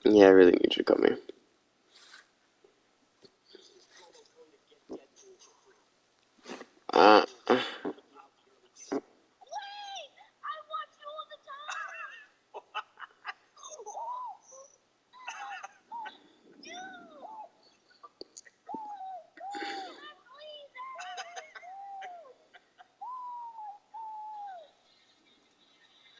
Yeah, I really need you to come here.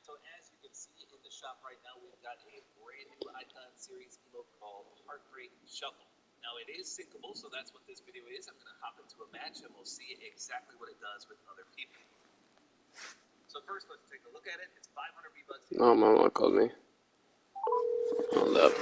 So as you can see in the shop right now, we've got a brand new Icon Series emote called Heartbreak Shuffle. Now it is syncable, so that's what this video is. I'm going to hop into a match and we'll see exactly what it does with other people. So first, let's take a look at it. It's 500 V-Bucks. Oh, my mom called me. Hold up.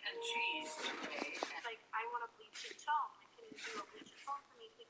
and cheese today. Like, I want to bleach it tone. Can you do a bleach it tone for me, please?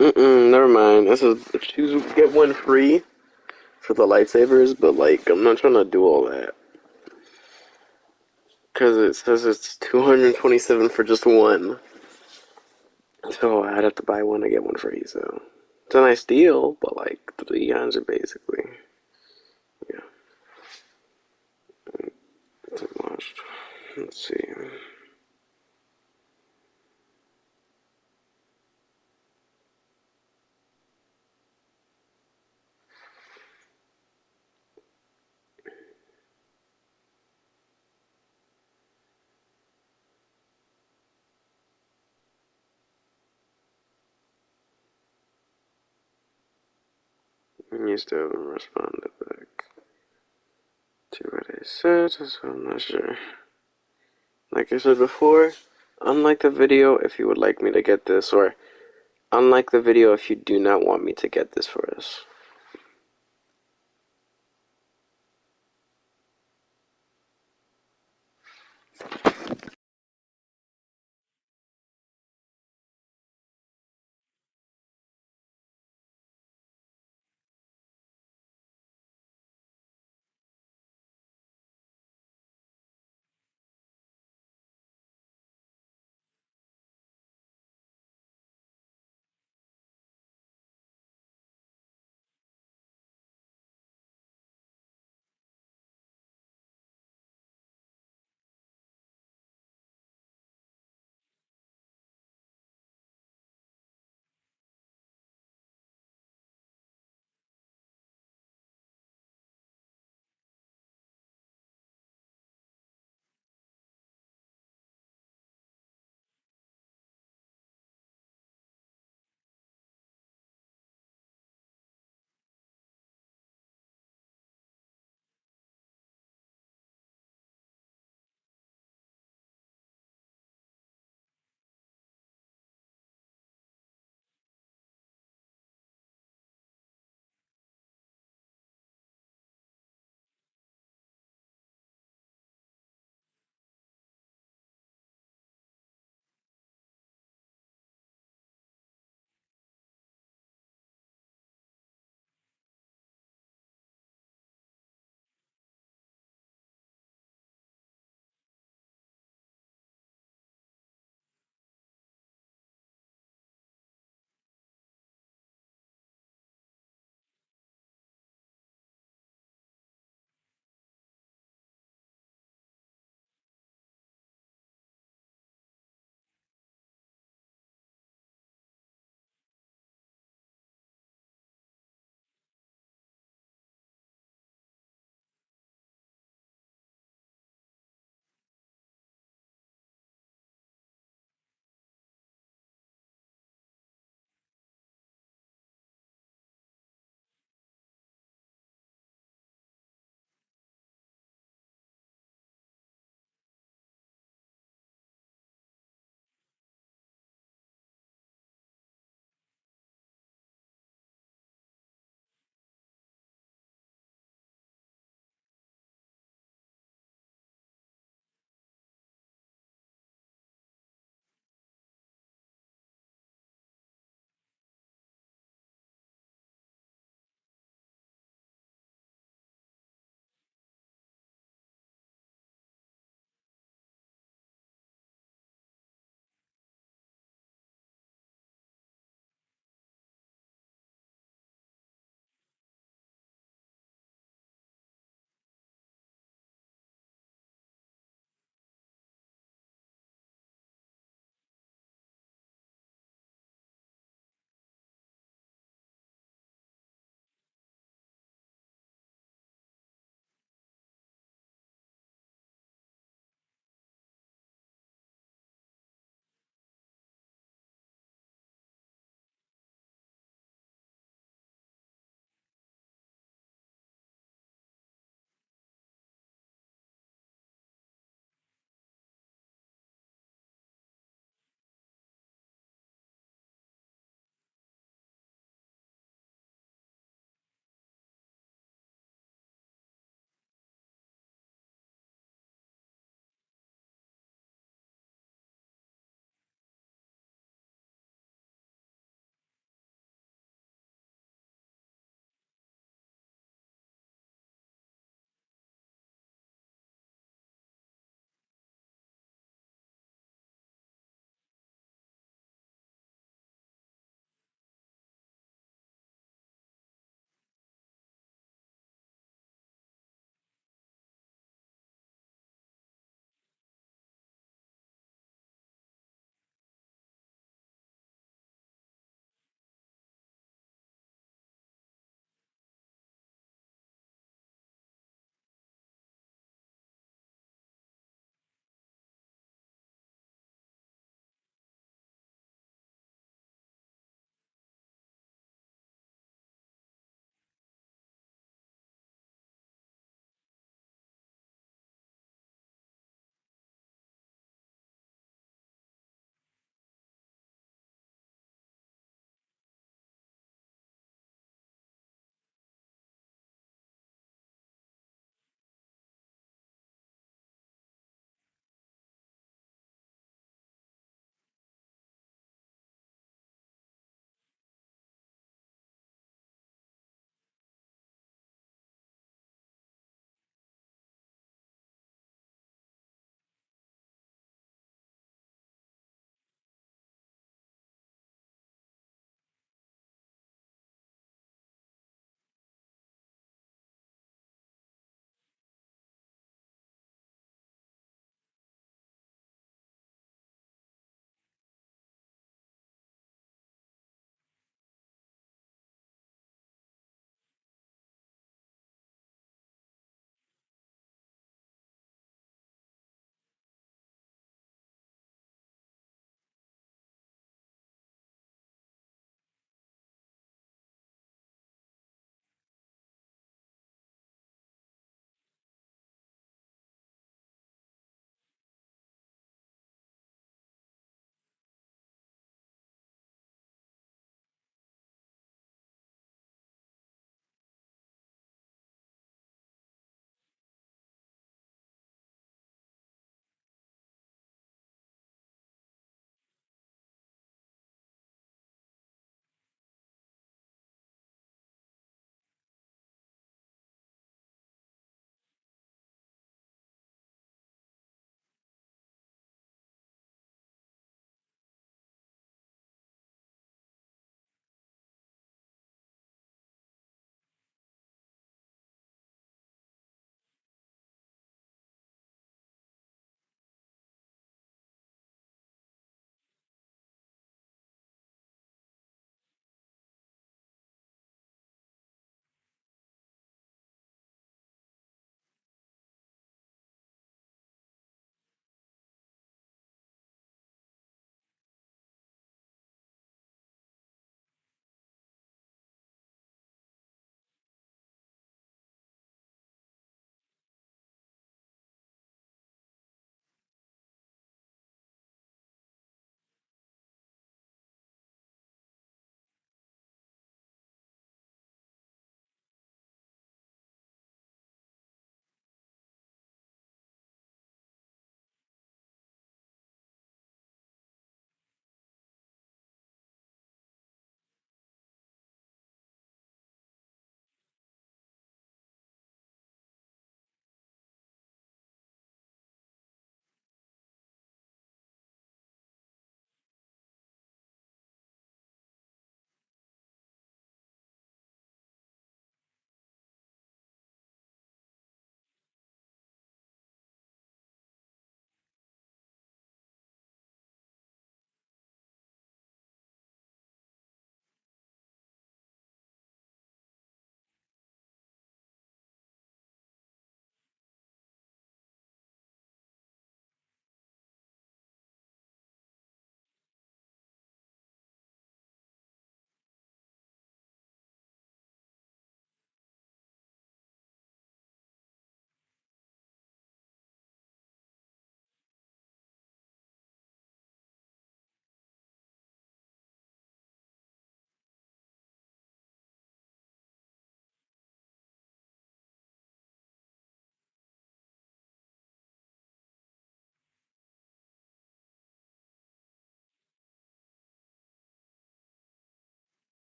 Never mind. This is choose get one free for the lightsabers, but like I'm not trying to do all that because it says it's 227 for just one. So I'd have to buy one to get one free. So it's a nice deal, but like 300 basically. Yeah, it's a must. Let's see. You still haven't responded back to what I said, so I'm not sure. Like I said before, unlike the video if you would like me to get this, or unlike the video if you do not want me to get this for us.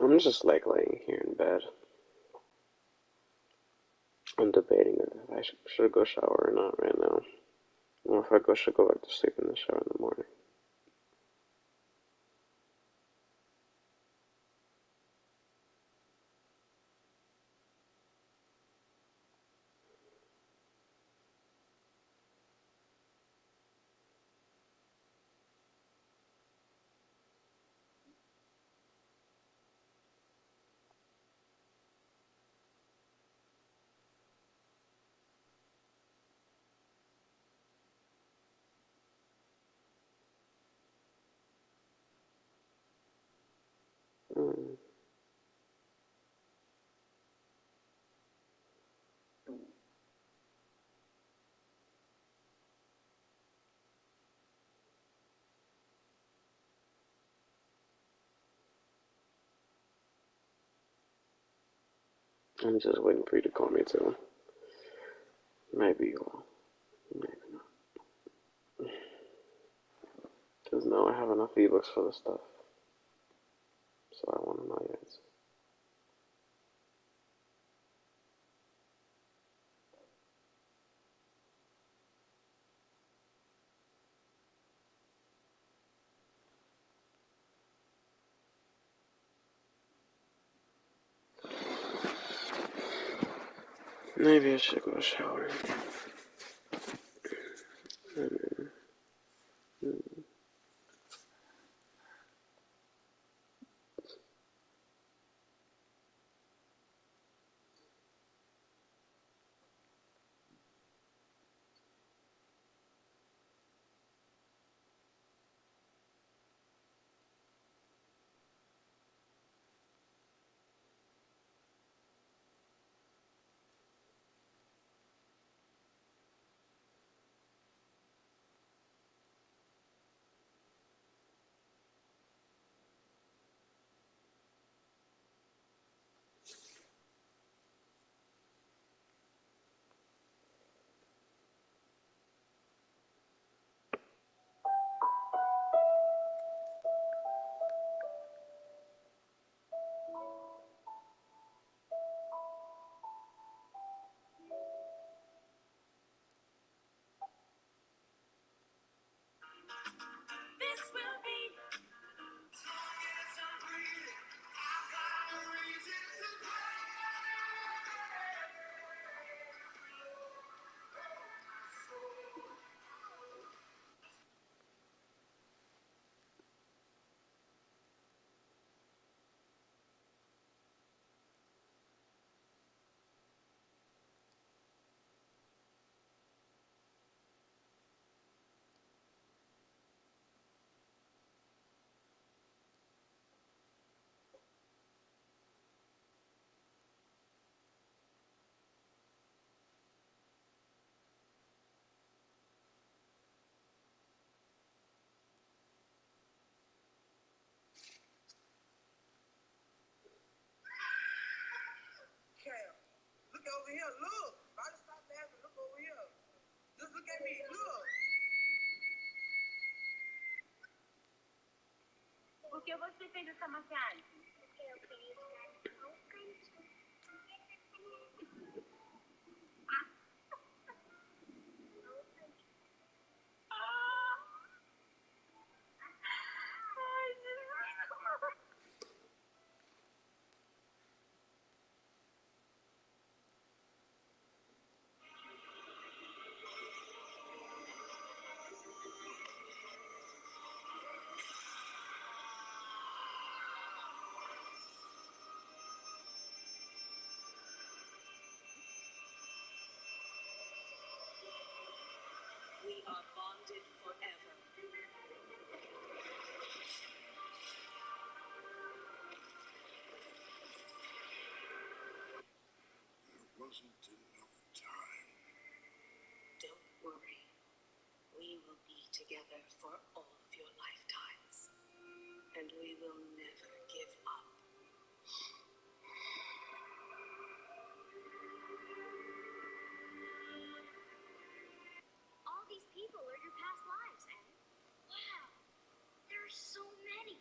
I'm just like laying here in bed. I'm debating if I should go shower or not right now. Or if I should go back to sleep in the shower in the morning. Mm. I'm just waiting for you to call me too. Maybe you will. Maybe not. Because no, I have enough ebooks for this stuff. So I want to know yet. Maybe I should go shower. This will be Cam, look over here. Look. Try to stop laughing. Look over here. Just look at me. Look. Por que você fez essa maquiagem? Porque eu queria ficar tão cantinho. Ai, Jesus. we are bonded forever. There wasn't enough time. Don't worry. We will be together for all of your lifetimes. And we will never give up. All these people are your past lives, eh? Wow, there are so many.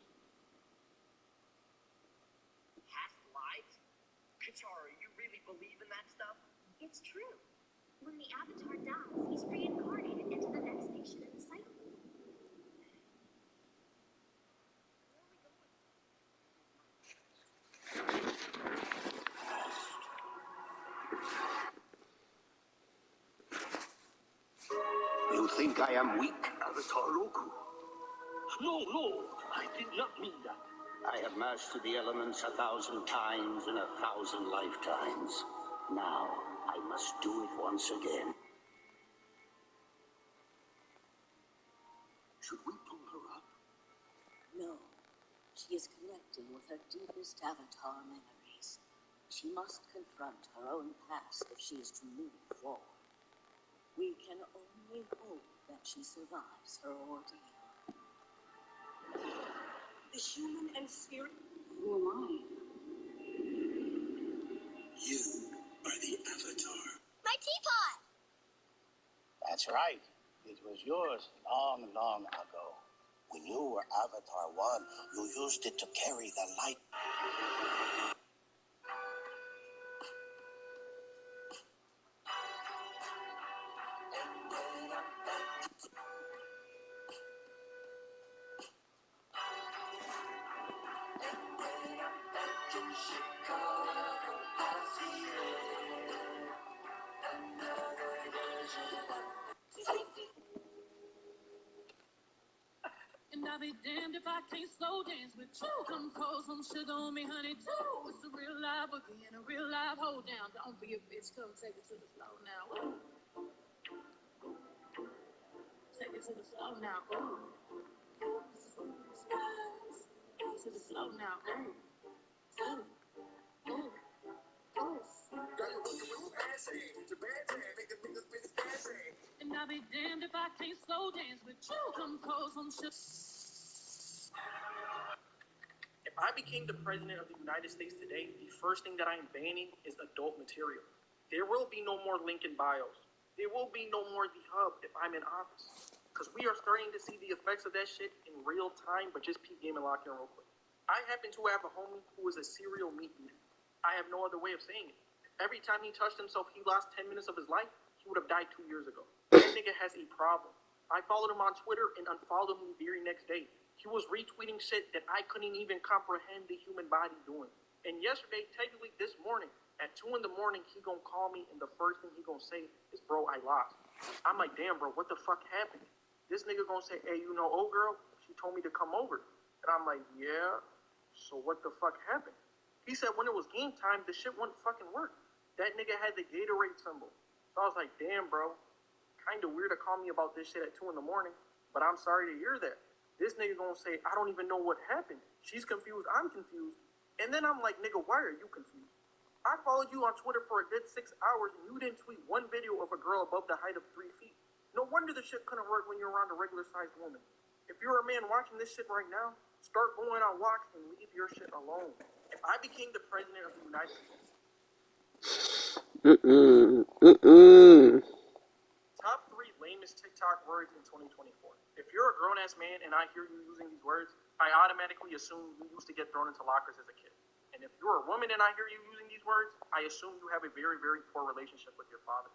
Avatar, you really believe in that stuff? It's true. When the Avatar dies, he's reincarnated into the next nation in the cycle. You think I am weak, Avatar Roku? No, I did not mean that. I have mastered the elements 1,000 times in 1,000 lifetimes. Now, I must do it once again. Should we pull her up? No. She is connecting with her deepest Avatar memories. She must confront her own past if she is to move forward. We can only hope that she survives her ordeal. The human and spirit? Who am I? You are the Avatar. My teapot! That's right. It was yours long, long ago. When you were Avatar 1, you used it to carry the light. And I'll be damned if I can't slow dance with you. Come pour some sugar on me, honey, too. It's a real live boogie and a real live hold down. Don't be a bitch, come take it to the floor now. Ooh. Take it to the floor now. Ooh. To the floor now. Ooh. Ooh. Ooh. And I'll be damned if I can't slow dance with you. Come pour some sugar. If I became the president of the United States today, the first thing that I am banning is adult material. There will be no more Lincoln bios. There will be no more The Hub if I'm in office. Because we are starting to see the effects of that shit in real time, but just peep game and lock in real quick. I happen to have a homie who is a serial meat eater. I have no other way of saying it. Every time he touched himself, he lost 10 minutes of his life, he would have died 2 years ago. That nigga has a problem. I followed him on Twitter and unfollowed him the very next day. He was retweeting shit that I couldn't even comprehend the human body doing. And yesterday, technically this morning, at 2 in the morning, he gonna call me and the first thing he gonna say is, bro, I lost. I'm like, damn, bro, what the fuck happened? This nigga gonna say, hey, you know, old girl, she told me to come over. And I'm like, yeah, so what the fuck happened? He said when it was game time, the shit wouldn't fucking work. That nigga had the Gatorade symbol. So I was like, damn, bro, kinda weird to call me about this shit at 2 in the morning, but I'm sorry to hear that. This nigga gonna say, I don't even know what happened. She's confused, I'm confused. And then I'm like, nigga, why are you confused? I followed you on Twitter for a good 6 hours and you didn't tweet one video of a girl above the height of 3 feet. No wonder the shit couldn't work when you're around a regular sized woman. If you're a man watching this shit right now, start going on walks and leave your shit alone. If I became the president of the United States. Top 3 lamest TikTok words in 2024. If you're a grown-ass man and I hear you using these words, I automatically assume you used to get thrown into lockers as a kid. And if you're a woman and I hear you using these words, I assume you have a very, very poor relationship with your father.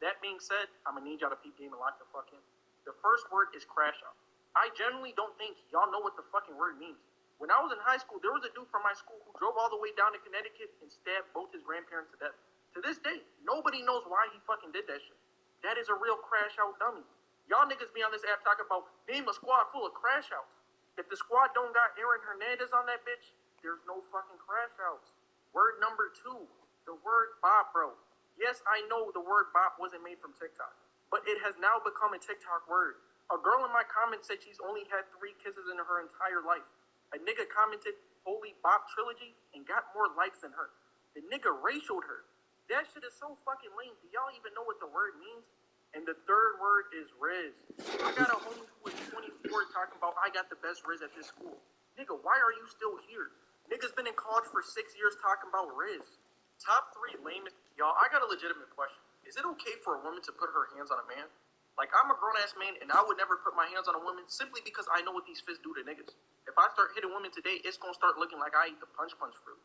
That being said, I'm gonna need y'all to peep game and lock the fuck in. The first word is crash out. I genuinely don't think y'all know what the fucking word means. When I was in high school, there was a dude from my school who drove all the way down to Connecticut and stabbed both his grandparents to death. To this day, nobody knows why he fucking did that shit. That is a real crash out dummy. Y'all niggas be on this app talking about name a squad full of crash outs. If the squad don't got Aaron Hernandez on that bitch, there's no fucking crash outs. Word number 2, the word bop, bro. Yes, I know the word bop wasn't made from TikTok, but it has now become a TikTok word. A girl in my comments said she's only had 3 kisses in her entire life. A nigga commented Holy Bop Trilogy and got more likes than her. The nigga racialed her. That shit is so fucking lame. Do y'all even know what the word means? And the third word is Riz. I got a homie who is 24 talking about I got the best Riz at this school. Nigga, why are you still here? Nigga's been in college for 6 years talking about Riz. Top 3 lamest. Y'all, I got a legitimate question. Is it okay for a woman to put her hands on a man? Like, I'm a grown-ass man, and I would never put my hands on a woman simply because I know what these fists do to niggas. If I start hitting women today, it's gonna start looking like I ate the punch fruit.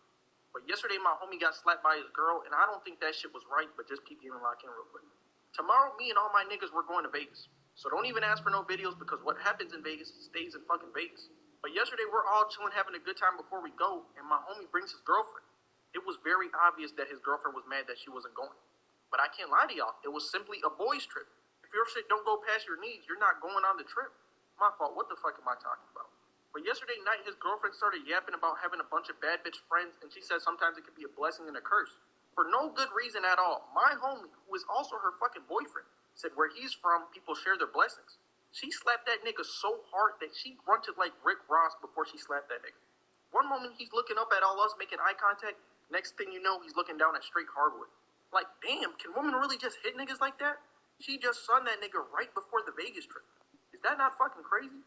But yesterday, my homie got slapped by his girl, and I don't think that shit was right, but just keep giving lock in real quick. Tomorrow, me and all my niggas, we're going to Vegas. So don't even ask for no videos, because what happens in Vegas stays in fucking Vegas. But yesterday, we're all chilling, having a good time before we go, and my homie brings his girlfriend. It was very obvious that his girlfriend was mad that she wasn't going. But I can't lie to y'all, it was simply a boys' trip. If your shit don't go past your knees, you're not going on the trip. My fault, what the fuck am I talking about? But yesterday night, his girlfriend started yapping about having a bunch of bad bitch friends, and she said sometimes it could be a blessing and a curse. For no good reason at all. My homie, who is also her fucking boyfriend, said where he's from, people share their blessings. She slapped that nigga so hard that she grunted like Rick Ross before she slapped that nigga. One moment he's looking up at all us making eye contact, next thing you know, he's looking down at straight hardwood. Like, damn, can women really just hit niggas like that? She just sunned that nigga right before the Vegas trip. Is that not fucking crazy?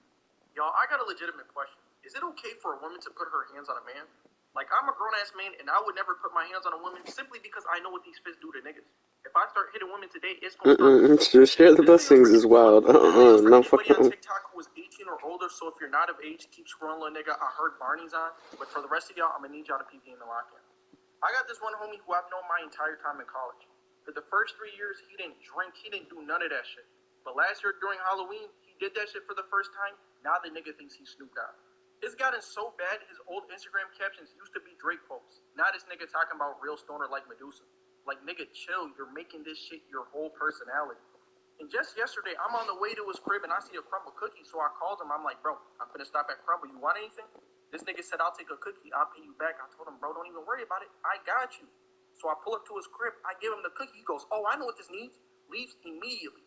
Y'all, I got a legitimate question. Is it okay for a woman to put her hands on a man? Like, I'm a grown-ass man, and I would never put my hands on a woman simply because I know what these fists do to niggas. If I start hitting women today, it's going to start... Share the blessings is wild. No fucking... on TikTok who is 18 or older, so if you're not of age, keep scrolling, nigga. I heard Barney's on. But for the rest of y'all, I'm going to need y'all to PV in the lock-in. I got this one homie who I've known my entire time in college. For the first 3 years, he didn't drink. He didn't do none of that shit. But last year during Halloween, he did that shit for the first time. Now the nigga thinks he's Snoop Dogg. It's gotten so bad, his old Instagram captions used to be Drake quotes. Now this nigga talking about real stoner like Medusa. Like, nigga, chill. You're making this shit your whole personality. And just yesterday, I'm on the way to his crib and I see a Crumble cookie, so I called him. I'm like, bro, I'm gonna stop at Crumble. You want anything? This nigga said, I'll take a cookie. I'll pay you back. I told him, bro, don't even worry about it. I got you. So I pull up to his crib. I give him the cookie. He goes, oh, I know what this needs. Leaves immediately.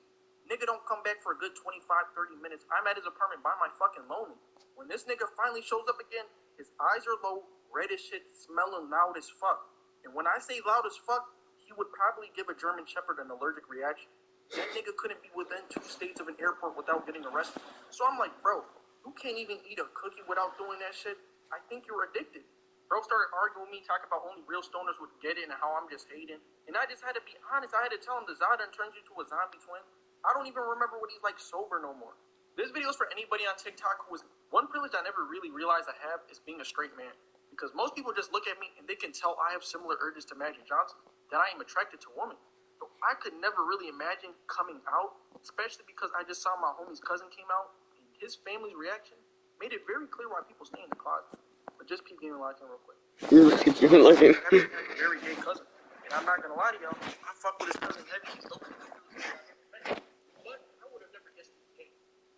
Nigga don't come back for a good 25, 30 minutes. I'm at his apartment by my fucking lonely. When this nigga finally shows up again, his eyes are low, red as shit, smelling loud as fuck. And when I say loud as fuck, he would probably give a German Shepherd an allergic reaction. That nigga couldn't be within 2 states of an airport without getting arrested. So I'm like, bro, you can't even eat a cookie without doing that shit. I think you're addicted. Bro started arguing with me, talking about only real stoners would get it and how I'm just hating. And I just had to be honest. I had to tell him the Zodon turns you to a zombie twin. I don't even remember what he's like sober no more. This video is for anybody on TikTok who is... One privilege I never really realized I have is being a straight man. Because most people just look at me and they can tell I have similar urges to Magic Johnson, that I am attracted to women. So I could never really imagine coming out, especially because I just saw my homie's cousin came out, and his family's reaction made it very clear why people stay in the closet. But just keep getting locked in real quick. Keep getting locked in. A very gay cousin. And I'm not gonna lie to y'all, I fuck with his cousin heavy. He's dope. But I would have never guessed he was gay.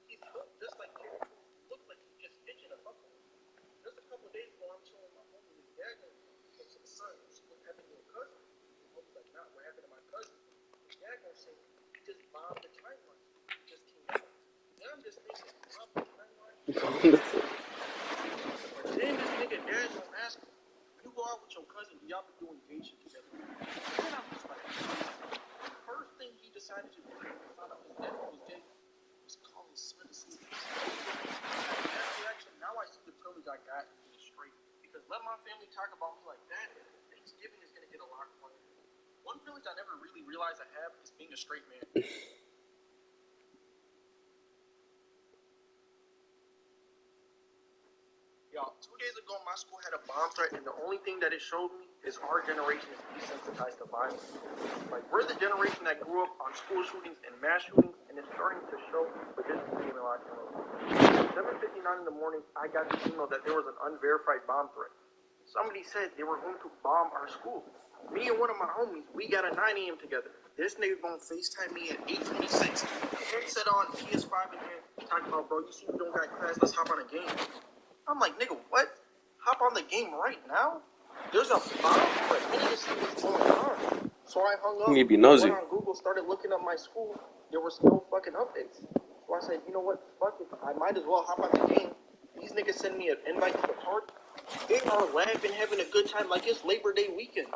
He's built just like Jerry. Looked like he just itching a fuck. Just a couple days ago, I'm showing my homie his dad goes to the son. What happened to your cousin? My homie's like, nah, what happened to my cousin? His dad gonna say, he just bombed the timeline. He just came out. Then I'm just thinking, bombed the timeline? But then this nigga dad gonna ask him, you go out with your cousin, y'all be doing gay shit together. Then I'm just like, the first thing he decided to do when he found out his dad was gay was call his son a snitch. Now I see the privilege I got being straight. Because let my family talk about me like that, Thanksgiving is gonna get a lot quieter. One privilege I never really realized I have is being a straight man. Y'all, 2 days ago, my school had a bomb threat, and the only thing that it showed me is our generation is desensitized to violence. Like, we're the generation that grew up on school shootings and mass shootings, and it's starting to show, but this is even like, 7:59 in the morning, I got the email that there was an unverified bomb threat. Somebody said they were going to bomb our school. Me and one of my homies, we got a 9 a.m. together. This nigga gonna FaceTime me at 8:26. Headset on, PS5 in hand, talking about, bro, you see we don't got class, let's hop on a game. I'm like, nigga, what? Hop on the game right now? There's a bomb threat. I need to see what's going on. So I hung up, You'd be nosy. went on Google, started looking up my school. There was no fucking updates. So I said, you know what? Fuck it. I might as well hop on the game. These niggas send me an invite to the party. They are laughing, having a good time like it's Labor Day weekend.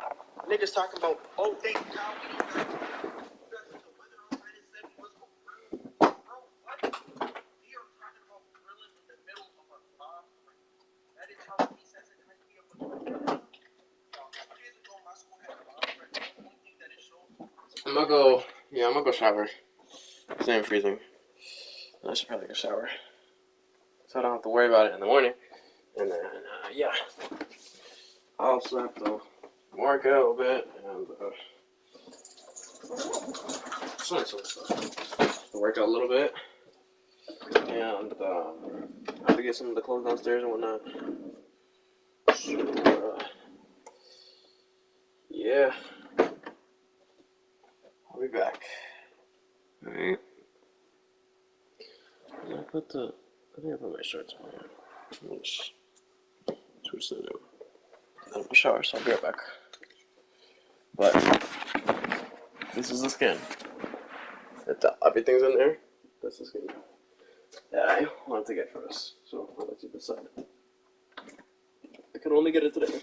Niggas talking about, oh, thank God we don't got the weather outside is 70. Let's go grill. Bro, what? We are talking about grilling in the middle of a bomb threat. That is how desensitized we are. 2 days ago, my school had a bomb threat. The only thing that it showed. I'm gonna go shower. Same freezing. I should probably go shower, so I don't have to worry about it in the morning. And then, yeah. I also have to work out a bit and some stuff. To work out a little bit and I have to get some of the clothes downstairs and whatnot. So, yeah, I'll be back. All right. I think I put my shirts on here. Let's switch that out. I'm in shower, so I'll be right back. But this is the skin. Everything's in there. That's the skin that I wanted to get first. So I'll let you decide. I could only get it today.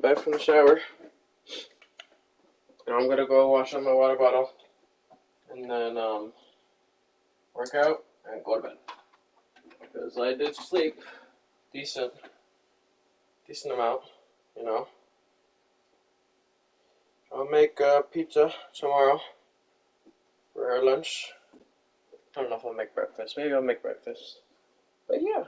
back from the shower. And I'm gonna go wash up my water bottle. And then, work out and go to bed. Because I did sleep decent amount, you know. I'll make pizza tomorrow for our lunch. I don't know if I'll make breakfast. Maybe I'll make breakfast. But yeah.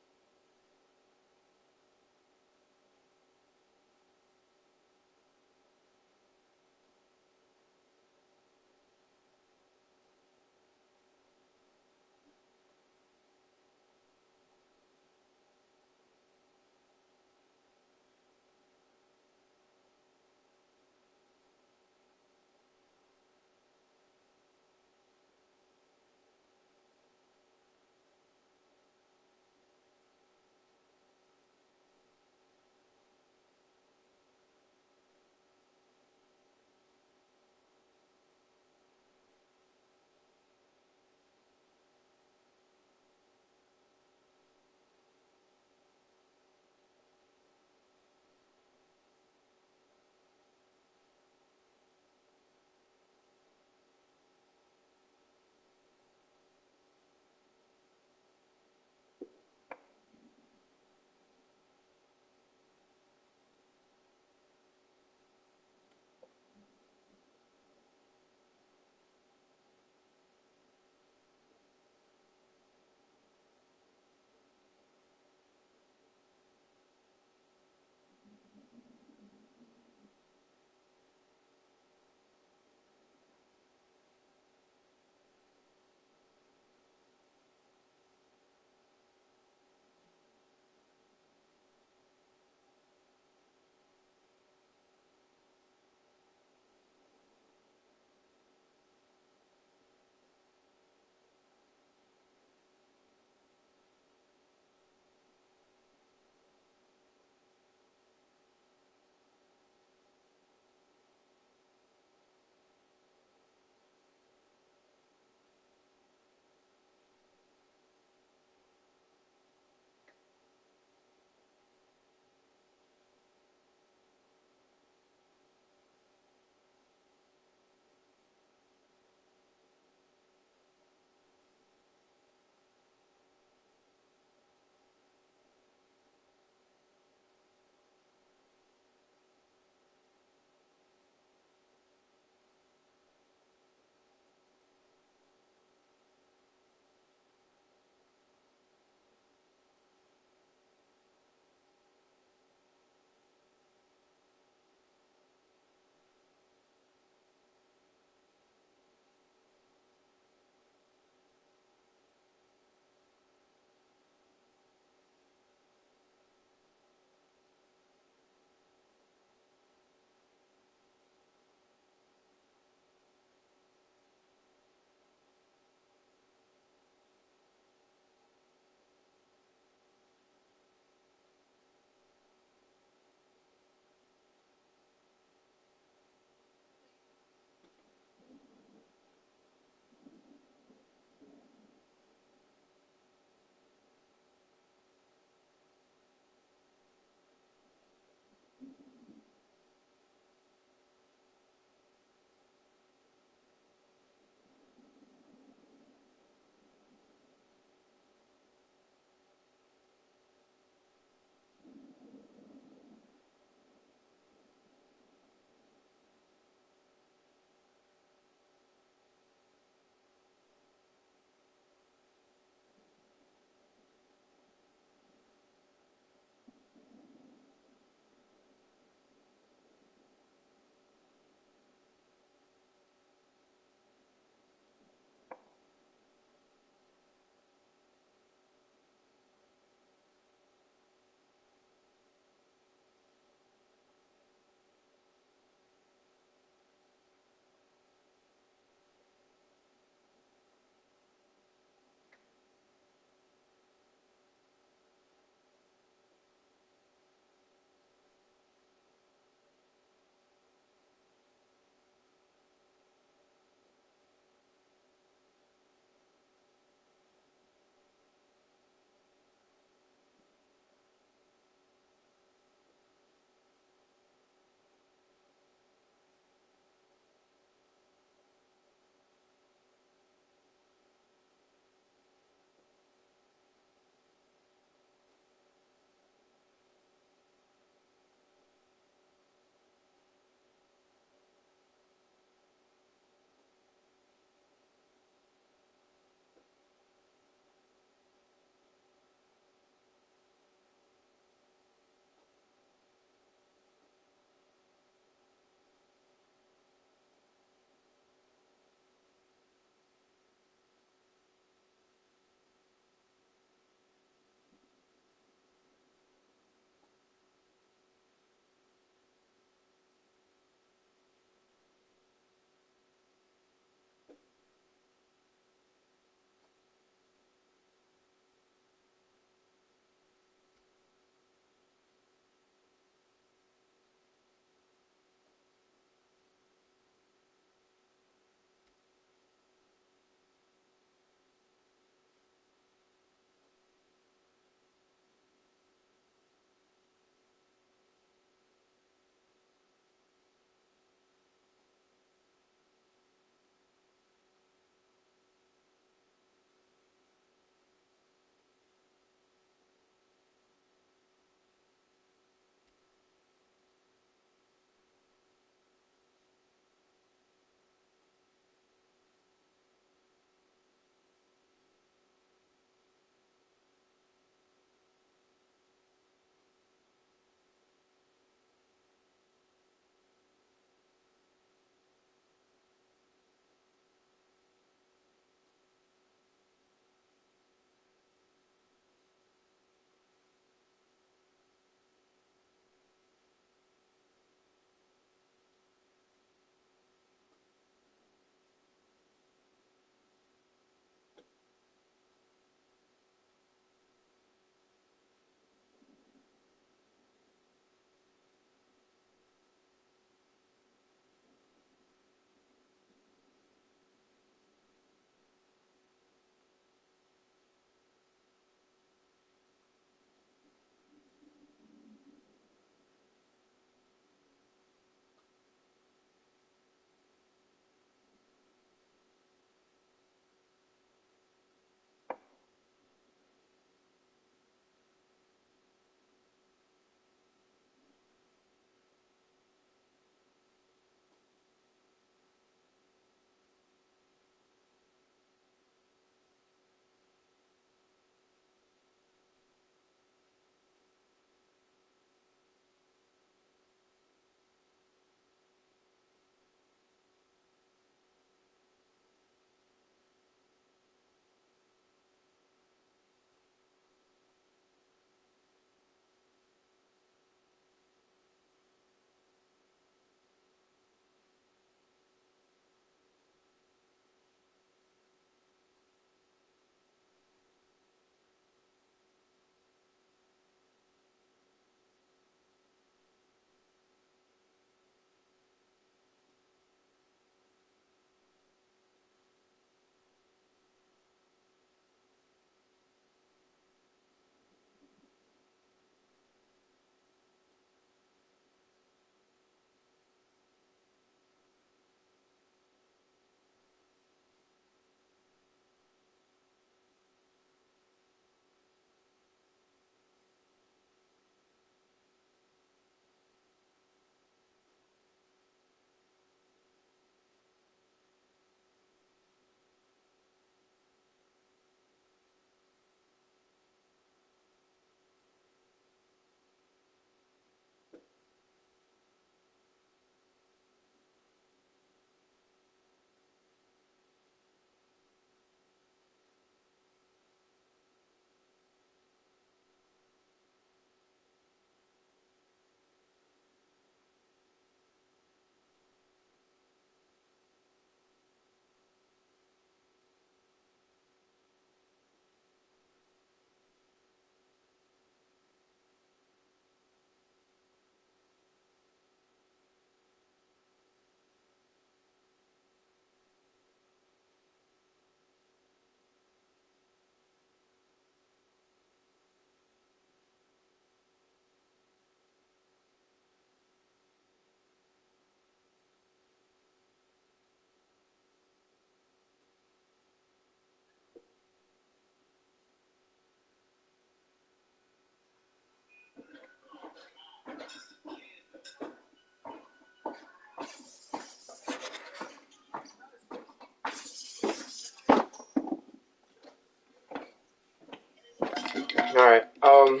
Alright, I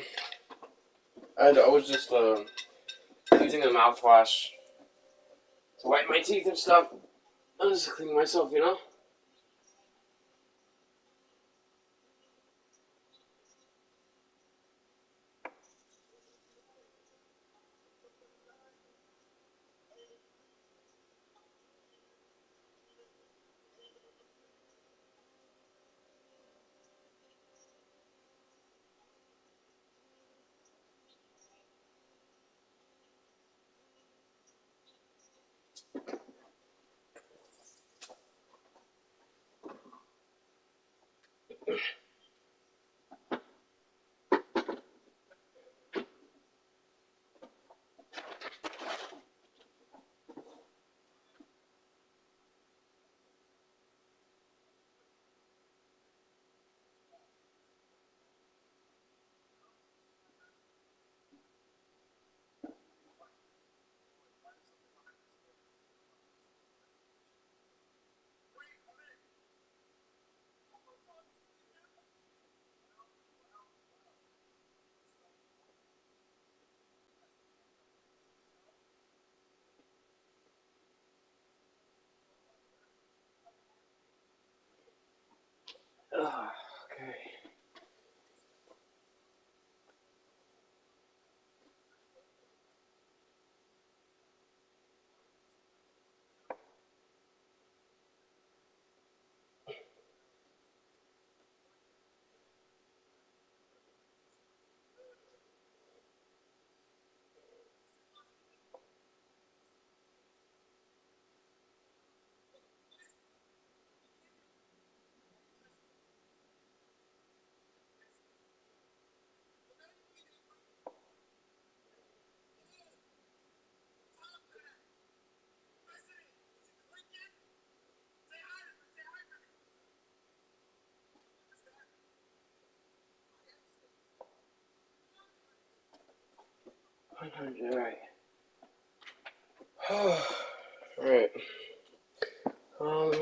was just, using a mouthwash to wipe my teeth and stuff. I'm just cleaning myself, you know? Okay. Alright. Alright. I'll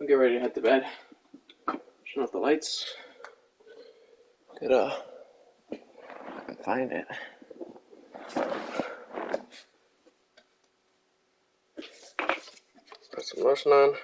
get ready to head to bed. Turn off the lights. Get I can find it. Put some lotion on.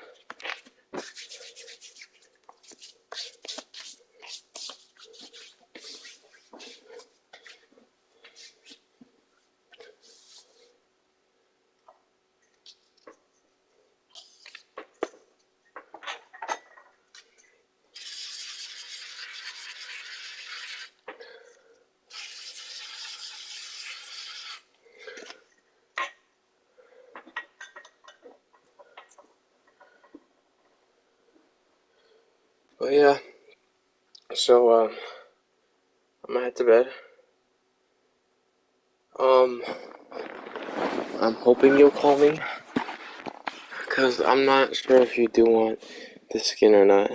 But yeah, so I'm gonna head to bed. I'm hoping you'll call me, cause I'm not sure if you do want the skin or not.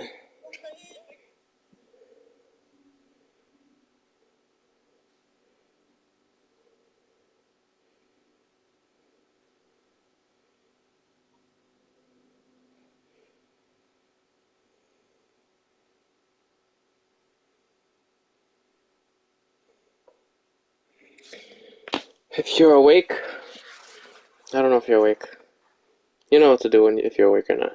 If you're awake, I don't know if you're awake. You know what to do if you're awake or not.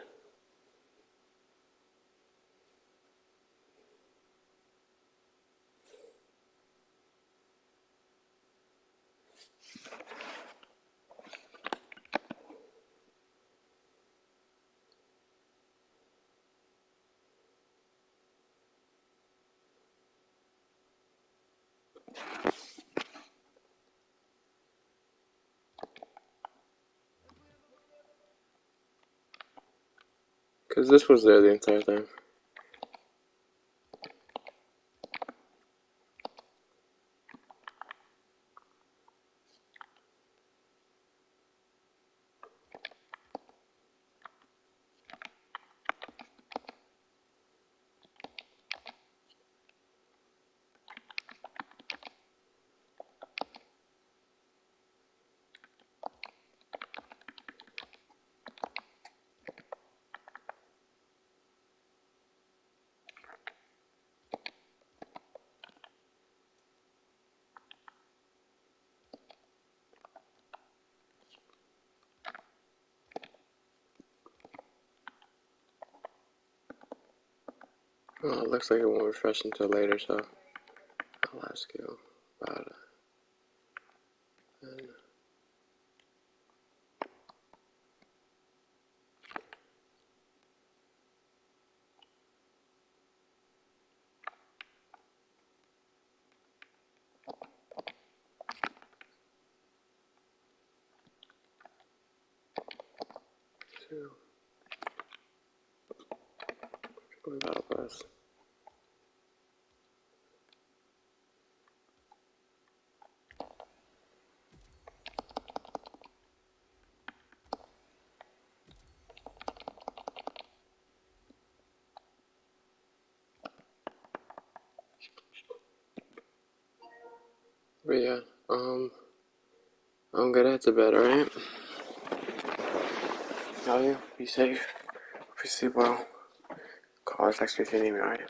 Cause this was there the entire time. Well, it looks like it won't refresh until later, so I'll ask you about it. And two. Battle Pass. But yeah, I'm gonna head to bed, alright? Love you. Be safe. Be sleep well. Call or text me if you need me, alright?